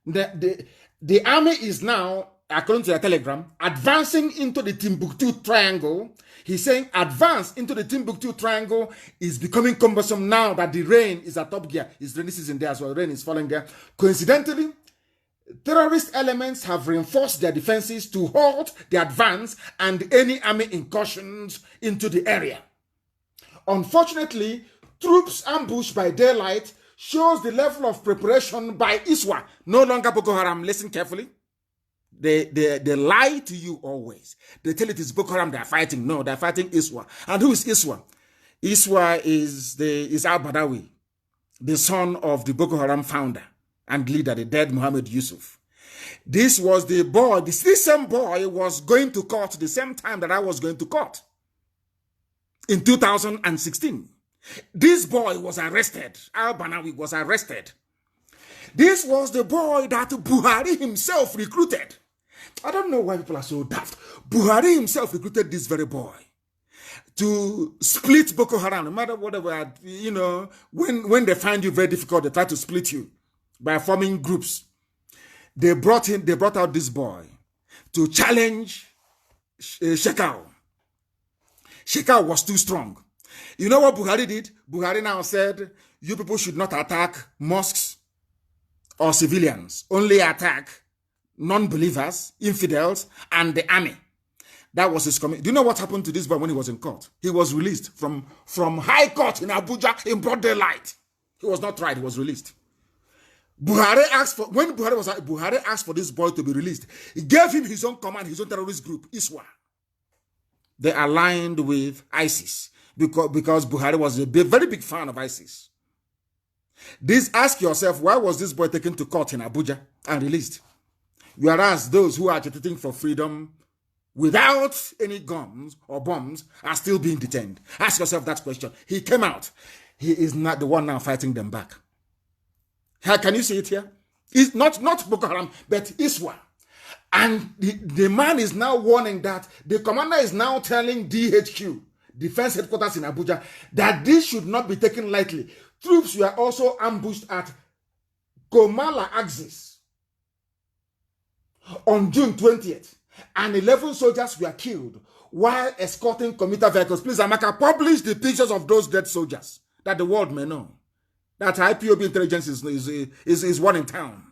The army is now, according to the telegram, advancing into the Timbuktu Triangle. He's saying advance into the Timbuktu Triangle is becoming cumbersome now that the rain is at top gear. It's rainy season there as well. Rain is falling there. Coincidentally, terrorist elements have reinforced their defenses to halt the advance and any army incursions into the area. Unfortunately, troops ambushed by daylight shows the level of preparation by ISWA. No longer Boko Haram. Listen carefully. They lie to you always. They tell it is Boko Haram they are fighting. No, they are fighting ISWA. And who is ISWA? ISWA is al-Badawi, the son of the Boko Haram founder and leader, the dead Muhammad Yusuf. This was the boy, this same boy was going to court the same time that I was going to court. In 2016. This boy was arrested. Al-Banawi was arrested. This was the boy that Buhari himself recruited. I don't know why people are so daft. Buhari himself recruited this very boy to split Boko Haram. No matter whatever, you know, when they find you very difficult, they try to split you by forming groups. They brought out this boy to challenge Shekau. Shekau was too strong. You know what Buhari did? Buhari now said, you people should not attack mosques or civilians. Only attack non-believers, infidels, and the army. That was his comment. Do you know what happened to this boy when he was in court? He was released from High Court in Abuja in broad daylight. He was not tried, he was released. Buhari asked for this boy to be released. He gave him his own command, his own terrorist group, ISWA. They aligned with ISIS because Buhari was a very big fan of ISIS. Ask yourself, why was this boy taken to court in Abuja and released? Whereas those who are agitating for freedom without any guns or bombs are still being detained. Ask yourself that question. He came out. He is not the one now fighting them back. Can you see it here? It's not Boko Haram, but ISWA. And the man is now warning that the commander is now telling DHQ, Defense Headquarters in Abuja, that this should not be taken lightly. Troops were also ambushed at Komala Axis on June 20th, and 11 soldiers were killed while escorting commuter vehicles. Please, Amaka, publish the pictures of those dead soldiers that the world may know that IPOB intelligence is one in town.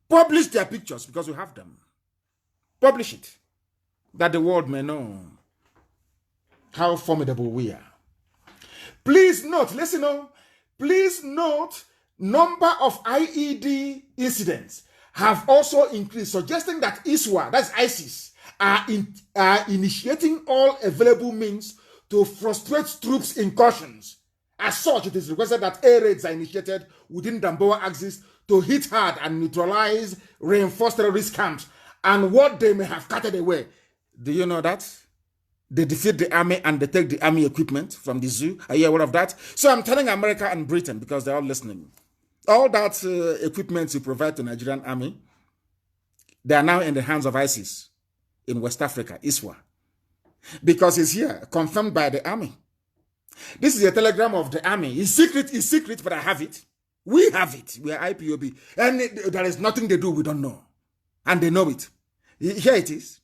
Publish their pictures because we have them. Publish it that the world may know how formidable we are. Please note, listen on. Please note, number of IED incidents have also increased, suggesting that ISWA, that's ISIS, are initiating all available means to frustrate troops' incursions. As such, it is requested that air raids are initiated within Damboa axis to hit hard and neutralize reinforced terrorist camps and what they may have carted away. Do you know that? They defeat the army and they take the army equipment from the zoo. Are you aware of that? So I'm telling America and Britain, because they're all listening, all that equipment you provide to Nigerian army, they are now in the hands of ISIS in West Africa, ISWA. Because it's here, confirmed by the army. This is a telegram of the army. It's secret, but I have it. We have it. We are IPOB. And there is nothing they do we don't know. And they know it. Here it is.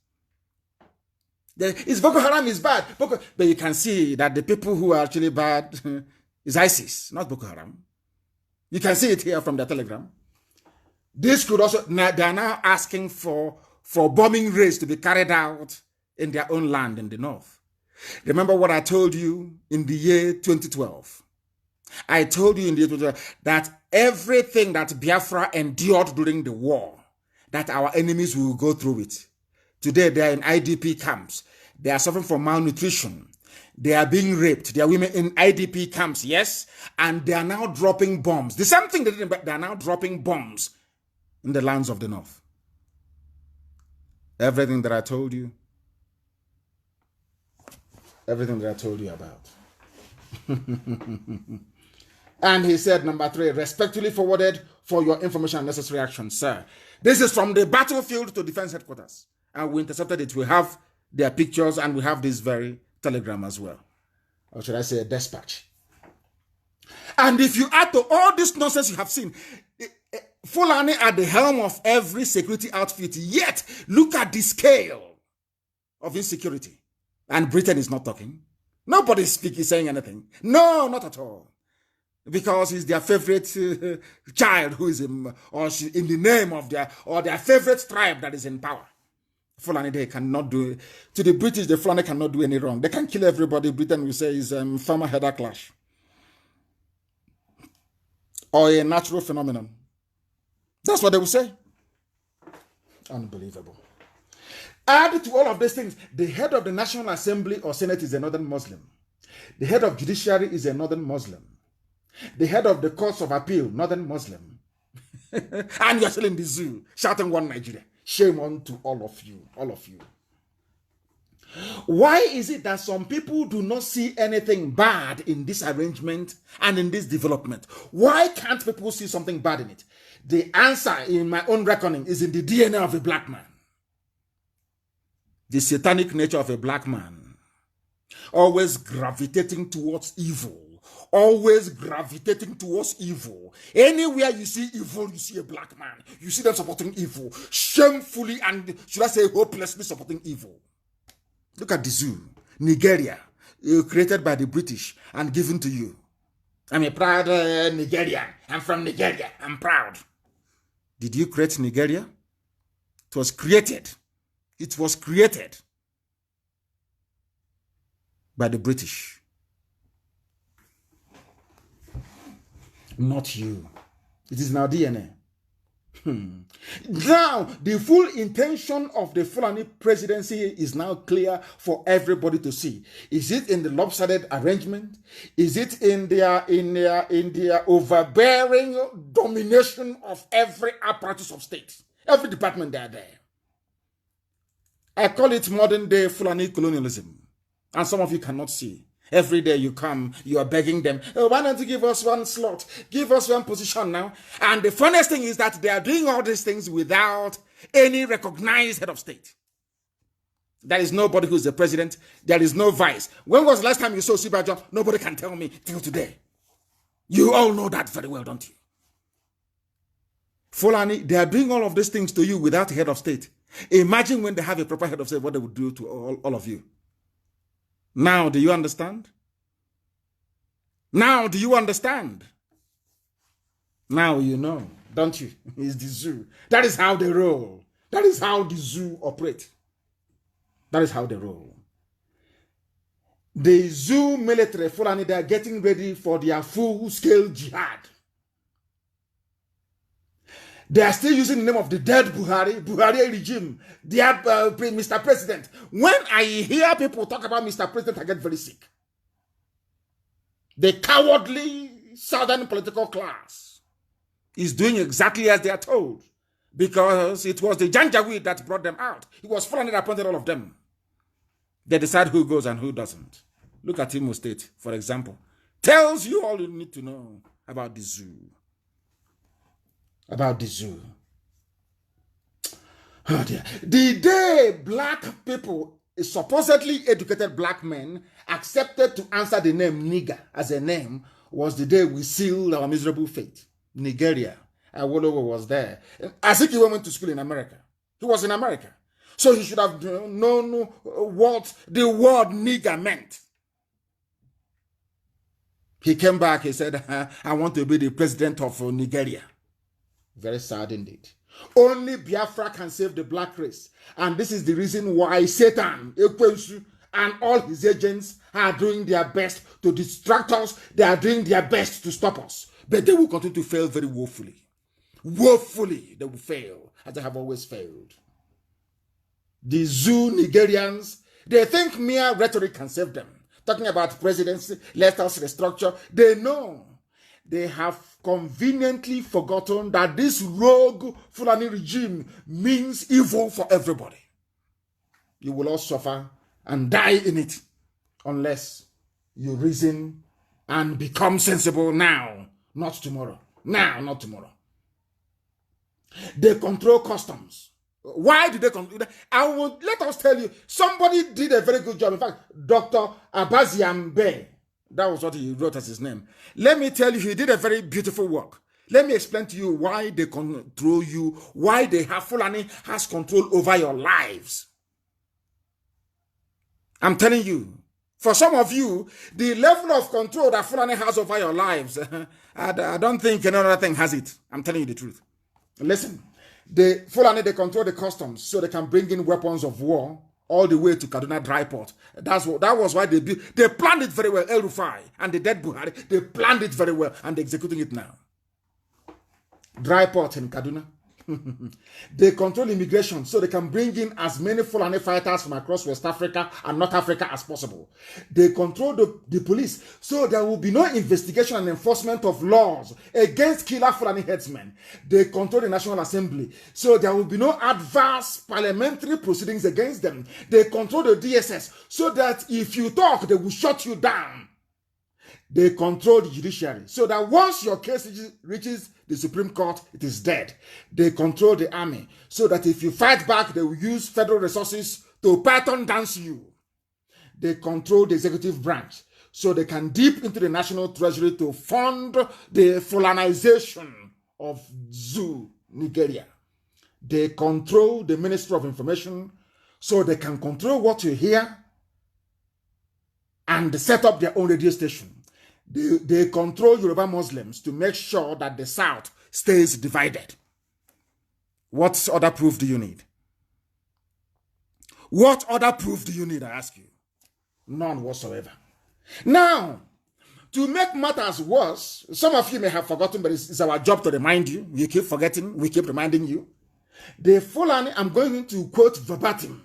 It's Boko Haram is bad. But you can see that the people who are actually bad is ISIS, not Boko Haram. You can see it here from the telegram. This could also, they are now asking for bombing raids to be carried out in their own land in the north. Remember what I told you in the year 2012? I told you in the year 2012 that everything that Biafra endured during the war, that our enemies will go through it. Today they are in IDP camps. They are suffering from malnutrition. They are being raped. They are women in IDP camps, yes? And they are now dropping bombs. The same thing they did, but they are now dropping bombs in the lands of the north. Everything that I told you. Everything that I told you about. And he said, number 3, respectfully forwarded for your information and necessary action, sir. This is from the battlefield to defense headquarters. And we intercepted it. We have their pictures and we have this very telegram as well. Or should I say a dispatch. And if you add to all this nonsense you have seen, Fulani at the helm of every security outfit, yet look at the scale of insecurity. And Britain is not talking. Nobody is saying anything. No, not at all. Because he's their favorite child who is in, or she, in the name of their favorite tribe that is in power. Fulani, they cannot do it. To the British, the Fulani cannot do any wrong. They can kill everybody. Britain will say is farmer header clash. Or a natural phenomenon. That's what they will say. Unbelievable. Add to all of these things, the head of the National Assembly or Senate is a northern Muslim. The head of judiciary is a northern Muslim. The head of the courts of appeal, northern Muslim. And you're still in the zoo, shouting one Nigeria. Shame on to all of you, all of you. Why is it that some people do not see anything bad in this arrangement and in this development? Why can't people see something bad in it? The answer, in my own reckoning, is in the DNA of a black man. The satanic nature of a black man. Always gravitating towards evil. Always gravitating towards evil. Anywhere you see evil, you see a black man. You see them supporting evil. Shamefully and, should I say, hopelessly supporting evil. Look at the zoo. Nigeria. Created by the British and given to you. I'm a proud Nigerian. I'm from Nigeria. I'm proud. Did you create Nigeria? It was created. It was created by the British. Not you. It is now DNA. Now, the full intention of the Fulani presidency is now clear for everybody to see. Is it in the lopsided arrangement? Is it in their overbearing domination of every apparatus of state? Every department they are there. I call it modern day Fulani colonialism. And some of you cannot see. Every day you come, you are begging them, oh, why don't you give us one slot? Give us one position now. And the funniest thing is that they are doing all these things without any recognized head of state. There is nobody who is the president. There is no vice. When was the last time you saw Sibajo? Nobody can tell me till today. You all know that very well, don't you? Fulani, they are doing all of these things to you without a head of state. Imagine when they have a proper head of state, what they would do to all of you. Now, do you understand? Now, do you understand? Now you know, don't you? It's the zoo. That is how they roll. That is how the zoo operate. That is how they roll. The zoo military, Fulani, they are getting ready for their full-scale jihad. They are still using the name of the dead Buhari regime, their Mr. President. When I hear people talk about Mr. President, I get very sick. The cowardly southern political class is doing exactly as they are told, because it was the Janjaweed that brought them out. It was Fulani that appointed all of them. They decide who goes and who doesn't. Look at Imo State, for example. Tells you all you need to know about the zoo. About the zoo. Oh dear. The day black people, supposedly educated black men, accepted to answer the name nigger as a name was the day we sealed our miserable fate. Nigeria. Awolowo was there. Azikiwe went to school in America. He was in America. So he should have known what the word nigger meant. He came back, he said, I want to be the president of Nigeria. Very sad indeed. Only Biafra can save the black race. And this is the reason why Satan, Ekwensu, and all his agents are doing their best to distract us. They are doing their best to stop us. But they will continue to fail very woefully. Woefully, they will fail, as they have always failed. The Zoo Nigerians, they think mere rhetoric can save them. Talking about presidency, let us restructure. They know. They have conveniently forgotten that this rogue Fulani regime means evil for everybody. You will all suffer and die in it unless you reason and become sensible now, not tomorrow. Now, not tomorrow. They control customs. Why do they control? Let us tell you, somebody did a very good job. In fact, Dr. Abaziambe, that was what he wrote as his name. Let me tell you, he did a very beautiful work. Let me explain to you why they control you, why they have Fulani has control over your lives. I'm telling you, for some of you, the level of control that Fulani has over your lives, I don't think another thing has it. I'm telling you the truth. Listen, the Fulani, they control the customs so they can bring in weapons of war all the way to Kaduna Dry Port. That was why they planned it very well. El Rufai and the dead Buhari, they planned it very well and they're executing it now. Dry Port in Kaduna. They control immigration so they can bring in as many Fulani fighters from across West Africa and North Africa as possible. They control the police so there will be no investigation and enforcement of laws against killer Fulani headsmen. They control the National Assembly so there will be no adverse parliamentary proceedings against them. They control the DSS so that if you talk, they will shut you down. They control the judiciary so that once your case reaches the Supreme Court, it is dead. They control the army so that if you fight back, they will use federal resources to python dance you. They control the executive branch so they can dip into the national treasury to fund the Fulanization of Zoo, Nigeria. They control the Ministry of Information so they can control what you hear and set up their own radio station. They control Yoruba Muslims to make sure that the South stays divided. What other proof do you need? What other proof do you need, I ask you? None whatsoever. Now, to make matters worse, some of you may have forgotten, but it's our job to remind you. We keep forgetting, we keep reminding you. The Fulani, I'm going to quote verbatim,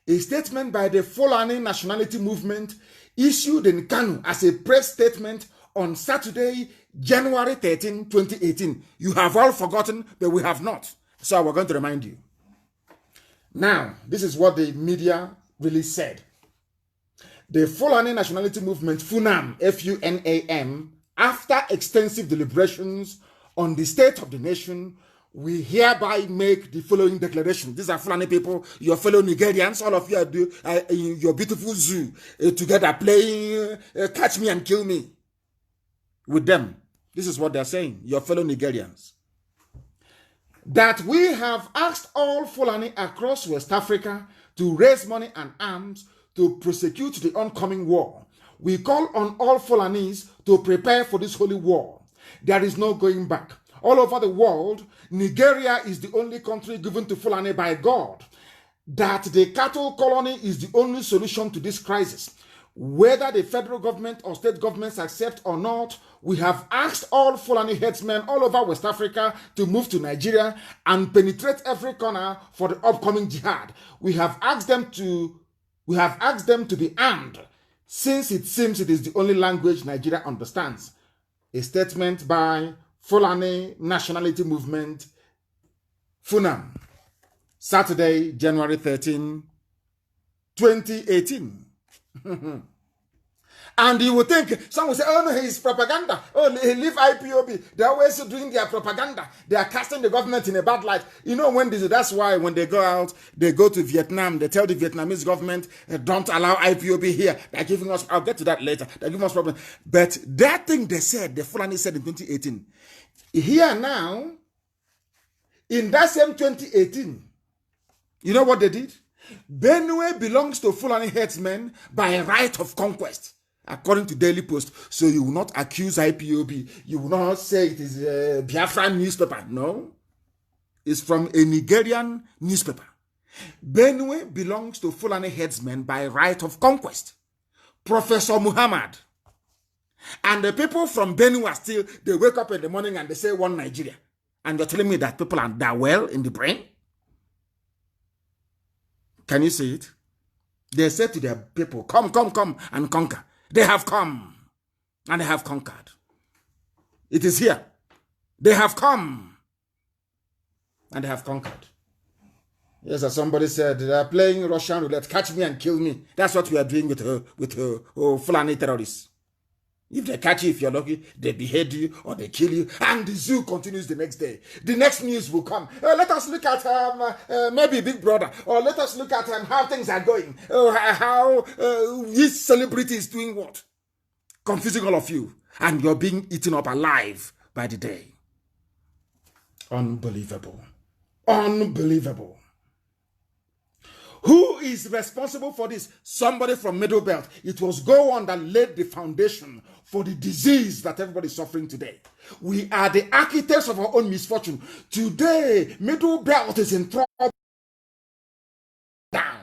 a statement by the Fulani Nationality Movement issued in Kanu as a press statement on Saturday, January 13, 2018. You have all forgotten, but we have not. So we're going to remind you. Now, this is what the media really said. The Fulani Nationality Movement, FUNAM, F-U-N-A-M, after extensive deliberations on the state of the nation, we hereby make the following declaration. These are Fulani people, your fellow Nigerians, all of you are in your beautiful zoo together playing catch me and kill me with them. This is what they're saying, your fellow Nigerians. That we have asked all Fulani across West Africa to raise money and arms to prosecute the oncoming war. We call on all Fulanis to prepare for this holy war. There is no going back. All over the world, Nigeria is the only country given to Fulani by God. That the cattle colony is the only solution to this crisis. Whether the federal government or state governments accept or not, we have asked all Fulani headsmen all over West Africa to move to Nigeria and penetrate every corner for the upcoming jihad. We have asked them to be armed, since it seems it is the only language Nigeria understands. A statement by Fulani Nationality Movement, FUNAM, Saturday, January 13, 2018. And you would think, some will say, oh no, he's propaganda. Oh, he leave IPOB. They're always doing their propaganda. They are casting the government in a bad light. You know, that's why when they go out, they go to Vietnam, they tell the Vietnamese government, don't allow IPOB here. They're giving us, I'll get to that later. They're giving us problems. But that thing they said, the Fulani said in 2018, here now, in that same 2018, you know what they did? Benue belongs to Fulani headsmen by right of conquest. according to Daily Post. So you will not accuse IPOB. You will not say it is a Biafran newspaper. No. It's from a Nigerian newspaper. Benue belongs to Fulani headsmen by right of conquest. Professor Muhammad. And the people from Benue are still, they wake up in the morning and they say one Nigeria. And you're telling me that people are that well in the brain? Can you see it? They said to their people, come, come, come and conquer. They have come and they have conquered. It is here. They have come and they have conquered. Yes, as somebody said, they are playing Russian roulette. Catch me and kill me. That's what we are doing with Fulani terrorists. If they catch you, if you're lucky, they behead you or they kill you. And the zoo continues the next day. The next news will come. Let us look at maybe Big Brother. Or let us look at how things are going. How each celebrity is doing what. Confusing all of you. And you're being eaten up alive by the day. Unbelievable. Unbelievable. Who is responsible for this? Somebody from Middle Belt. It was Gowon that laid the foundation for the disease that everybody is suffering today. We are the architects of our own misfortune. Today, Middle Belt is in trouble. Down.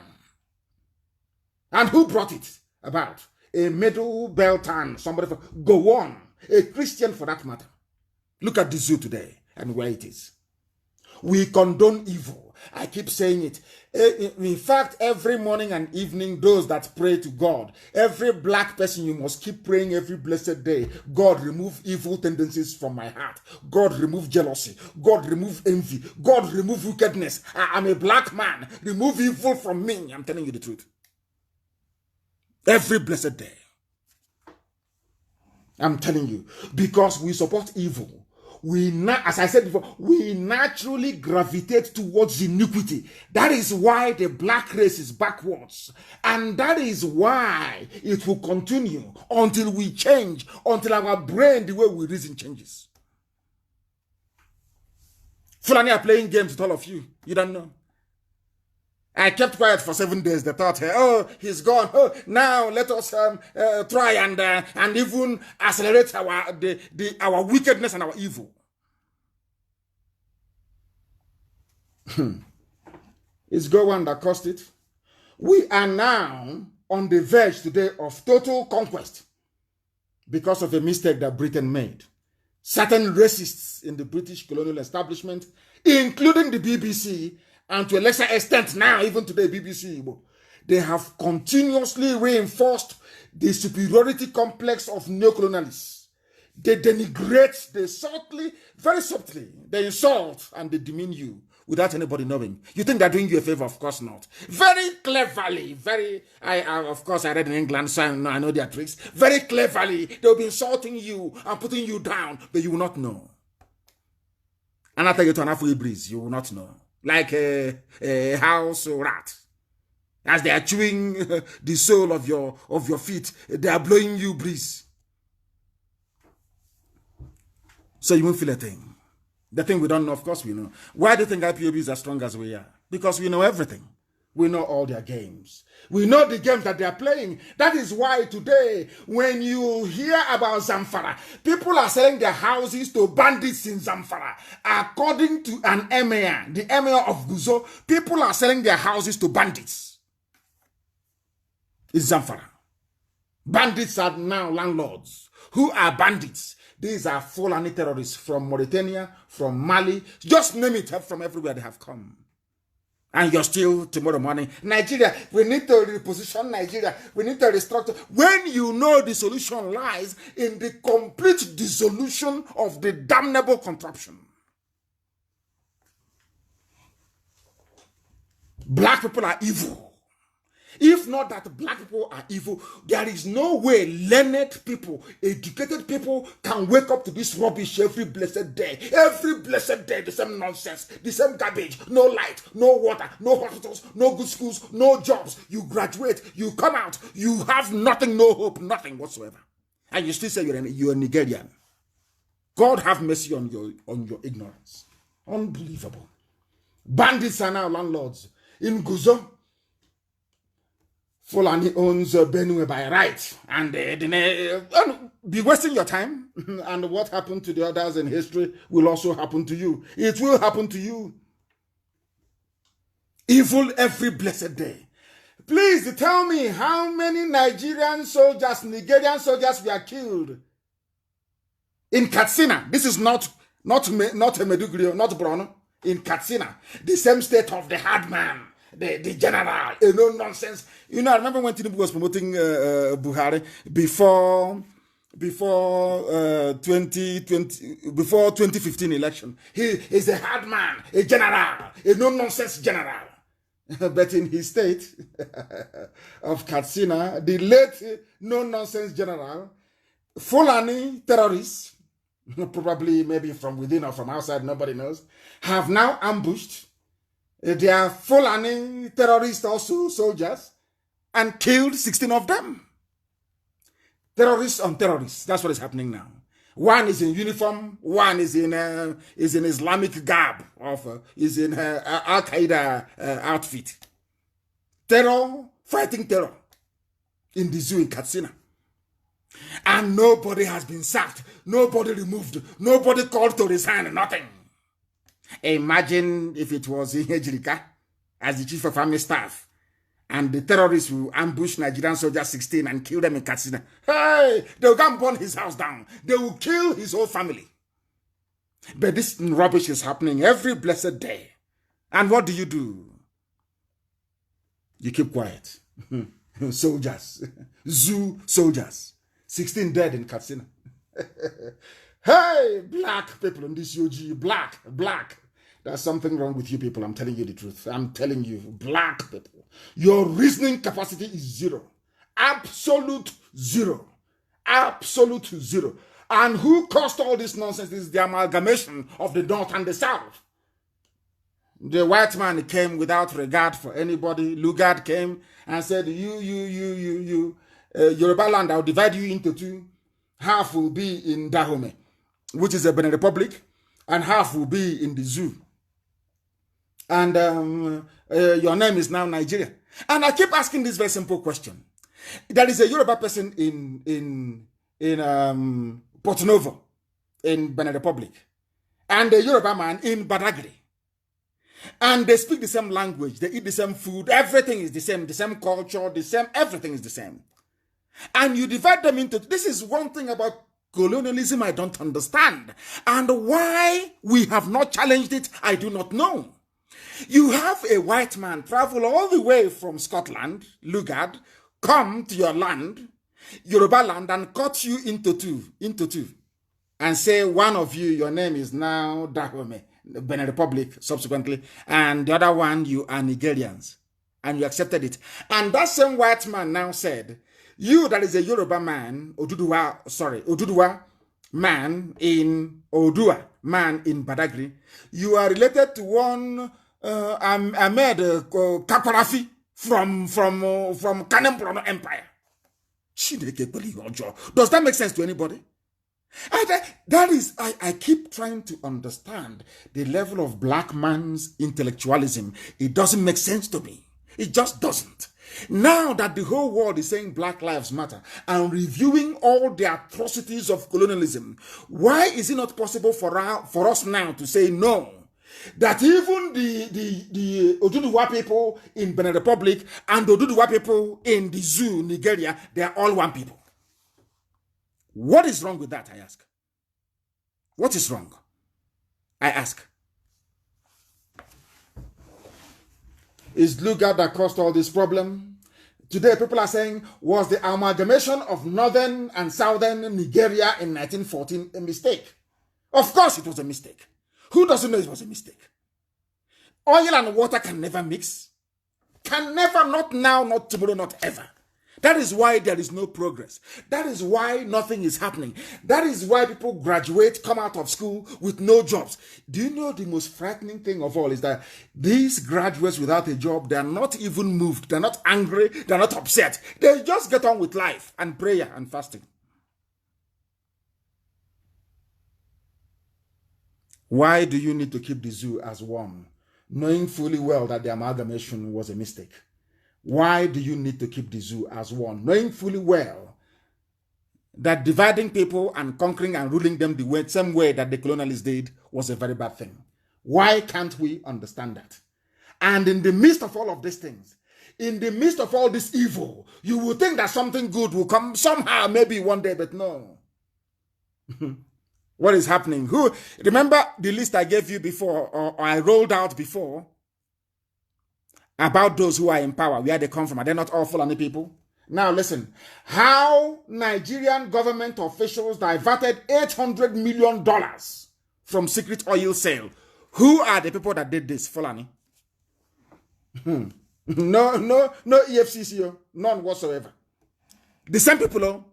And who brought it about? A Middle Beltan, somebody from Gowon, a Christian for that matter. Look at the zoo today and where it is. We condone evil. I keep saying it. In fact, every morning and evening, those that pray to God, every black person, you must keep praying every blessed day. God, remove evil tendencies from my heart. God, remove jealousy. God, remove envy. God, remove wickedness. I'm a black man. Remove evil from me. I'm telling you the truth. Every blessed day. I'm telling you. Because we support evil. As I said before, we naturally gravitate towards iniquity. That is why the black race is backwards. And that is why it will continue until we change, until our brain, the way we reason, changes. Fulani are playing games with all of you. You don't know. I kept quiet for 7 days. They thought, oh, he's gone. Oh, now let us try and even accelerate our wickedness and our evil. It's Gowon that caused it. We are now on the verge today of total conquest because of a mistake that Britain made. Certain racists in the British colonial establishment, including the BBC, and to a lesser extent now, even today, BBC, they have continuously reinforced the superiority complex of neocolonialists. They denigrate, they subtly, very subtly, they insult and they demean you without anybody knowing. You think they're doing you a favor? Of course not. Very cleverly, of course, I read in England, so I know their tricks. Very cleverly, they'll be insulting you and putting you down, but you will not know. And after you turn halfway breeze, you will not know. Like a house rat. As they are chewing the sole of your feet, they are blowing you breeze. So you won't feel a thing. The thing we don't know, of course we know. Why do you think IPOB is as strong as we are? Because we know everything. We know all their games. We know the games that they are playing. That is why today, when you hear about Zamfara, people are selling their houses to bandits in Zamfara. According to an emir, the emir of Guzo, people are selling their houses to bandits in Zamfara. Bandits are now landlords. Who are bandits? These are Fulani terrorists from Mauritania, from Mali. Just name it, from everywhere they have come. And you're still, tomorrow morning, Nigeria, we need to reposition Nigeria. We need to restructure. When you know the solution lies in the complete dissolution of the damnable contraption. Black people are evil. If not that black people are evil, there is no way learned people, educated people can wake up to this rubbish every blessed day. Every blessed day, the same nonsense, the same garbage, no light, no water, no hospitals, no good schools, no jobs. You graduate, you come out, you have nothing, no hope, nothing whatsoever. And you still say you're a Nigerian. God have mercy on your ignorance. Unbelievable. Bandits are now landlords. In Guzo, Fulani owns Benue by right, and be wasting your time. And what happened to the others in history will also happen to you. It will happen to you. Evil every blessed day. Please tell me how many Nigerian soldiers, Nigerian soldiers were killed in Katsina. This is not Meduguri, not Borno. In Katsina, the same state of the hard man. The general, no nonsense. You know, I remember when Tinubu was promoting Buhari before 2015 election. He is a hard man, a general, a no nonsense general. But in his state of Katsina, the late no nonsense general, Fulani terrorists, probably maybe from within or from outside, nobody knows, have now ambushed. They are Fulani terrorists, also soldiers, and killed 16 of them. Terrorists on terrorists. That's what is happening now. One is in uniform. One is in Islamic garb, is in Al Qaeda outfit. Terror, fighting terror in the zoo in Katsina. And nobody has been sacked. Nobody removed. Nobody called to resign. Nothing. Imagine if it was in Ejirika as the chief of army staff and the terrorists will ambush Nigerian soldiers 16 and kill them in Katsina. Hey, they'll go and burn his house down. They will kill his whole family. But this rubbish is happening every blessed day. And what do? You keep quiet. Soldiers. Zoo soldiers. 16 dead in Katsina. Hey, black people in this UG, black. There's something wrong with you people. I'm telling you the truth. I'm telling you, black people. Your reasoning capacity is zero. Absolute zero. Absolute zero. And who caused all this nonsense? This is the amalgamation of the North and the South. The white man came without regard for anybody. Lugard came and said, Yoruba land, I'll divide you into two. Half will be in Dahomey, which is a Benin Republic, and half will be in the zoo. And your name is now Nigeria. And I keep asking this very simple question. There is a Yoruba person in Porto Novo, in Benin Republic, and a Yoruba man in Badagry. And they speak the same language, they eat the same food, everything is the same culture, everything is the same. And you divide them into, this is one thing about colonialism I don't understand. And why we have not challenged it, I do not know. You have a white man travel all the way from Scotland, Lugard, come to your land, Yoruba land, and cut you into two, and say one of you, your name is now Dahomey, Benin Republic, subsequently, and the other one, you are Nigerians, and you accepted it. And that same white man now said, you that is a Yoruba man, Oduduwa man in Odua, man in Badagry, you are related to one Ahmed Kakwarafi from Kanem Empire. Does that make sense to anybody? I keep trying to understand the level of black man's intellectualism. It doesn't make sense to me. It just doesn't. Now that the whole world is saying Black Lives Matter and reviewing all the atrocities of colonialism, why is it not possible for us now to say no? That even the Oduduwa people in Benin Republic and the Oduduwa people in the zoo, Nigeria, they are all one people. What is wrong with that, I ask? What is wrong? I ask. Is Lugard that caused all this problem? Today, people are saying, was the amalgamation of northern and southern Nigeria in 1914 a mistake? Of course it was a mistake. Who doesn't know it was a mistake? Oil and water can never mix. Can never, not now, not tomorrow, not ever. That is why there is no progress. That is why nothing is happening. That is why people graduate, come out of school with no jobs. Do you know the most frightening thing of all is that these graduates without a job, they are not even moved. They're not angry. They're not upset. They just get on with life and prayer and fasting. Why do you need to keep the zoo as one, knowing fully well that the amalgamation was a mistake? Why do you need to keep the zoo as one, knowing fully well that dividing people and conquering and ruling them the same way that the colonialists did was a very bad thing? Why can't we understand that? And in the midst of all of these things, in the midst of all this evil, you will think that something good will come somehow, maybe one day, but no. What is happening? Who remember the list I gave you before, or I rolled out before, about those who are in power, where they come from? Are they not all Fulani people? Now listen, how Nigerian government officials diverted $800 million from secret oil sale. Who are the people that did this, Fulani? No EFCC, none whatsoever. The same people.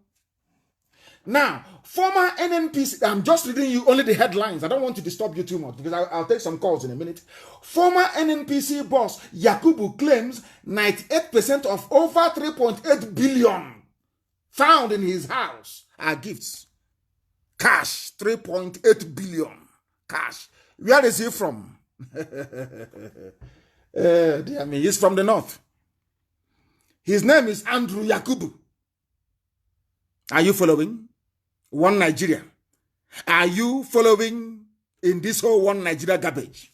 Now, former NNPC, I'm just reading you only the headlines. I don't want to disturb you too much because I'll take some calls in a minute. Former NNPC boss Yakubu claims 98% of over 3.8 billion found in his house are gifts. Cash, 3.8 billion. Cash. Where is he from? He's from the north. His name is Andrew Yakubu. Are you following? One Nigeria. Are you following in this whole one Nigeria garbage?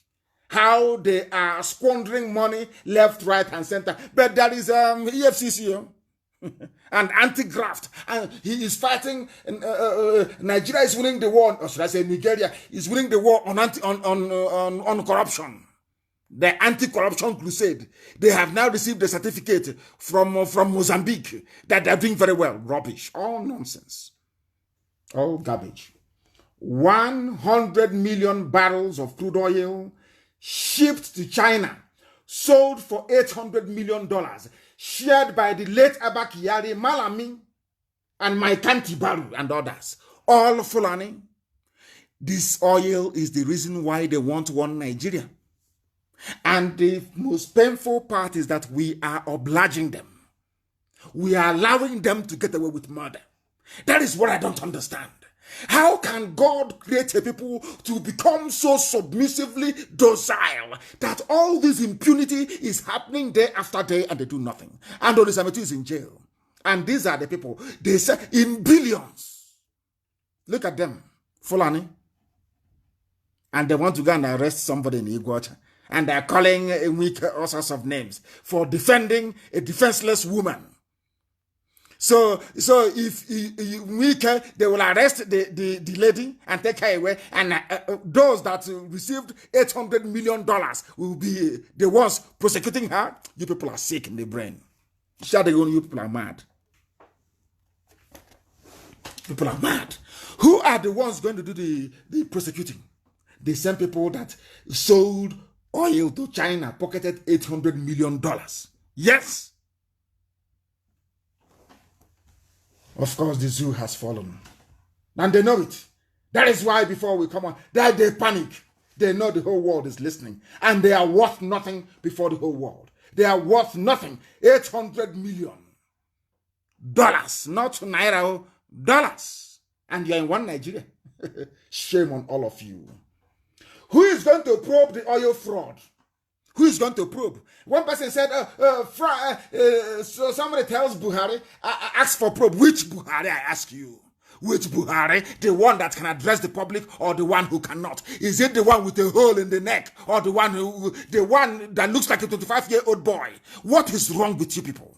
How they are squandering money left, right, and center. But there is EFCC and anti-graft. And he is fighting. Nigeria is winning the war, or should I say Nigeria is winning the war on corruption. The anti-corruption crusade. They have now received a certificate from Mozambique that they're doing very well. Rubbish. All nonsense. All garbage. 100 million barrels of crude oil shipped to China, sold for $800 million, shared by the late Abba Kyari, Malami, and Maikanti Baru and others. All Fulani. This oil is the reason why they want one Nigeria. And the most painful part is that we are obliging them. We are allowing them to get away with murder. That is what I don't understand. How can God create a people to become so submissively docile that all this impunity is happening day after day and they do nothing? And Olisametu is in jail. And these are the people, they say in billions. Look at them, Fulani. And they want to go and arrest somebody in Iguacha. And they're calling Wike all sorts of names for defending a defenseless woman. So if Wike, they will arrest the lady and take her away, and those that received $800 million will be the ones prosecuting her. You people are sick in the brain. You people are mad. People are mad. Who are the ones going to do the prosecuting? The same people that sold oil to China, pocketed $800 million. Yes. Of course, the zoo has fallen. And they know it. That is why before we come on, they panic. They know the whole world is listening. And they are worth nothing before the whole world. They are worth nothing. $800 million. Not naira, dollars. And you're in one Nigeria. Shame on all of you. Who is going to probe the oil fraud? Who is going to probe? One person said, so somebody tells Buhari, ask for probe. Which Buhari, I ask you? Which Buhari? The one that can address the public or the one who cannot? Is it the one with a hole in the neck or the one that looks like a 25-year-old boy? What is wrong with you people?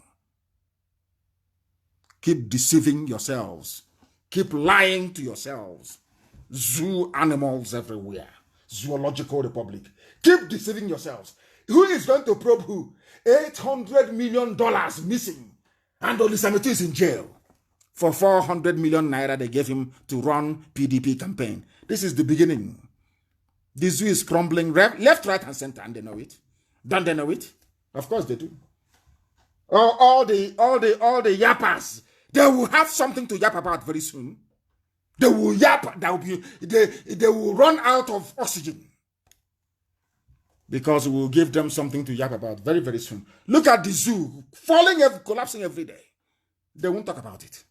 Keep deceiving yourselves. Keep lying to yourselves. Zoo animals everywhere. Zoological Republic. Keep deceiving yourselves. Who is going to probe who? $800 million missing. And Olisametu is in jail for 400 million naira they gave him to run PDP campaign. This is the beginning. The zoo is crumbling left, right, and center, and they know it. Don't they know it? Of course they do. All the yappers, they will have something to yap about very soon. They will yap. They will run out of oxygen. Because we will give them something to yap about very, very soon. Look at the zoo collapsing every day. They won't talk about it.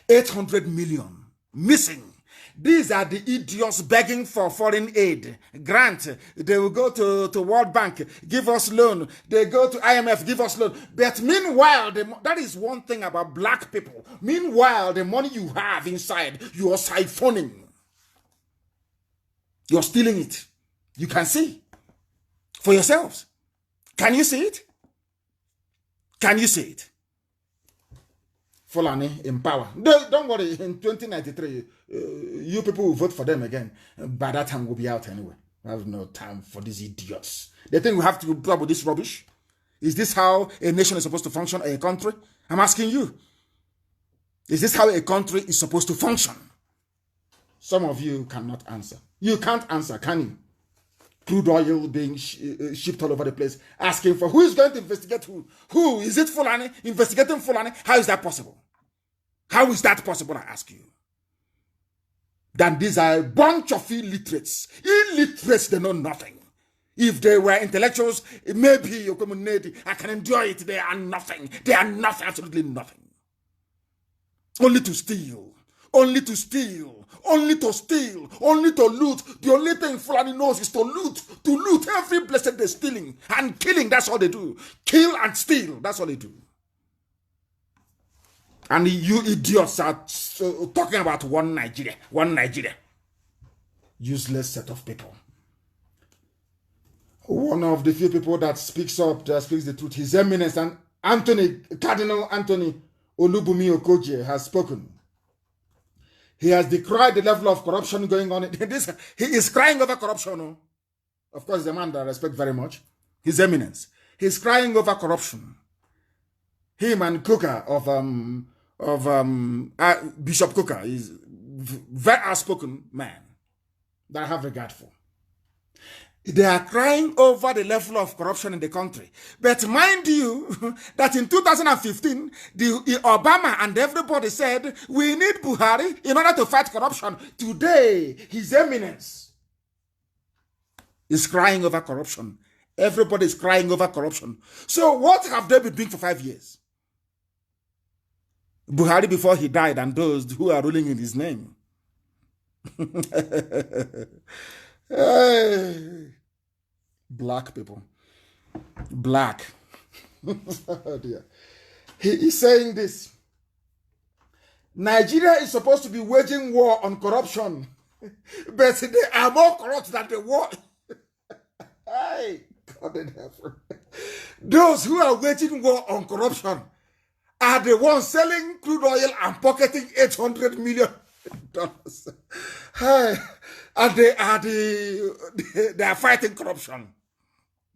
800 million missing. These are the idiots begging for foreign aid, grant. They will go to World Bank, give us loan. They go to IMF, give us loan. But meanwhile, that is one thing about black people. Meanwhile, the money you have inside, you are siphoning. You're stealing it. You can see for yourselves. Can you see it? Can you see it? Fulani in power. Don't worry, in 2093, you people will vote for them again. By that time, we'll be out anyway. I have no time for these idiots. They think we have to put up with this rubbish. Is this how a nation is supposed to function, or a country? I'm asking you. Is this how a country is supposed to function? Some of you cannot answer. You can't answer, can you? Crude oil being shipped all over the place, asking for who is going to investigate who. Who? Is it Fulani? Investigating Fulani? How is that possible? How is that possible, I ask you? Then these are a bunch of illiterates. Illiterates, they know nothing. If they were intellectuals, maybe I can endure it. They are nothing. They are nothing, absolutely nothing. Only to steal. Only to steal. Only to steal, only to loot. The only thing Fulani knows is to loot. To loot. Every blessed day stealing and killing, that's all they do. Kill and steal, that's all they do. And you idiots are talking about one Nigeria. One Nigeria. Useless set of people. One of the few people that speaks up, that speaks the truth, His Eminence and Cardinal Anthony Olubumi Okoje has spoken. He has decried the level of corruption going on. He is crying over corruption. Of course, the man that I respect very much. His Eminence. He's crying over corruption. Him and Kuka Bishop Kuka is very outspoken man that I have regard for. They are crying over the level of corruption in the country. But mind you, that in 2015, Obama and everybody said, we need Buhari in order to fight corruption. Today, His Eminence is crying over corruption. Everybody is crying over corruption. So what have they been doing for 5 years? Buhari before he died and those who are ruling in his name. Hey. Black people. Black. Oh dear. He is saying this. Nigeria is supposed to be waging war on corruption. But they are more corrupt than the war. Hey, God in heaven. Those who are waging war on corruption are the ones selling crude oil and pocketing $800 million. Hey, and they are fighting corruption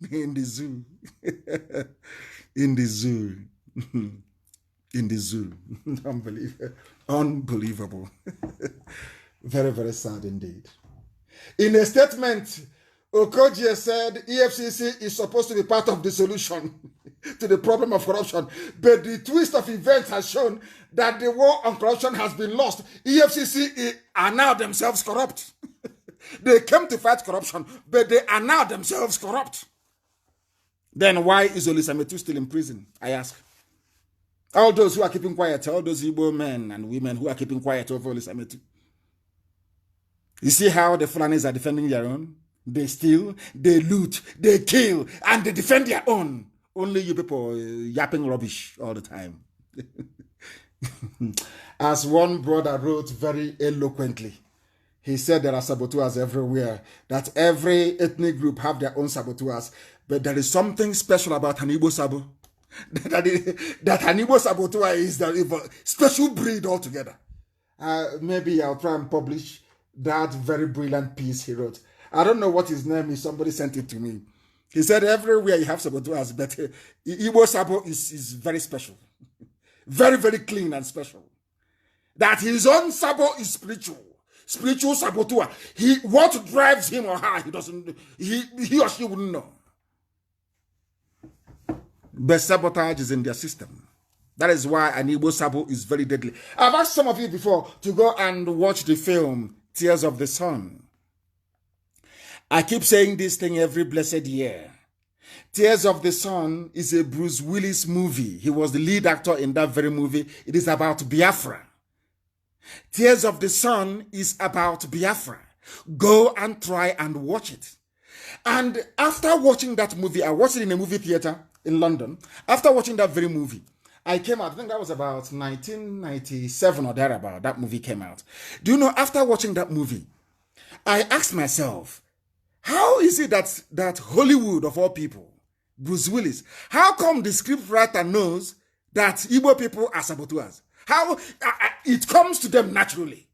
in the zoo. In the zoo. In the zoo. Unbelievable. Very, very sad indeed. In a statement, Okoje said EFCC is supposed to be part of the solution to the problem of corruption. But the twist of events has shown that the war on corruption has been lost. EFCC are now themselves corrupt. They came to fight corruption, but they are now themselves corrupt. Then why is Olisametu still in prison, I ask? All those who are keeping quiet, all those Igbo men and women who are keeping quiet over Olisametu. You see how the Fulanis are defending their own? They steal, they loot, they kill, and they defend their own. Only you people yapping rubbish all the time. As one brother wrote very eloquently, he said there are saboteurs everywhere, that every ethnic group have their own saboteurs, but there is something special about an Igbo Sabo. that an Igbo saboteur is the special breed altogether. Maybe I'll try and publish that very brilliant piece he wrote. I don't know what his name is. Somebody sent it to me. He said everywhere you have saboteurs, but Igbo Sabo is very special. Very, very clean and special. That his own Sabo is spiritual. Spiritual saboteur. What drives him or her, he or she wouldn't know. But sabotage is in their system. That is why an Igbo Sabo is very deadly. I've asked some of you before to go and watch the film Tears of the Sun. I keep saying this thing every blessed year. Tears of the Sun is a Bruce Willis movie. He was the lead actor in that very movie. It is about Biafra. Tears of the Sun is about Biafra. Go and try and watch it. And after watching that movie, I watched it in a movie theater in London. After watching that very movie, I came out, I think that was about 1997 or thereabout, that movie came out. Do you know, after watching that movie, I asked myself, how is it that Hollywood, of all people, Bruce Willis, how come the scriptwriter knows that Igbo people are saboteurs? How it comes to them naturally.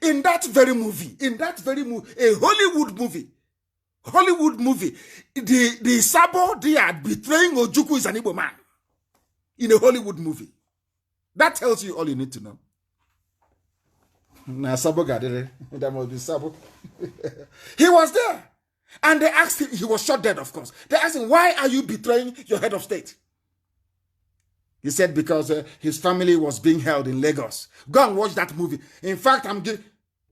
In that very movie, a Hollywood movie, the Sabo there betraying Ojukwu is an Igbo man. In a Hollywood movie. That tells you all you need to know. Now Sabo got it. That must be Sabo. He was there. And they asked him, he was shot dead, of course. They asked him, why are you betraying your head of state? He said, because his family was being held in Lagos. Go and watch that movie. In fact, I'm giving,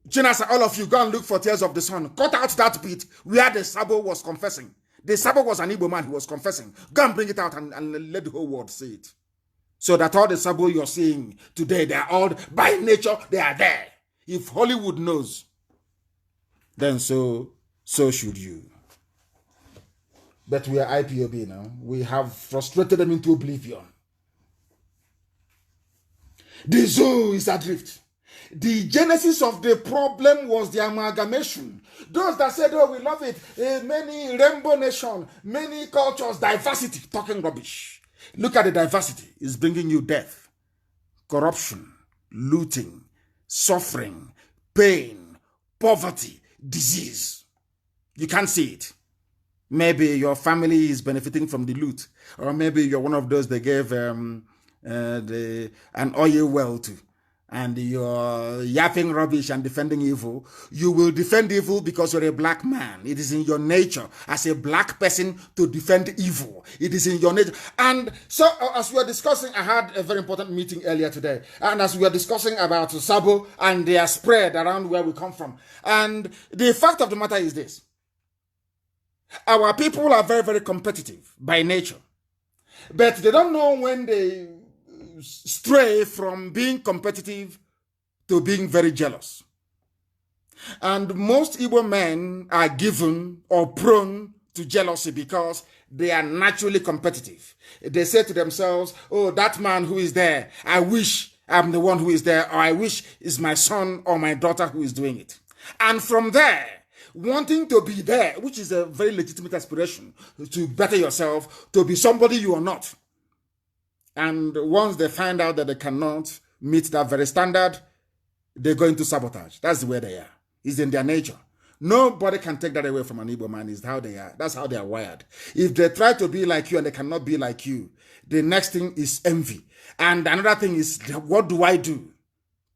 Chinasa, all of you, go and look for Tears of the Sun. Cut out that bit where the Sabo was confessing. The Sabo was an Igbo man who was confessing. Go and bring it out and let the whole world see it. So that all the Sabo you're seeing today, they are all, by nature, they are there. If Hollywood knows, then so should you. But we are IPOB now. We have frustrated them into oblivion. The zoo is adrift. The genesis of the problem was the amalgamation. Those that said, oh, we love it, many rainbow nation, many cultures, diversity, talking rubbish. Look at the diversity. It's bringing you death, corruption, looting, suffering, pain, poverty, disease. You can't see it. Maybe your family is benefiting from the loot, or maybe you're one of those they gave an oil well to, and you're yapping rubbish and defending evil. You will defend evil because you're a black man. It is in your nature as a black person to defend evil. It is in your nature. And so as we were discussing, I had a very important meeting earlier today. And as we were discussing about Sabo and their spread around where we come from. And the fact of the matter is this. Our people are very, very competitive by nature. But they don't know when they stray from being competitive to being very jealous. And most Igbo men are given or prone to jealousy because they are naturally competitive. They say to themselves, oh, that man who is there, I wish I'm the one who is there, or I wish it's my son or my daughter who is doing it. And from there, wanting to be there, which is a very legitimate aspiration, to better yourself, to be somebody you are not. And once they find out that they cannot meet that very standard, they go into sabotage. That's the way they are. It's in their nature. Nobody can take that away from an Igbo man. It's how they are. That's how they are wired. If they try to be like you and they cannot be like you, the next thing is envy. And another thing is, what do I do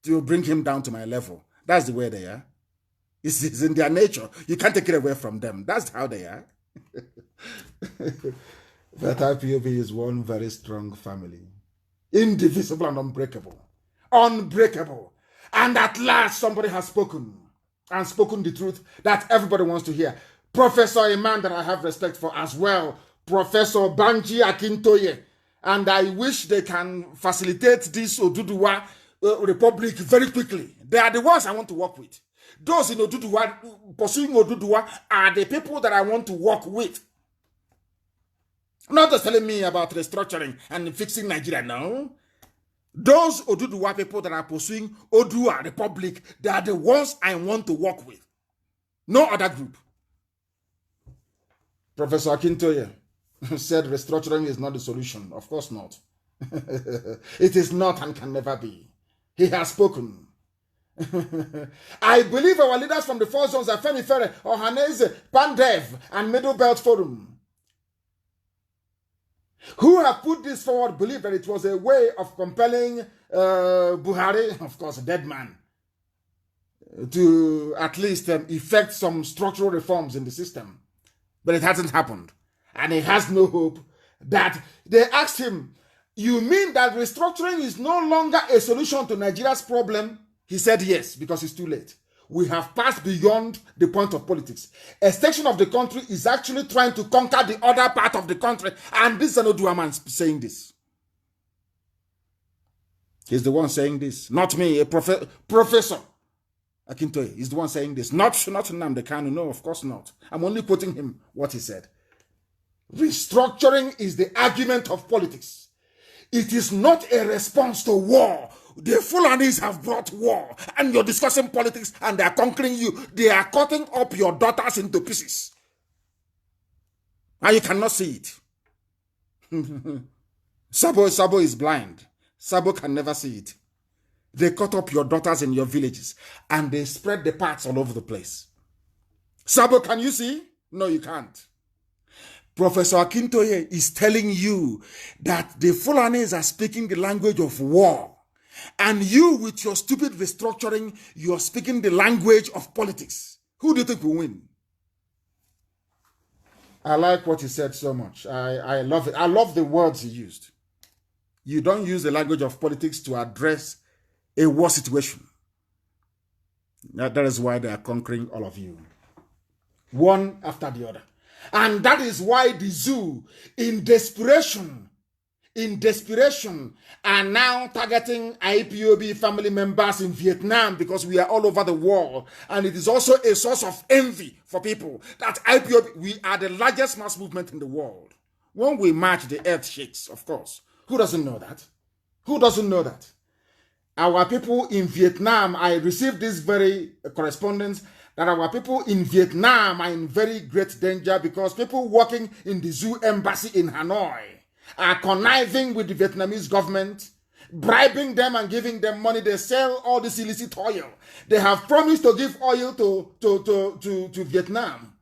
to bring him down to my level? That's the way they are. It's in their nature. You can't take it away from them. That's how they are. But IPOB is one very strong family. Indivisible and unbreakable. Unbreakable. And at last somebody has spoken. And spoken the truth that everybody wants to hear. Professor, a man that I have respect for as well. Professor Banji Akintoye. And I wish they can facilitate this Oduduwa Republic very quickly. They are the ones I want to work with. Those in Oduduwa, pursuing Oduduwa, are the people that I want to work with. Not just telling me about restructuring and fixing Nigeria, no. Those Oduduwa people that are pursuing Odua Republic, they are the ones I want to work with. No other group. Professor Akintoye said restructuring is not the solution. Of course not. It is not and can never be. He has spoken. I believe our leaders from the four zones are Femi Fere, Ohaneze, Pandev, and Middle Belt Forum, who have put this forward, believe that it was a way of compelling Buhari, of course a dead man, to at least effect some structural reforms in the system. But it hasn't happened. And he has no hope. That they asked him, you mean that restructuring is no longer a solution to Nigeria's problem? He said yes, because it's too late. We have passed beyond the point of politics. A section of the country is actually trying to conquer the other part of the country. And this is an Odua man saying this. He's the one saying this. Not me, a professor. Akintoye is the one saying this. Not Nnamdi Kanu. No, of course not. I'm only quoting him what he said. Restructuring is the argument of politics. It is not a response to war. The Fulanis have brought war, and you're discussing politics, and they are conquering you. They are cutting up your daughters into pieces. And you cannot see it. Sabo is blind. Sabo can never see it. They cut up your daughters in your villages, and they spread the parts all over the place. Sabo, can you see? No, you can't. Professor Akintoye is telling you that the Fulanis are speaking the language of war. And you, with your stupid restructuring, you're speaking the language of politics. Who do you think will win? I like what he said so much. I love it. I love the words he used. You don't use the language of politics to address a war situation. That is why they are conquering all of you. One after the other. And that is why the zoo, in desperation, are now targeting IPOB family members in Vietnam because we are all over the world. And it is also a source of envy for people that IPOB, we are the largest mass movement in the world. When we march, the earth shakes, of course. Who doesn't know that? Who doesn't know that? Our people in Vietnam, I received this very correspondence that our people in Vietnam are in very great danger because people working in the zoo embassy in Hanoi are conniving with the Vietnamese government, bribing them and giving them money. They sell all this illicit oil. They have promised to give oil to Vietnam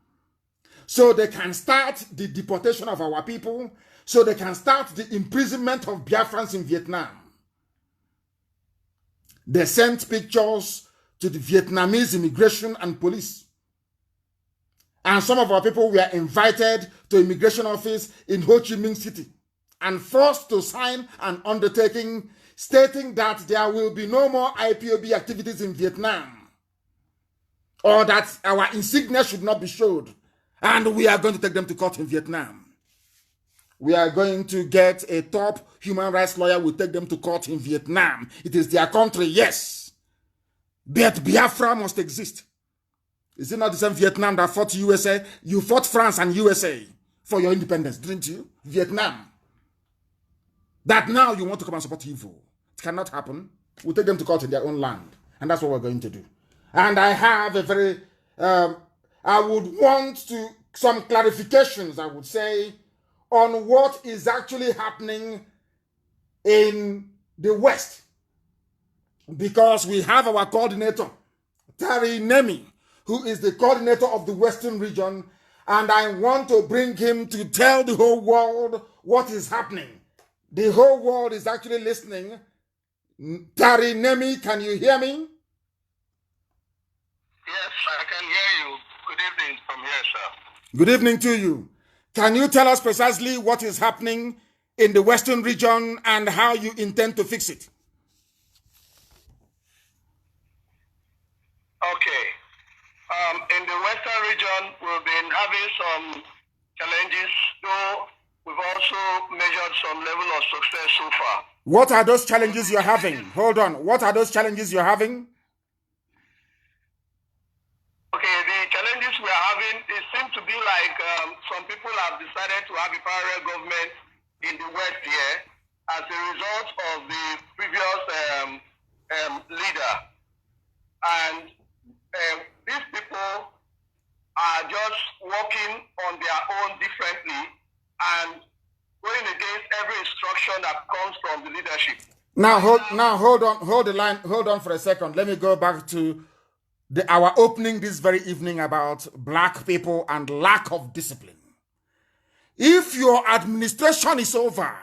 so they can start the deportation of our people, so they can start the imprisonment of Biafrans in Vietnam. They sent pictures to the Vietnamese immigration and police. And some of our people were invited to immigration office in Ho Chi Minh City and forced to sign an undertaking stating that there will be no more IPOB activities in Vietnam, or that our insignia should not be showed, and we are going to take them to court in Vietnam. We are going to get a top human rights lawyer who will take them to court in Vietnam. It is their country, yes. But Biafra must exist. Is it not the same Vietnam that fought USA? You fought France and USA for your independence, didn't you? Vietnam. That now you want to come and support evil. It cannot happen. We'll take them to court in their own land. And that's what we're going to do. And I have a very, I would want some clarifications, I would say, on what is actually happening in the West. Because we have our coordinator, Tari Nemi, who is the coordinator of the Western region, and I want to bring him to tell the whole world what is happening. The whole world is actually listening. Tari Nemi, can you hear me? Yes, I can hear you. Good evening from here, sir. Good evening to you. Can you tell us precisely what is happening in the Western region and how you intend to fix it? Okay. In the Western region, we've been having some challenges, though we've also measured some level of success so far. What are those challenges you're having? Hold on. What are those challenges you're having? Okay, the challenges we are having, it seems to be like some people have decided to have a parallel government in the West here as a result of the previous leader. And these people are just working on their own differently and going against every instruction that comes from the leadership. Hold on for a second. Let me go back to our opening this very evening about black people and lack of discipline. If your administration is over,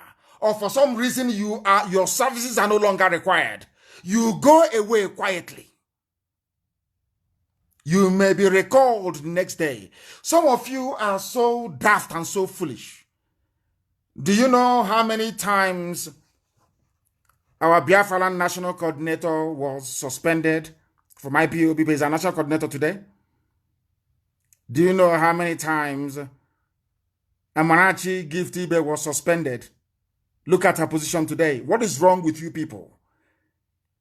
or for some reason your services are no longer required, you go away quietly. You may be recalled the next day. Some of you are so daft and so foolish. Do you know how many times our Biafra national coordinator was suspended from IPOB? Is our national coordinator today? Do you know how many times Amarachi Giftibe was suspended? Look at her position today. What is wrong with you people?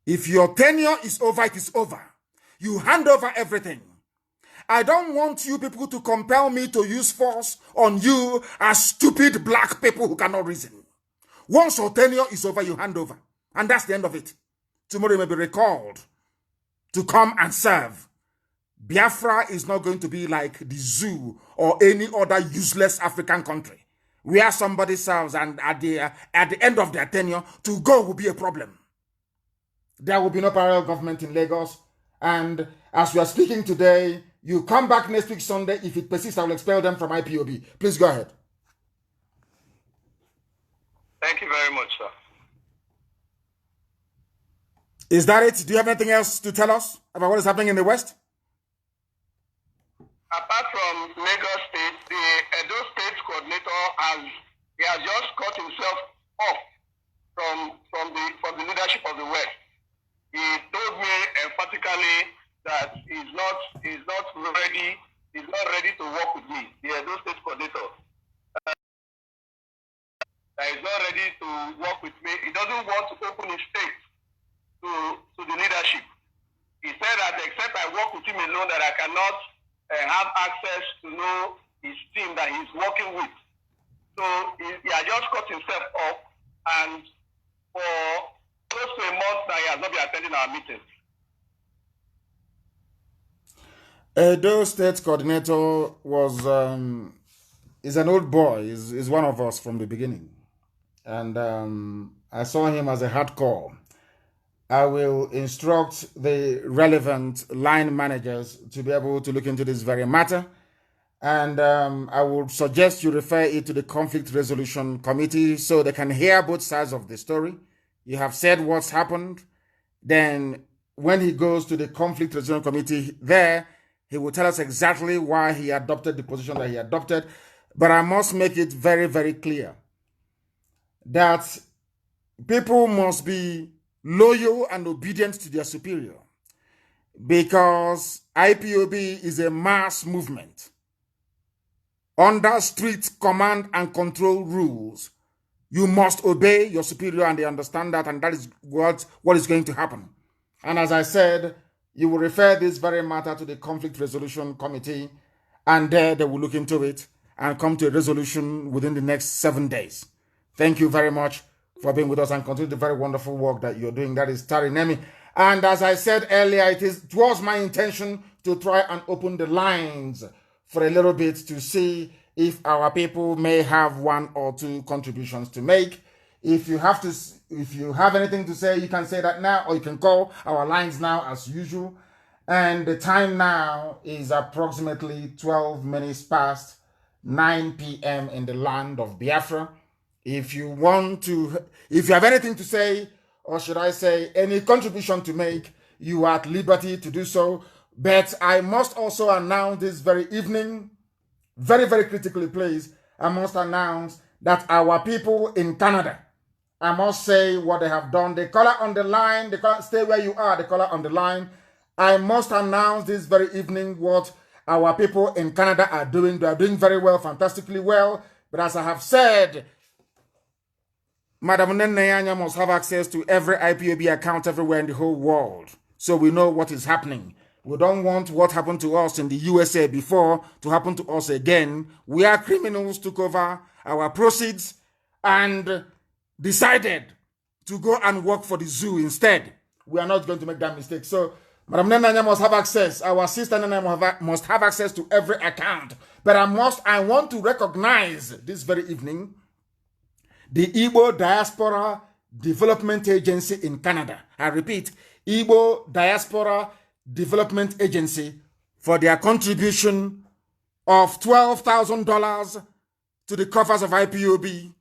If your tenure is over, it is over. You hand over everything. I don't want you people to compel me to use force on you as stupid black people who cannot reason. Once your tenure is over, you hand over. And that's the end of it. Tomorrow you may be recalled to come and serve. Biafra is not going to be like the zoo or any other useless African country where somebody serves and at the end of their tenure, to go will be a problem. There will be no parallel government in Lagos. And as we are speaking today, you come back next week Sunday. If it persists, I will expel them from IPOB. Please go ahead. Thank you very much, sir. Is that it? Do you have anything else to tell us about what is happening in the West? Apart from Lagos State, the Edo State coordinator has just cut himself off from the leadership of the West. He told me emphatically that he's not ready to work with me, the Edo State coordinator. That he's not ready to work with me. He doesn't want to open his state to the leadership. He said that except I work with him alone, that I cannot have access to know his team that he's working with. So he has just cut himself off, and for close to a month now he has not been attending our meetings. Edo State coordinator is an old boy, is one of us from the beginning. And I saw him as a hardcore. I will instruct the relevant line managers to be able to look into this very matter. And I would suggest you refer it to the Conflict Resolution Committee so they can hear both sides of the story. You have said what's happened. Then when he goes to the Conflict Resolution Committee there, he will tell us exactly why he adopted the position that he adopted. But I must make it very, very clear that people must be loyal and obedient to their superior, because IPOB is a mass movement under strict command and control rules. You must obey your superior, and they understand that, and that is what is going to happen. And as I said, you will refer this very matter to the Conflict Resolution Committee, and there they will look into it and come to a resolution within the next 7 days. Thank you very much for being with us, and continue the very wonderful work that you're doing. That is Tarinemi. And as I said earlier, it was my intention to try and open the lines for a little bit to see if our people may have one or two contributions to make. If you have anything to say, you can say that now, or you can call our lines now as usual. And the time now is approximately 12 minutes past 9 p.m. in the land of Biafra. If you have anything to say, or should I say any contribution to make, you are at liberty to do so. But I must also announce this very evening, very, very critically, please, I must announce that our people in Canada, I must say what they have done. The caller on the line, stay where you are, the caller on the line. I must announce this very evening what our people in Canada are doing. They are doing very well, fantastically well. But as I have said, Madam Nneneyanya must have access to every IPOB account everywhere in the whole world, so we know what is happening. We don't want what happened to us in the USA before to happen to us again. We are criminals, took over our proceeds and decided to go and work for the zoo instead. We are not going to make that mistake. So Madam Nneneyanya must have access. Our sister Nneneyanya must have access to every account. But I want to recognize this very evening the Igbo Diaspora Development Agency in Canada. I repeat, Igbo Diaspora Development Agency, for their contribution of $12,000 to the coffers of IPOB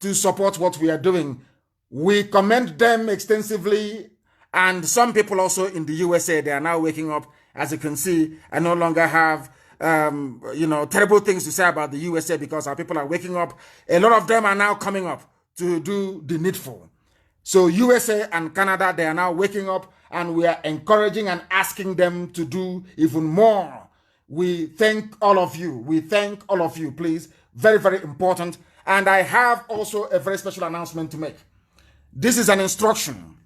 to support what we are doing. We commend them extensively, and some people also in the USA, they are now waking up. As you can see, I no longer have terrible things to say about the USA because our people are waking up. A lot of them are now coming up to do the needful. So USA and Canada, they are now waking up, and we are encouraging and asking them to do even more. We thank all of you. We thank all of you, please. Very, very important. And I have also a very special announcement to make. This is an instruction.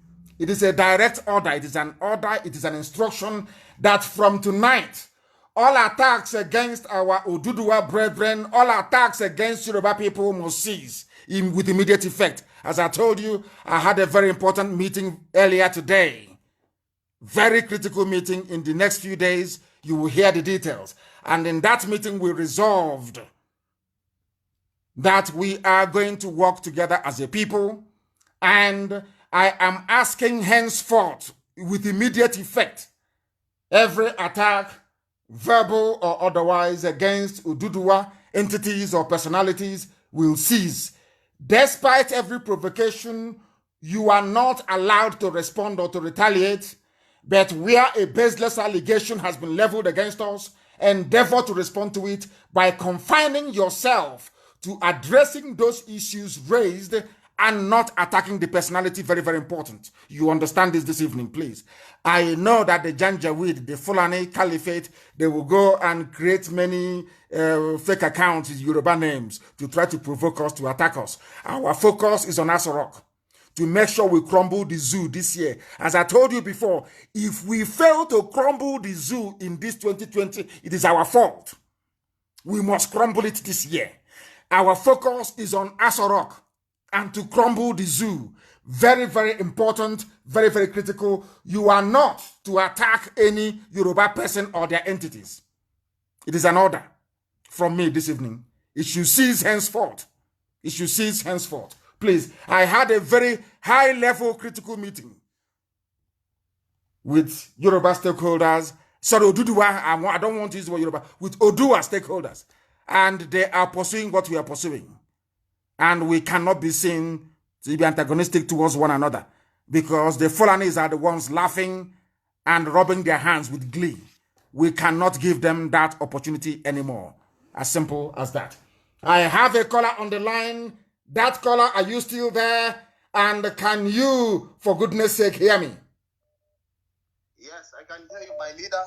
It is a direct order. It is an order. It is an instruction that from tonight, all attacks against our Oduduwa brethren, all attacks against Yoruba people must cease with immediate effect. As I told you, I had a very important meeting earlier today. Very critical meeting. In the next few days, you will hear the details. And in that meeting, we resolved that we are going to work together as a people. And I am asking henceforth, with immediate effect, every attack, verbal or otherwise, against Oduduwa entities or personalities will cease. Despite every provocation, you are not allowed to respond or to retaliate, but where a baseless allegation has been leveled against us, endeavor to respond to it by confining yourself to addressing those issues raised and not attacking the personality. Very, very important. You understand this evening, please. I know that the Janjaweed, the Fulani Caliphate, they will go and create many fake accounts with Yoruba names to try to provoke us, to attack us. Our focus is on Asorok, to make sure we crumble the zoo this year. As I told you before, if we fail to crumble the zoo in this 2020, it is our fault. We must crumble it this year. Our focus is on Asorok and to crumble the zoo. Very, very important, very, very critical. You are not to attack any Yoruba person or their entities. It is an order from me this evening. It should cease henceforth. It should cease henceforth. Please, I had a very high-level critical meeting with Yoruba stakeholders. Sorry, Oduduwa, I don't want to use the word Yoruba. With Odua stakeholders. And they are pursuing what we are pursuing. And we cannot be seen to be antagonistic towards one another, because the Fulanis are the ones laughing and rubbing their hands with glee. We cannot give them that opportunity anymore. As simple as that. I have a caller on the line. That caller, are you still there? And can you, for goodness sake, hear me? Yes, I can hear you, my leader.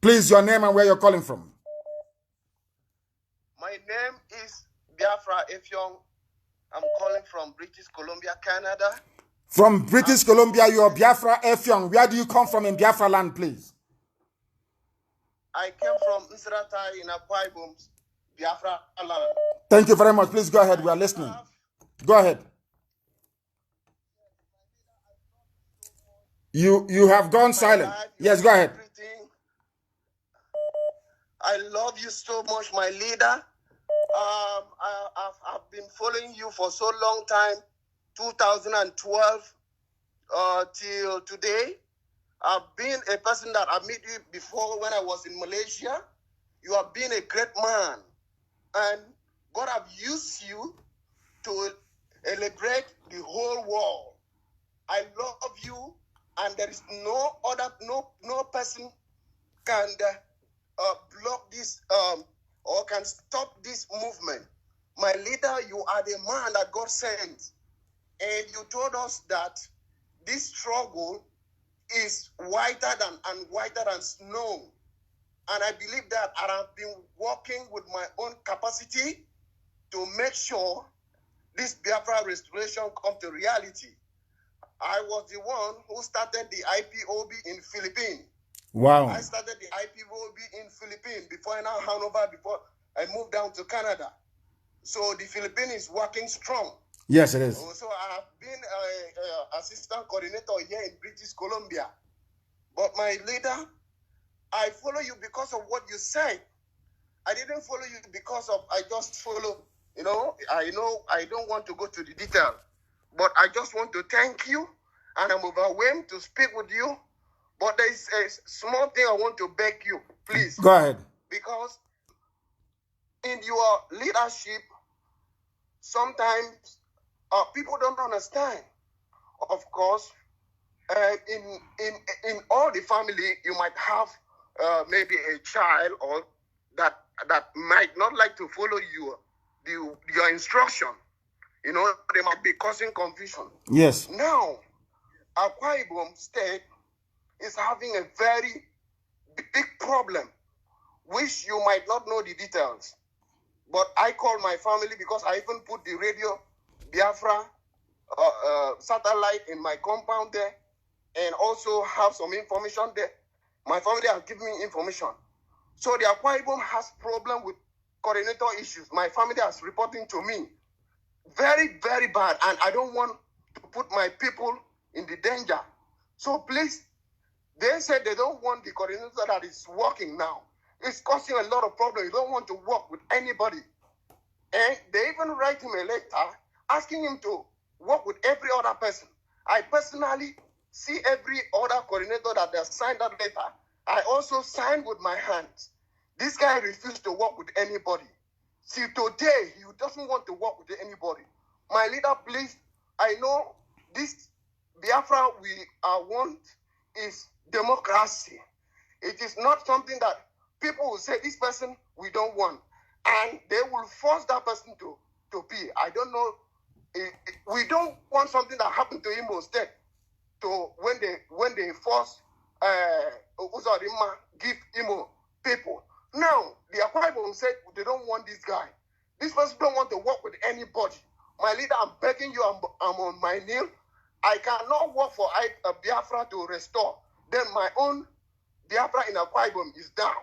Please, your name and where you're calling from. My name is Biafra Efyong. I'm calling from British Columbia, Canada. From British Columbia, you are Biafra Efyong. Where do you come from in Biafra land, please? I came from Nsrata in Akwa Ibom, Biafra land. Thank you very much. Please go ahead. We are listening. Go ahead. You have gone silent. Yes, go ahead. I love you so much, my leader. I've been following you for so long time, 2012 till today. I've been a person that I met you before when I was in Malaysia. You have been a great man, and God have used you to celebrate the whole world. I love you, and there is no person can block this or can stop this movement. My leader, you are the man that God sent, and you told us that this struggle is whiter than snow. And I believe that, and I've been working with my own capacity to make sure this Biafra restoration come to reality. I was the one who started the IPOB in Philippines. Wow. I started the IPOB in Philippines before I now hand over, before I moved down to Canada. So the Philippines is working strong. Yes, it is. So I have been an assistant coordinator here in British Columbia. But my leader, I follow you because of what you said. I didn't follow you because of, I just follow, I don't want to go to the detail. But I just want to thank you, and I'm overwhelmed to speak with you. But there is a small thing I want to beg you, please. Go ahead. Because in your leadership, sometimes people don't understand. Of course, in all the family, you might have maybe a child or that might not like to follow your instruction. They might be causing confusion. Yes. Now, Akwa Ibom State is having a very big problem, which you might not know the details. But I call my family because I even put the radio Biafra satellite in my compound there, and also have some information there. My family has given me information. So the Akwa Ibom has problem with coordinator issues. My family is reporting to me. Very, very bad. And I don't want to put my people in the danger. So please, they said they don't want the coordinator that is working now. It's causing a lot of problems. You don't want to work with anybody. And they even write him a letter asking him to work with every other person. I personally see every other coordinator that has signed that letter. I also signed with my hands. This guy refused to work with anybody. See, today, he doesn't want to work with anybody. My leader, please, I know this Biafra we want is democracy. It is not something that people will say, this person we don't want. And they will force that person to be. I don't know. We don't want something that happened to Imo State to when they force Uzodimma give Imo people. Now, the Akwa Ibom said they don't want this guy. This person don't want to work with anybody. My leader, I'm begging you, I'm on my knee. I cannot work for Biafra to restore. Then my own Biafra in Akwa Ibom is down.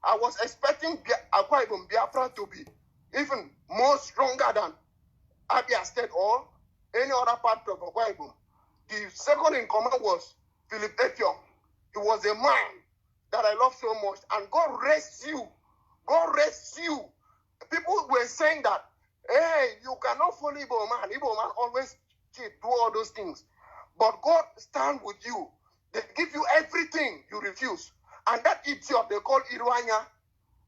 I was expecting Akwa Ibom Biafra to be even more stronger than Abia State or any other part of Akwa Ibom. The second in command was Philip Effiong. He was a man that I love so much. And God rest you. God rest you. People were saying that, hey, you cannot follow Igbo man. Igbo man always cheat, do all those things. But God stand with you. They give you everything you refuse. And that idiot they call Iruanya,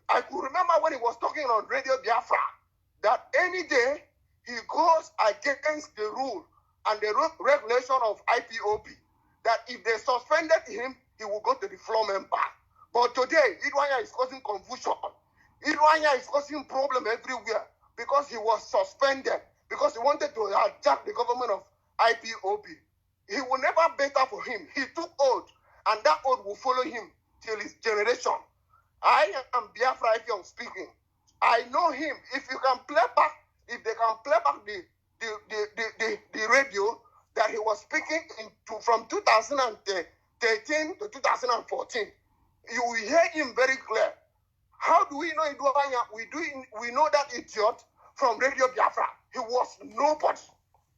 I could remember when he was talking on Radio Biafra, that any day he goes against the rule and the regulation of IPOB, that if they suspended him, he will go to the floor member. But today, Iruanya is causing confusion. Iruanya is causing problem everywhere because he was suspended, because he wanted to attack the government of IPOB. He will never better for him. He took oath, and that oath will follow him till his generation. I am Biafra Effiong speaking. I know him. If you can play back, if they can play back the radio that he was speaking from 2013 to 2014, you will hear him very clear. How do we know Iduanya? We know that idiot from Radio Biafra. He was nobody.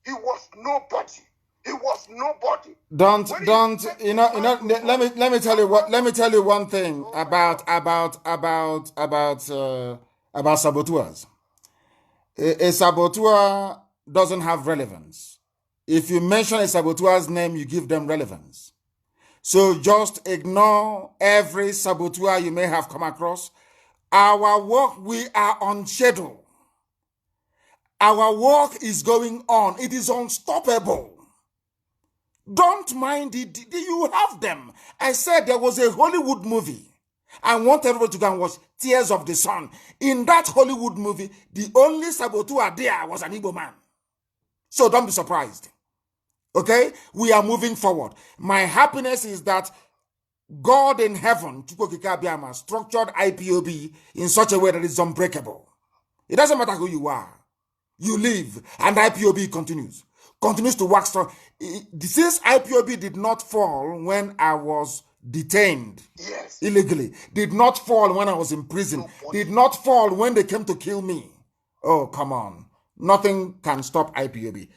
He was nobody. He was nobody. Let me tell you what. Let me tell you one thing about saboteurs. A saboteur doesn't have relevance. If you mention a saboteur's name, you give them relevance. So just ignore every saboteur you may have come across. Our work, we are on schedule. Our work is going on. It is unstoppable. Don't mind it. You have them. I said there was a Hollywood movie. I want everybody to go and watch Tears of the Sun. In that Hollywood movie, the only saboteur there was an Igbo man. So don't be surprised. Okay? We are moving forward. My happiness is that God in heaven, structured IPOB in such a way that it's unbreakable. It doesn't matter who you are. You live, and IPOB continues to work strong. Since IPOB did not fall when I was detained illegally, did not fall when I was in prison, did not fall when they came to kill me. Oh, come on. Nothing can stop IPOB.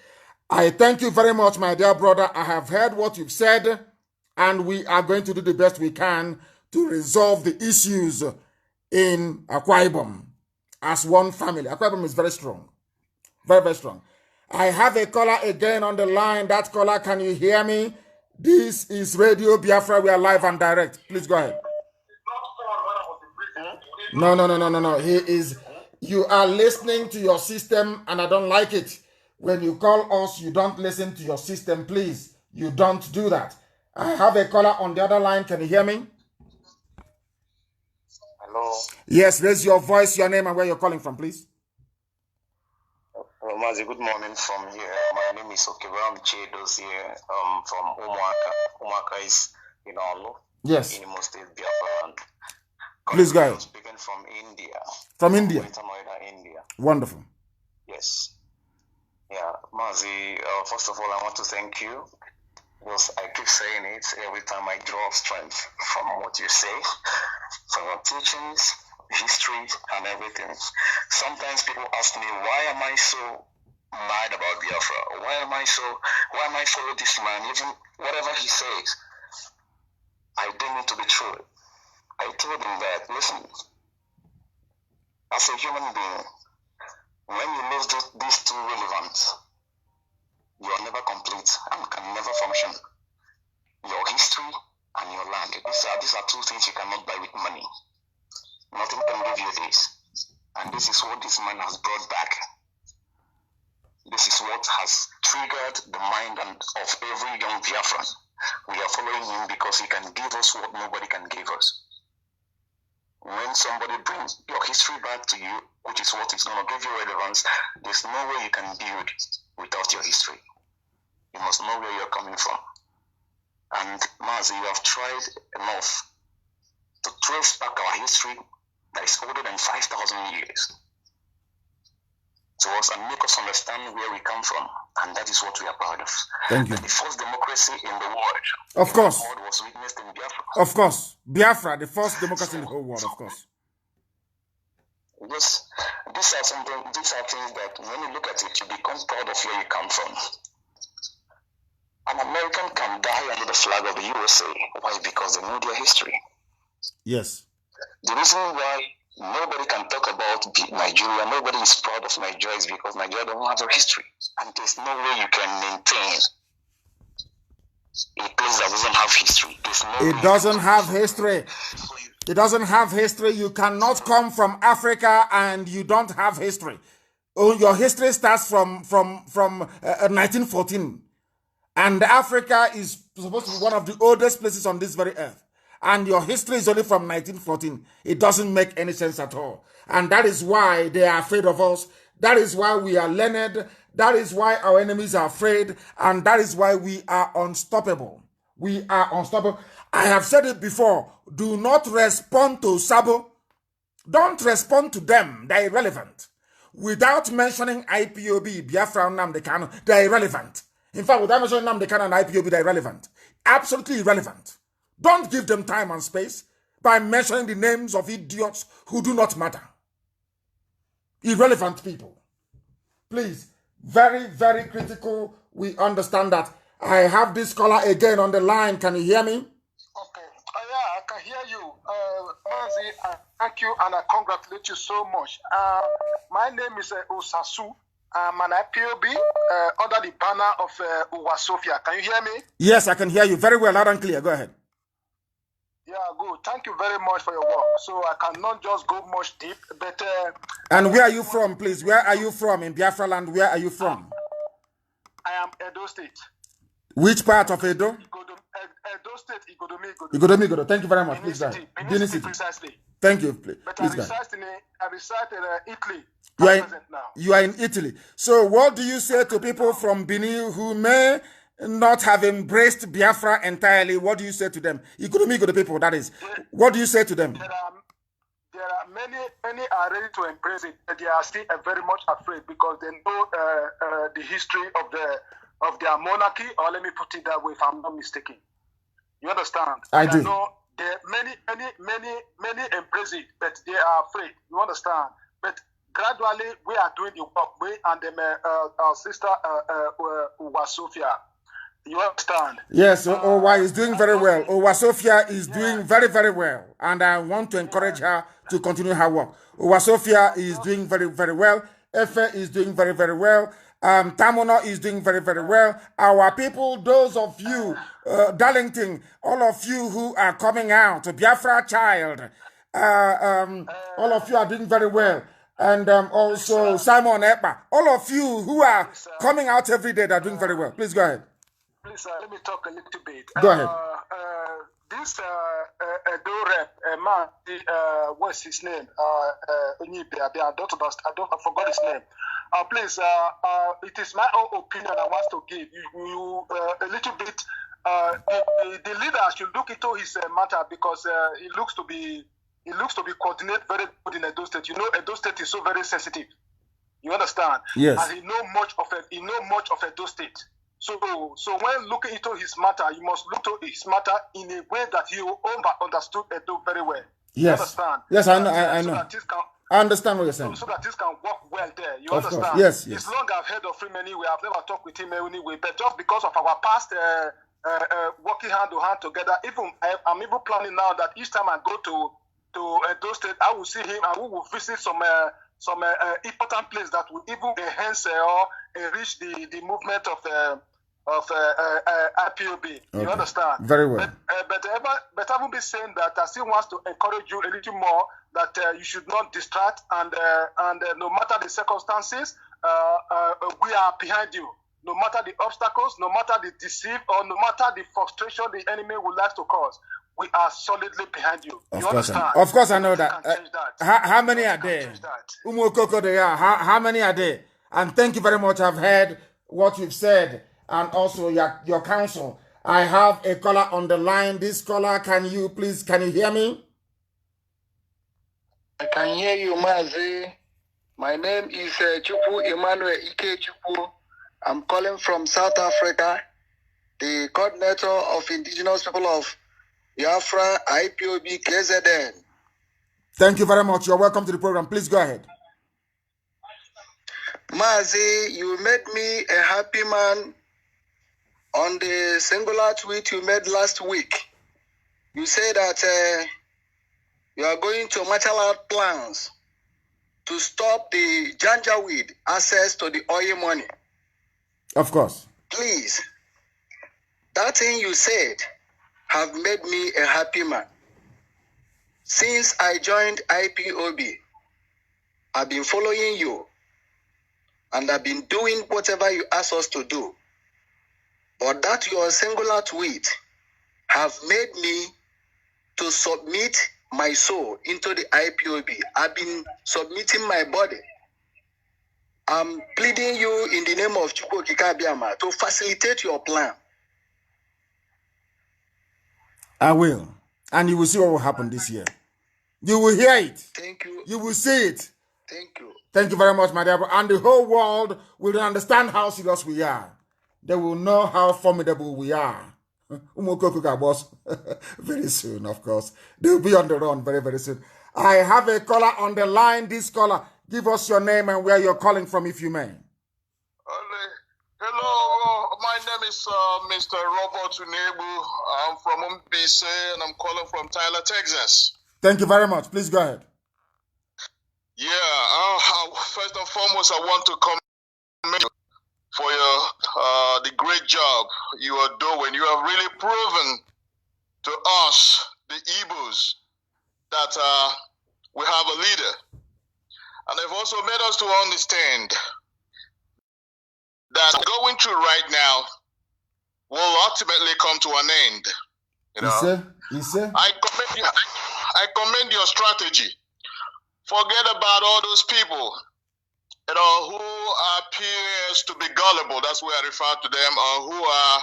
I thank you very much, my dear brother. I have heard what you've said, and we are going to do the best we can to resolve the issues in Akwa Ibom as one family. Akwa Ibom is very strong. Very, very strong. I have a caller again on the line. That caller, can you hear me? This is Radio Biafra. We are live and direct. Please go ahead. No. He is. You are listening to your system, and I don't like it. When you call us, you don't listen to your system. Please, you don't do that. I have a caller on the other line. Can you hear me? Hello. Yes, raise your voice, your name, and where you're calling from, please. Mazi, good morning from here. My name is Okebram Chedos here from Umuaka. Umuaka is in Olu. Yes. In Imo State, Biafra land. Please go ahead. I'm speaking from India. From India? India. Wonderful. Yes. Yeah. Mazi, first of all, I want to thank you. Because I keep saying it every time I draw strength from what you say, from your teachings, history, and everything. Sometimes people ask me, why am I so mad about Biafra? Why am I follow this man? Even whatever he says, I deem it to be true. I told him that, listen, as a human being, when you lose these two relevance, you are never complete and can never function. Your history and your land. These are two things you cannot buy with money. Nothing can give you this. And this is what this man has brought back. This is what has triggered the mind of every young Biafran. We are following him because he can give us what nobody can give us. When somebody brings your history back to you, which is what is going to give you relevance, there's no way you can build without your history. You must know where you're coming from. And Mazi, you have tried enough to trace back our history that is older than 5,000 years to us and make us understand where we come from. And that is what we are proud of. Thank you. The first democracy in the world. Of course. The world was witnessed in Biafra. Of course. Biafra, the first democracy in the whole world, of course. Yes, these are things that when you look at it, you become proud of where you come from. An American can die under the flag of the USA. Why? Because they know their history. Yes. The reason why nobody can talk about Nigeria, nobody is proud of Nigeria, is because Nigeria doesn't have a history. And there's no way you can maintain a place that doesn't have history. It doesn't have history. It doesn't have history. You cannot come from Africa and you don't have history. Oh, your history starts from 1914. And Africa is supposed to be one of the oldest places on this very earth. And your history is only from 1914. It doesn't make any sense at all. And that is why they are afraid of us. That is why we are learned. That is why our enemies are afraid. And that is why we are unstoppable. We are unstoppable. I have said it before. Do not respond to Sabo. Don't respond to them. They're irrelevant. Without mentioning IPOB, Biafra Nnamdi Kanu, they're irrelevant. In fact, without mentioning Nnamdi Kanu and IPOB, they're irrelevant. Absolutely irrelevant. Don't give them time and space by mentioning the names of idiots who do not matter. Irrelevant people. Please, very, very critical. We understand that. I have this caller again on the line. Can you hear me? Okay. Yeah, I can hear you. Mazi, thank you and I congratulate you so much. My name is Osasu. I'm an IPOB under the banner of Uwasofia. Can you hear me? Yes, I can hear you very well, loud and clear. Go ahead. Yeah, good. Thank you very much for your work. So I cannot just go much deep, but... and where are you from, please? Where are you from? In Biafra land, where are you from? I am Edo State. Which part of Edo? Edo State, Igodomi. Igodomi. Thank you very much. Please go ahead. Benin City, precisely. Thank you. Please. But I reside in Italy. You are in Italy. So what do you say to people from Benin who may not have embraced Biafra entirely? What do you say to them? Igodomi people, that is. What do you say to them? There are many are ready to embrace it, but they are still very much afraid because they know the history of their monarchy, or let me put it that way, if I'm not mistaken. You understand? I do. Know many embrace it, but they are afraid. You understand? But gradually, we are doing the work. We and our sister Uwasofia. You understand? Yes, Owa is doing very well. Uwasofia is doing very, very well. And I want to encourage her to continue her work. Uwasofia is doing very, very well. Efe is doing very, very well. Tamono is doing very, very well. Our people, those of you, Darlington, all of you who are coming out, Biafra child, all of you are doing very well. And also Simon Epa, all of you who are coming out every day, they're doing very well. Please go ahead. Please, let me talk a little bit. Go ahead. This Edo rep, man, what's his name? I forgot his name. Please, it is my own opinion I want to give you a little bit. The leader should look into his matter because he looks to be coordinated very good in Edo State. You know, Edo State is so very sensitive. You understand? Yes. And he know much of Edo State. So when looking into his matter, you must look to his matter in a way that he understood Edo very well. Yes. You understand? Yes, I know. I know. I understand what you're saying. So that this can work well there. You of understand? Course. Yes. It's long I've heard of him anyway. I've never talked with him anyway. But just because of our past working hand to hand together, I'm even planning now that each time I go to Edo State, I will see him and we will visit some important place that will even enhance or enrich the movement of IPOB. Okay. You understand? Very well. But I will be saying that I still want to encourage you a little more that you should not distract and no matter the circumstances, we are behind you. No matter the obstacles, no matter the deceit, or no matter the frustration the enemy would like to cause, we are solidly behind you. You understand? Of course, I know that. How many are there? How many are there? And thank you very much. I've heard what you've said and also your counsel. I have a caller on the line. This caller, can you hear me? I can hear you, Mazi. My name is Chukwu Emmanuel Ike Chukwu. I'm calling from South Africa, the coordinator of Indigenous People of Biafra, IPOB, KZN. Thank you very much. You're welcome to the program. Please go ahead. Mazi, you made me a happy man on the singular tweet you made last week. You say that you are going to marshal out plans to stop the Janjaweed access to the oil money. Of course. Please, that thing you said have made me a happy man. Since I joined IPOB, I've been following you and I've been doing whatever you ask us to do. But that your singular tweet have made me to submit my soul into the IPOB. I've been submitting my body. I'm pleading you in the name of Chukwu Kikabiama to facilitate your plan. I will. And you will see what will happen this year. You will hear it. Thank you. You will see it. Thank you. Thank you very much, my dear. And the whole world will understand how serious we are. They will know how formidable we are. Very soon, of course. They'll be on the run very, very soon. I have a caller on the line. This caller, give us your name and where you're calling from, if you may. Hello, my name is Mr. Robert Unebu. I'm from MPC and I'm calling from Tyler, Texas. Thank you very much. Please go ahead. Yeah, first and foremost, I want to commend you for the great job you are doing. You have really proven to us, the Igbos, that we have a leader. And they've also made us to understand that going through right now will ultimately come to an end. You know, I commend your strategy. Forget about all those people, you know, who appears to be gullible. That's why I refer to them, or who are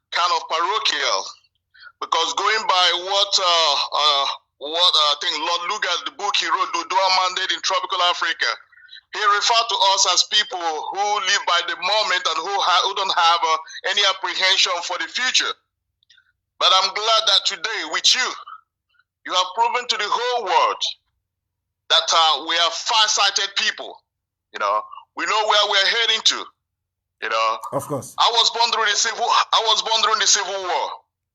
kind of parochial. Because going by what I think Lord Lugard, the book he wrote, the Dual Mandate in Tropical Africa, he referred to us as people who live by the moment and who don't have any apprehension for the future. But I'm glad that today, with you, you have proven to the whole world that we are far-sighted people. You know, we know where we're heading to. You know, of course. I was born during the Civil War,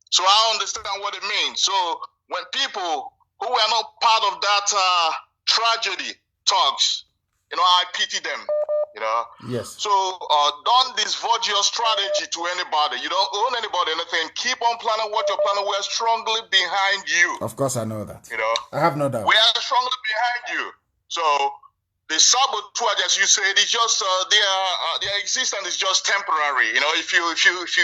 so I understand what it means. So when people who were not part of that tragedy talks, you know, I pity them. You know. Yes. So don't divulge your strategy to anybody. You don't owe anybody anything. Keep on planning what you're planning. We're strongly behind you. Of course, I know that. You know. I have no doubt. We are strongly behind you. So the sabotage, as you said, is just their existence is just temporary. You know, if you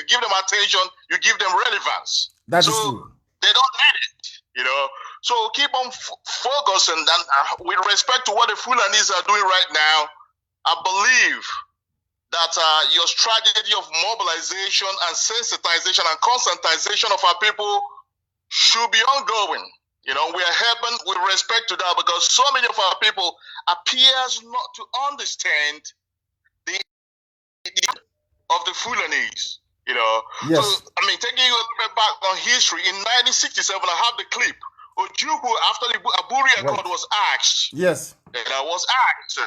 give them attention, you give them relevance. That is true. They don't need it. You know. So keep on focusing. And with respect to what the Fulanis are doing right now, I believe that your strategy of mobilization and sensitization and conscientization of our people should be ongoing. You know, we are helping with respect to that because so many of our people appears not to understand the of the Fulanese. You know, yes. So I mean, taking you a little bit back on history, in 1967, I have the clip. Ojukwu, after the Aburi Accord was asked, yes, was asked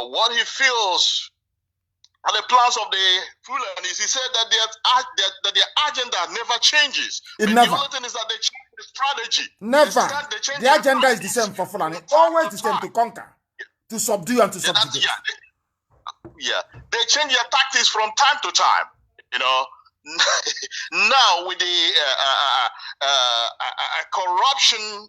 what he feels and the plans of the Fulanis. He said that their agenda never changes. It never. The only thing is that they change the strategy. Never. The agenda is the same for Fulani. Always the same, to conquer, to subdue and to subjugate. They change their tactics from time to time. You know, now with the corruption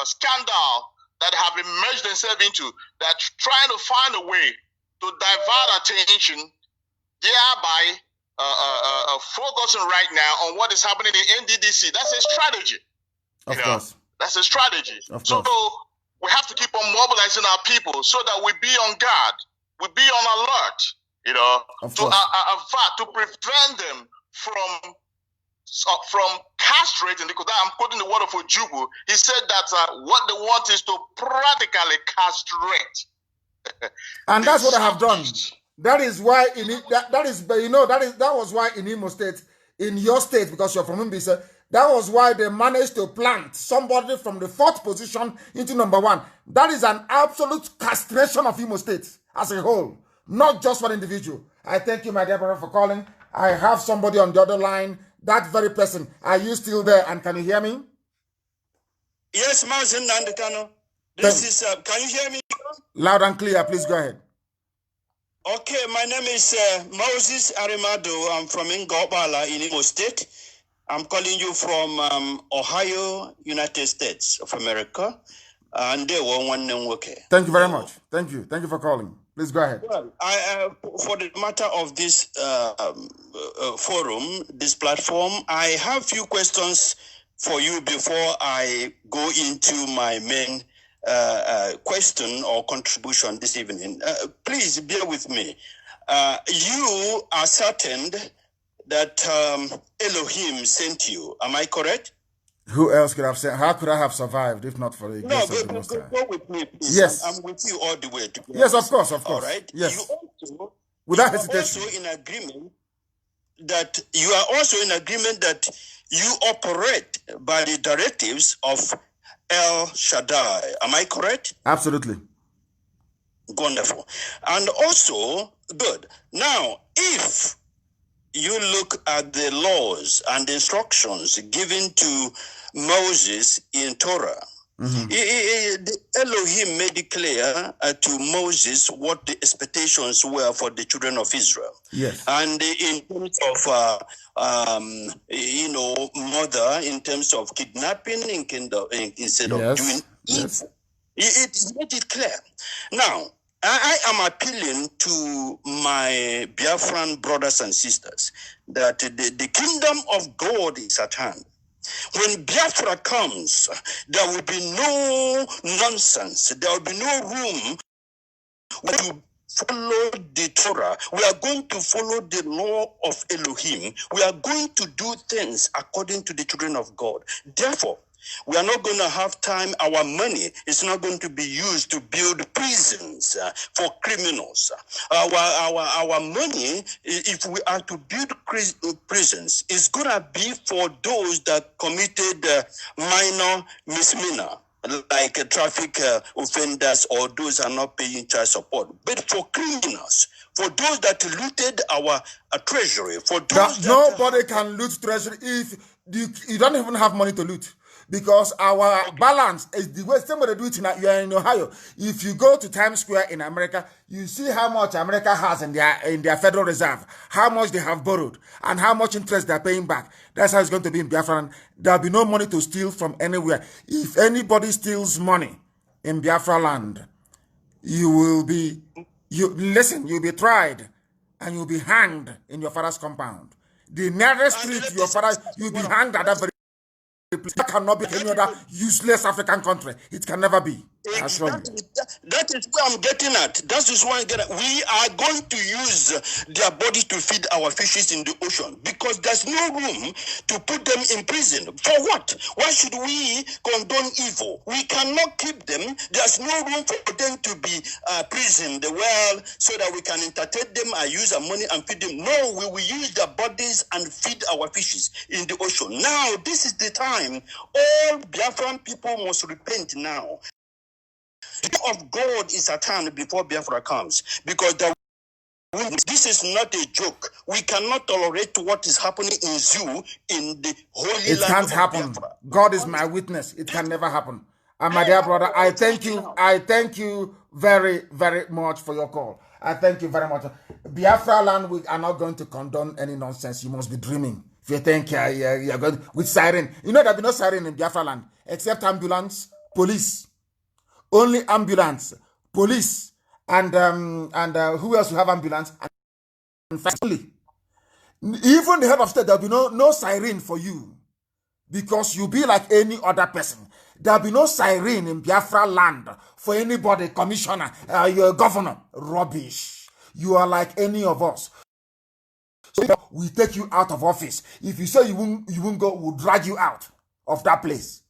scandal that have emerged themselves into, that trying to find a way to divert attention, thereby focusing right now on what is happening in NDDC. That's a strategy. Of course. That's a strategy. So we have to keep on mobilizing our people so that we be on guard, we be on alert, you know, to prevent them from castrating. Because I'm quoting the word of Ojukwu. He said that what they want is to practically castrate. And that's what I have done. That is why that was why in Imo State, in your state, because you're from Mbisa, that was why they managed to plant somebody from the 4th position into number 1. That is an absolute castration of Imo State as a whole, not just one individual. I thank you, my dear brother, for calling. I have somebody on the other line. That very person. Are you still there? And can you hear me? Yes, Mazi Nnamdi Kanu. This is. Can you hear me? Loud and clear. Please go ahead. Okay, my name is Moses Arimado. I'm from Ngobala in Imo State. I'm calling you from Ohio, United States of America. And they were one name. Thank you very much. Thank you. Thank you for calling. Please go ahead. Well, for the matter of this forum, this platform, I have few questions for you before I go into my main question or contribution this evening. Please bear with me. You ascertained that Elohim sent you. Am I correct? Who else could have sent? How could I have survived if not for the grace of the Most High? Go with me, please. Yes. I'm with you all the way. Yes, of course, of course. All right. Yes. You also, without hesitation. Also in agreement that you are also in agreement that you operate by the directives of El Shaddai. Am I correct? Absolutely. Wonderful. And also, good. Now, if you look at the laws and instructions given to Moses in Torah, Elohim made it clear to Moses what the expectations were for the children of Israel. Yes. And in terms of, murder, in terms of kidnapping, instead of doing evil, it made it clear. Now, I am appealing to my Biafran brothers and sisters that the kingdom of God is at hand. When Biafra comes, there will be no nonsense. There will be no room to follow the Torah. We are going to follow the law of Elohim. We are going to do things according to the children of God. Therefore, we are not going to have time. Our money is not going to be used to build prisons for criminals. Our money, if we are to build prisons, is going to be for those that committed minor misdemeanor, like traffic offenders or those are not paying child support. But for criminals, for those that looted our treasury, for those that nobody can loot treasury if you don't even have money to loot. Because our balance is the way somebody do it you are in Ohio. If you go to Times Square in America, you see how much America has in their Federal Reserve, how much they have borrowed, and how much interest they're paying back. That's how it's going to be in Biafra. There'll be no money to steal from anywhere. If anybody steals money in Biafra land, you'll be tried and you'll be hanged in your father's compound. The nearest street to your father, you'll be hanged at that very place. That cannot be any other useless African country. It can never be. That is where I'm getting at. That is why we are going to use their body to feed our fishes in the ocean because there's no room to put them in prison. For what? Why should we condone evil? We cannot keep them. There's no room for them to be prisoned well so that we can entertain them and use our money and feed them. No, we will use their bodies and feed our fishes in the ocean. Now, this is the time. All Biafran people must repent now. The day of God is at hand before Biafra comes because this is not a joke. We cannot tolerate what is happening in zoo in the holy land. It can't happen. Biafra. God is my witness. It can never happen. And my dear brother, I thank you. I thank you very, very much for your call. I thank you very much. Biafra land, we are not going to condone any nonsense. You must be dreaming. If you think you're going with siren, you know there'll be no siren in Biafra land except ambulance, police. Only ambulance, police, and who else will have ambulance? And finally, even the head of state, there'll be no siren for you because you'll be like any other person. There'll be no siren in Biafra land for anybody, commissioner, your governor. Rubbish. You are like any of us. So we take you out of office. If you say you won't go, we'll drag you out of that place.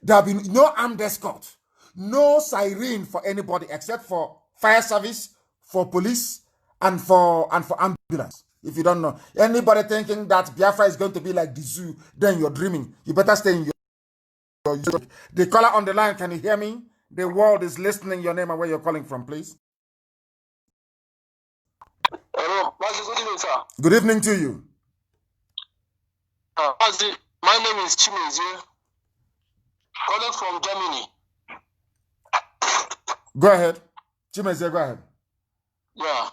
There'll be no armed escort. No siren for anybody except for fire service, for police, and for ambulance. If you don't know, anybody thinking that Biafra is going to be like the zoo, then you're dreaming. You better stay in your The caller on the line, can you hear me? The world is listening. Your name and where you're calling from, please. Hello, Mazi, good evening, sir. Good evening to you. Mazi, my name is Chimezie, calling from Germany. Go ahead. Chimezie, go ahead. Yeah.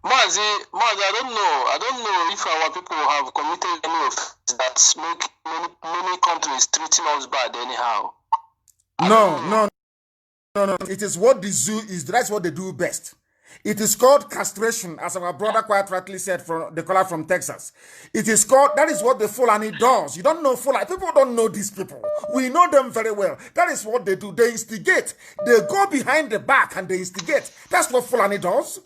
Mazi, I don't know if our people have committed any offense that make many countries treating us bad anyhow. No. It is what the zoo is. That's what they do best. It is called castration, as our brother quite rightly said from the caller from Texas. It is called, that is what the Fulani does. You don't know Fulani. People don't know these people. We know them very well. That is what they do. They instigate. They go behind the back and they instigate. That's what Fulani does.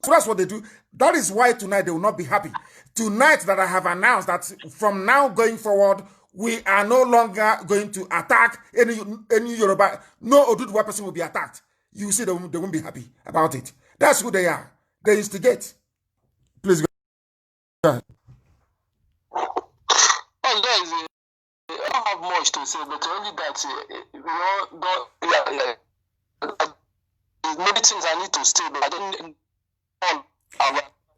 So that's what they do. That is why tonight they will not be happy. Tonight that I have announced that from now going forward, we are no longer going to attack any Yoruba. No Oduduwa person will be attacked. You see, they won't be happy about it. That's who they are. They instigate. Please go ahead. Well, guys, I don't have much to say, but only that, maybe things I need to stay, but I don't.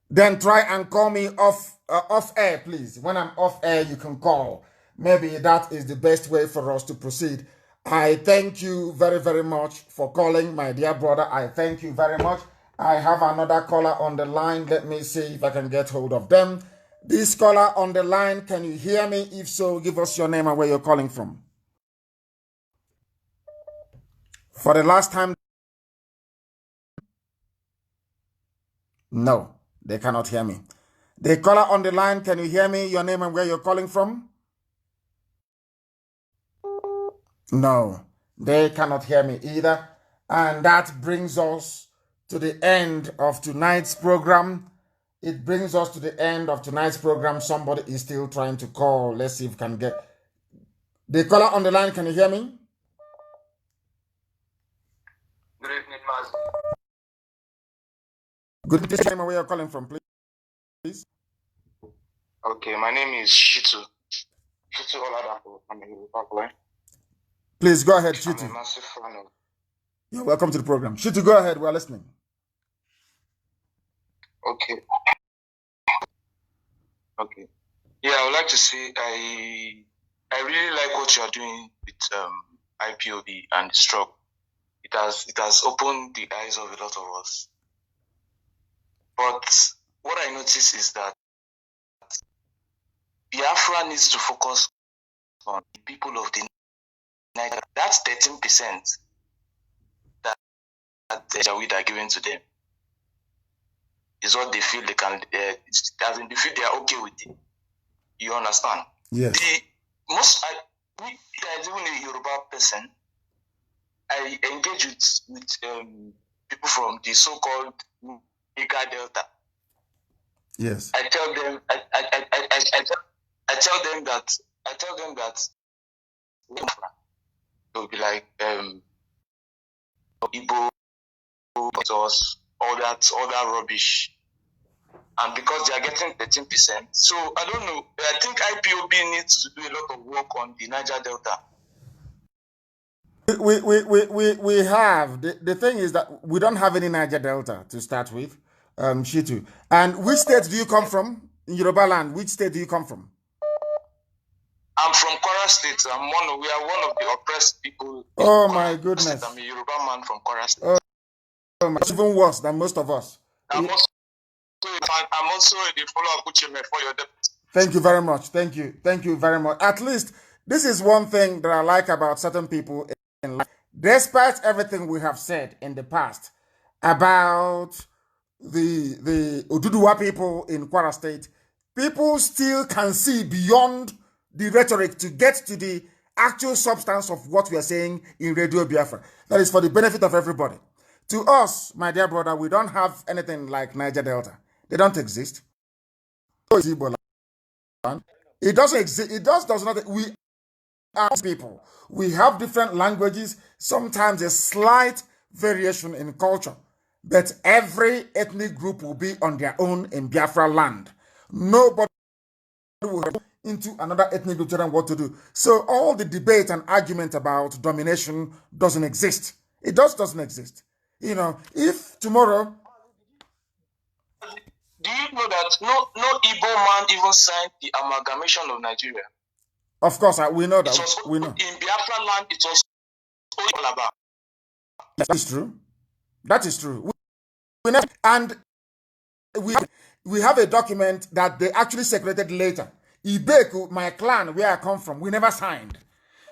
Then try and call me off air, please. When I'm off air, you can call. Maybe that is the best way for us to proceed. I thank you very, very much for calling, my dear brother. I thank you very much. I have another caller on the line. Let me see if I can get hold of them. This caller on the line, can you hear me? If so, give us your name and where you're calling from. For the last time. No, they cannot hear me. The caller on the line, can you hear me? Your name and where you're calling from? No, they cannot hear me either. And that brings us to the end of tonight's program. It brings us to the end of tonight's program. Somebody is still trying to call. Let's see if we can get... The caller on the line, can you hear me? Good evening, Mazi. Good evening, where you're calling from, please. Okay, my name is Shitu. Shitu Oladapo. I'm in Zimbabwe. Please go ahead, Shitu. I'm a massive fan of... You're welcome to the program. Shitu, go ahead. We're listening. Okay. Yeah, I would like to say I really like what you are doing with IPOB and the struggle. It has opened the eyes of a lot of us. But what I notice is that Biafra needs to focus on the people of the Niger. That's 13% that the Jawid are given to them. Is what they feel they can. They feel they are okay with it. You understand? Yes. There is even a Yoruba person I engage with people from the so-called Niger Delta. Yes. I tell them that they'll be like Igbo, all that rubbish. And because they are getting 13%, so I don't know. I think IPOB needs to do a lot of work on the Niger Delta. We have the thing is that we don't have any Niger Delta to start with, Shitu. And which state do you come from in Yoruba land? Which state do you come from? I'm from Kwara State. We are one of the oppressed people. Oh my goodness! I'm a Yoruba man from Kwara State. Oh my, even worse than most of us. I'm also the follower of Ucheme for your deputy. Thank you very much. Thank you very much. At least this is one thing that I like about certain people in life. Despite everything we have said in the past about the Oduduwa people in Kwara State, people still can see beyond the rhetoric to get to the actual substance of what we are saying in Radio Biafra. That is for the benefit of everybody. To us, my dear brother, we don't have anything like Niger Delta. They don't exist. It doesn't exist. It does not. We are people. We have different languages, sometimes a slight variation in culture, but every ethnic group will be on their own in Biafra land. Nobody will go into another ethnic group to tell them what to do. So all the debate and argument about domination doesn't exist. It doesn't exist. You know, if tomorrow... Do you know that no Igbo man even signed the amalgamation of Nigeria? Of course, we know that. We know. In Biafra land, it was Olaba. That is true. That is true. And we have a document that they actually secreted later. Ibeku, my clan, where I come from, we never signed.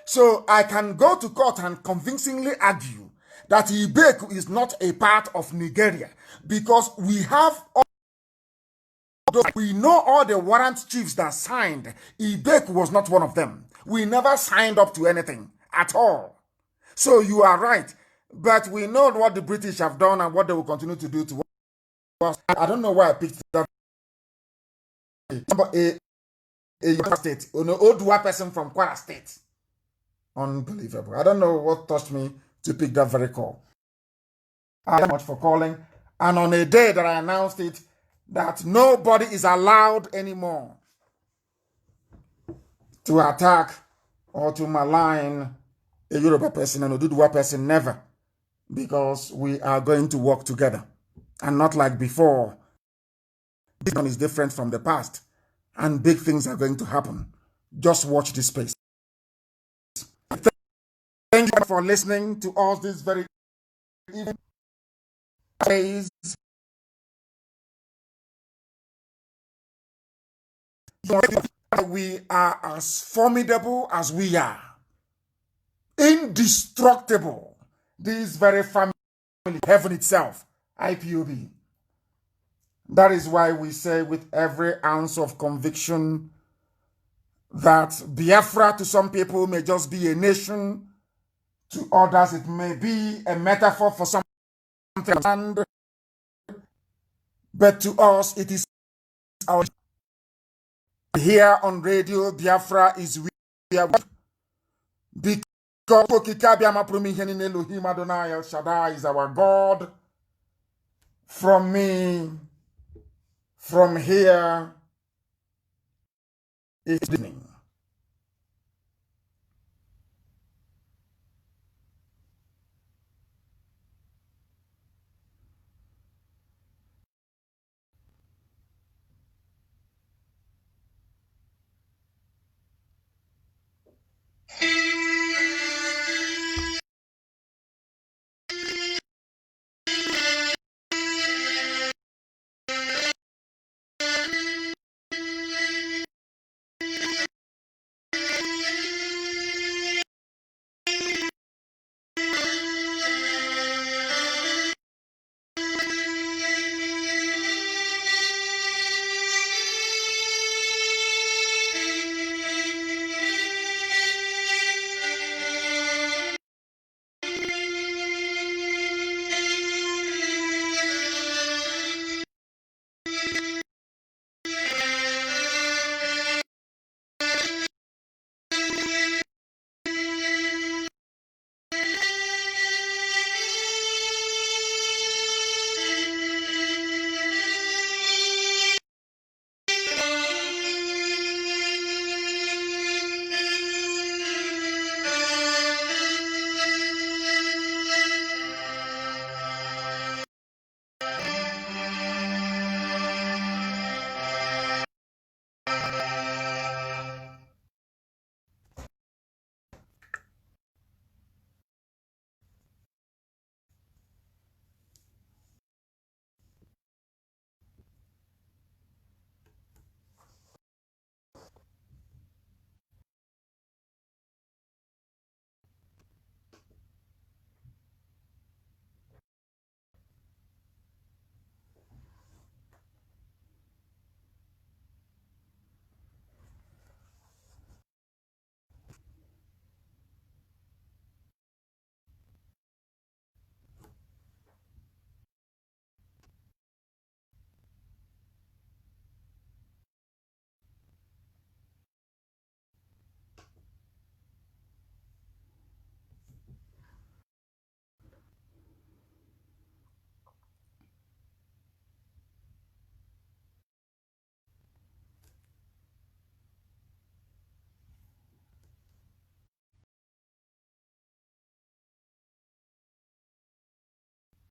So I can go to court and convincingly argue that Ibeku is not a part of Nigeria because we have we know all the warrant chiefs that signed. Ibeku was not one of them. We never signed up to anything at all. So you are right. But we know what the British have done and what they will continue to do to us. I don't know why I picked that. A state, an Odua person from Kwara State. Unbelievable. I don't know what touched me to pick that very call. Thank you much for calling. And on a day that I announced it, that nobody is allowed anymore to attack or to malign a Yoruba person and a Oduduwa person, never. Because we are going to work together. And not like before. This one is different from the past. And big things are going to happen. Just watch this space. Thank you for listening to us this very evening. We are as formidable as we are. Indestructible. This very family, heaven itself, IPOB. That is why we say with every ounce of conviction that Biafra to some people may just be a nation, to others it may be a metaphor for something, but to us it is our here on Radio Biafra is we are because Elohim Adonai El Shaddai is our God. From me, from here is evening.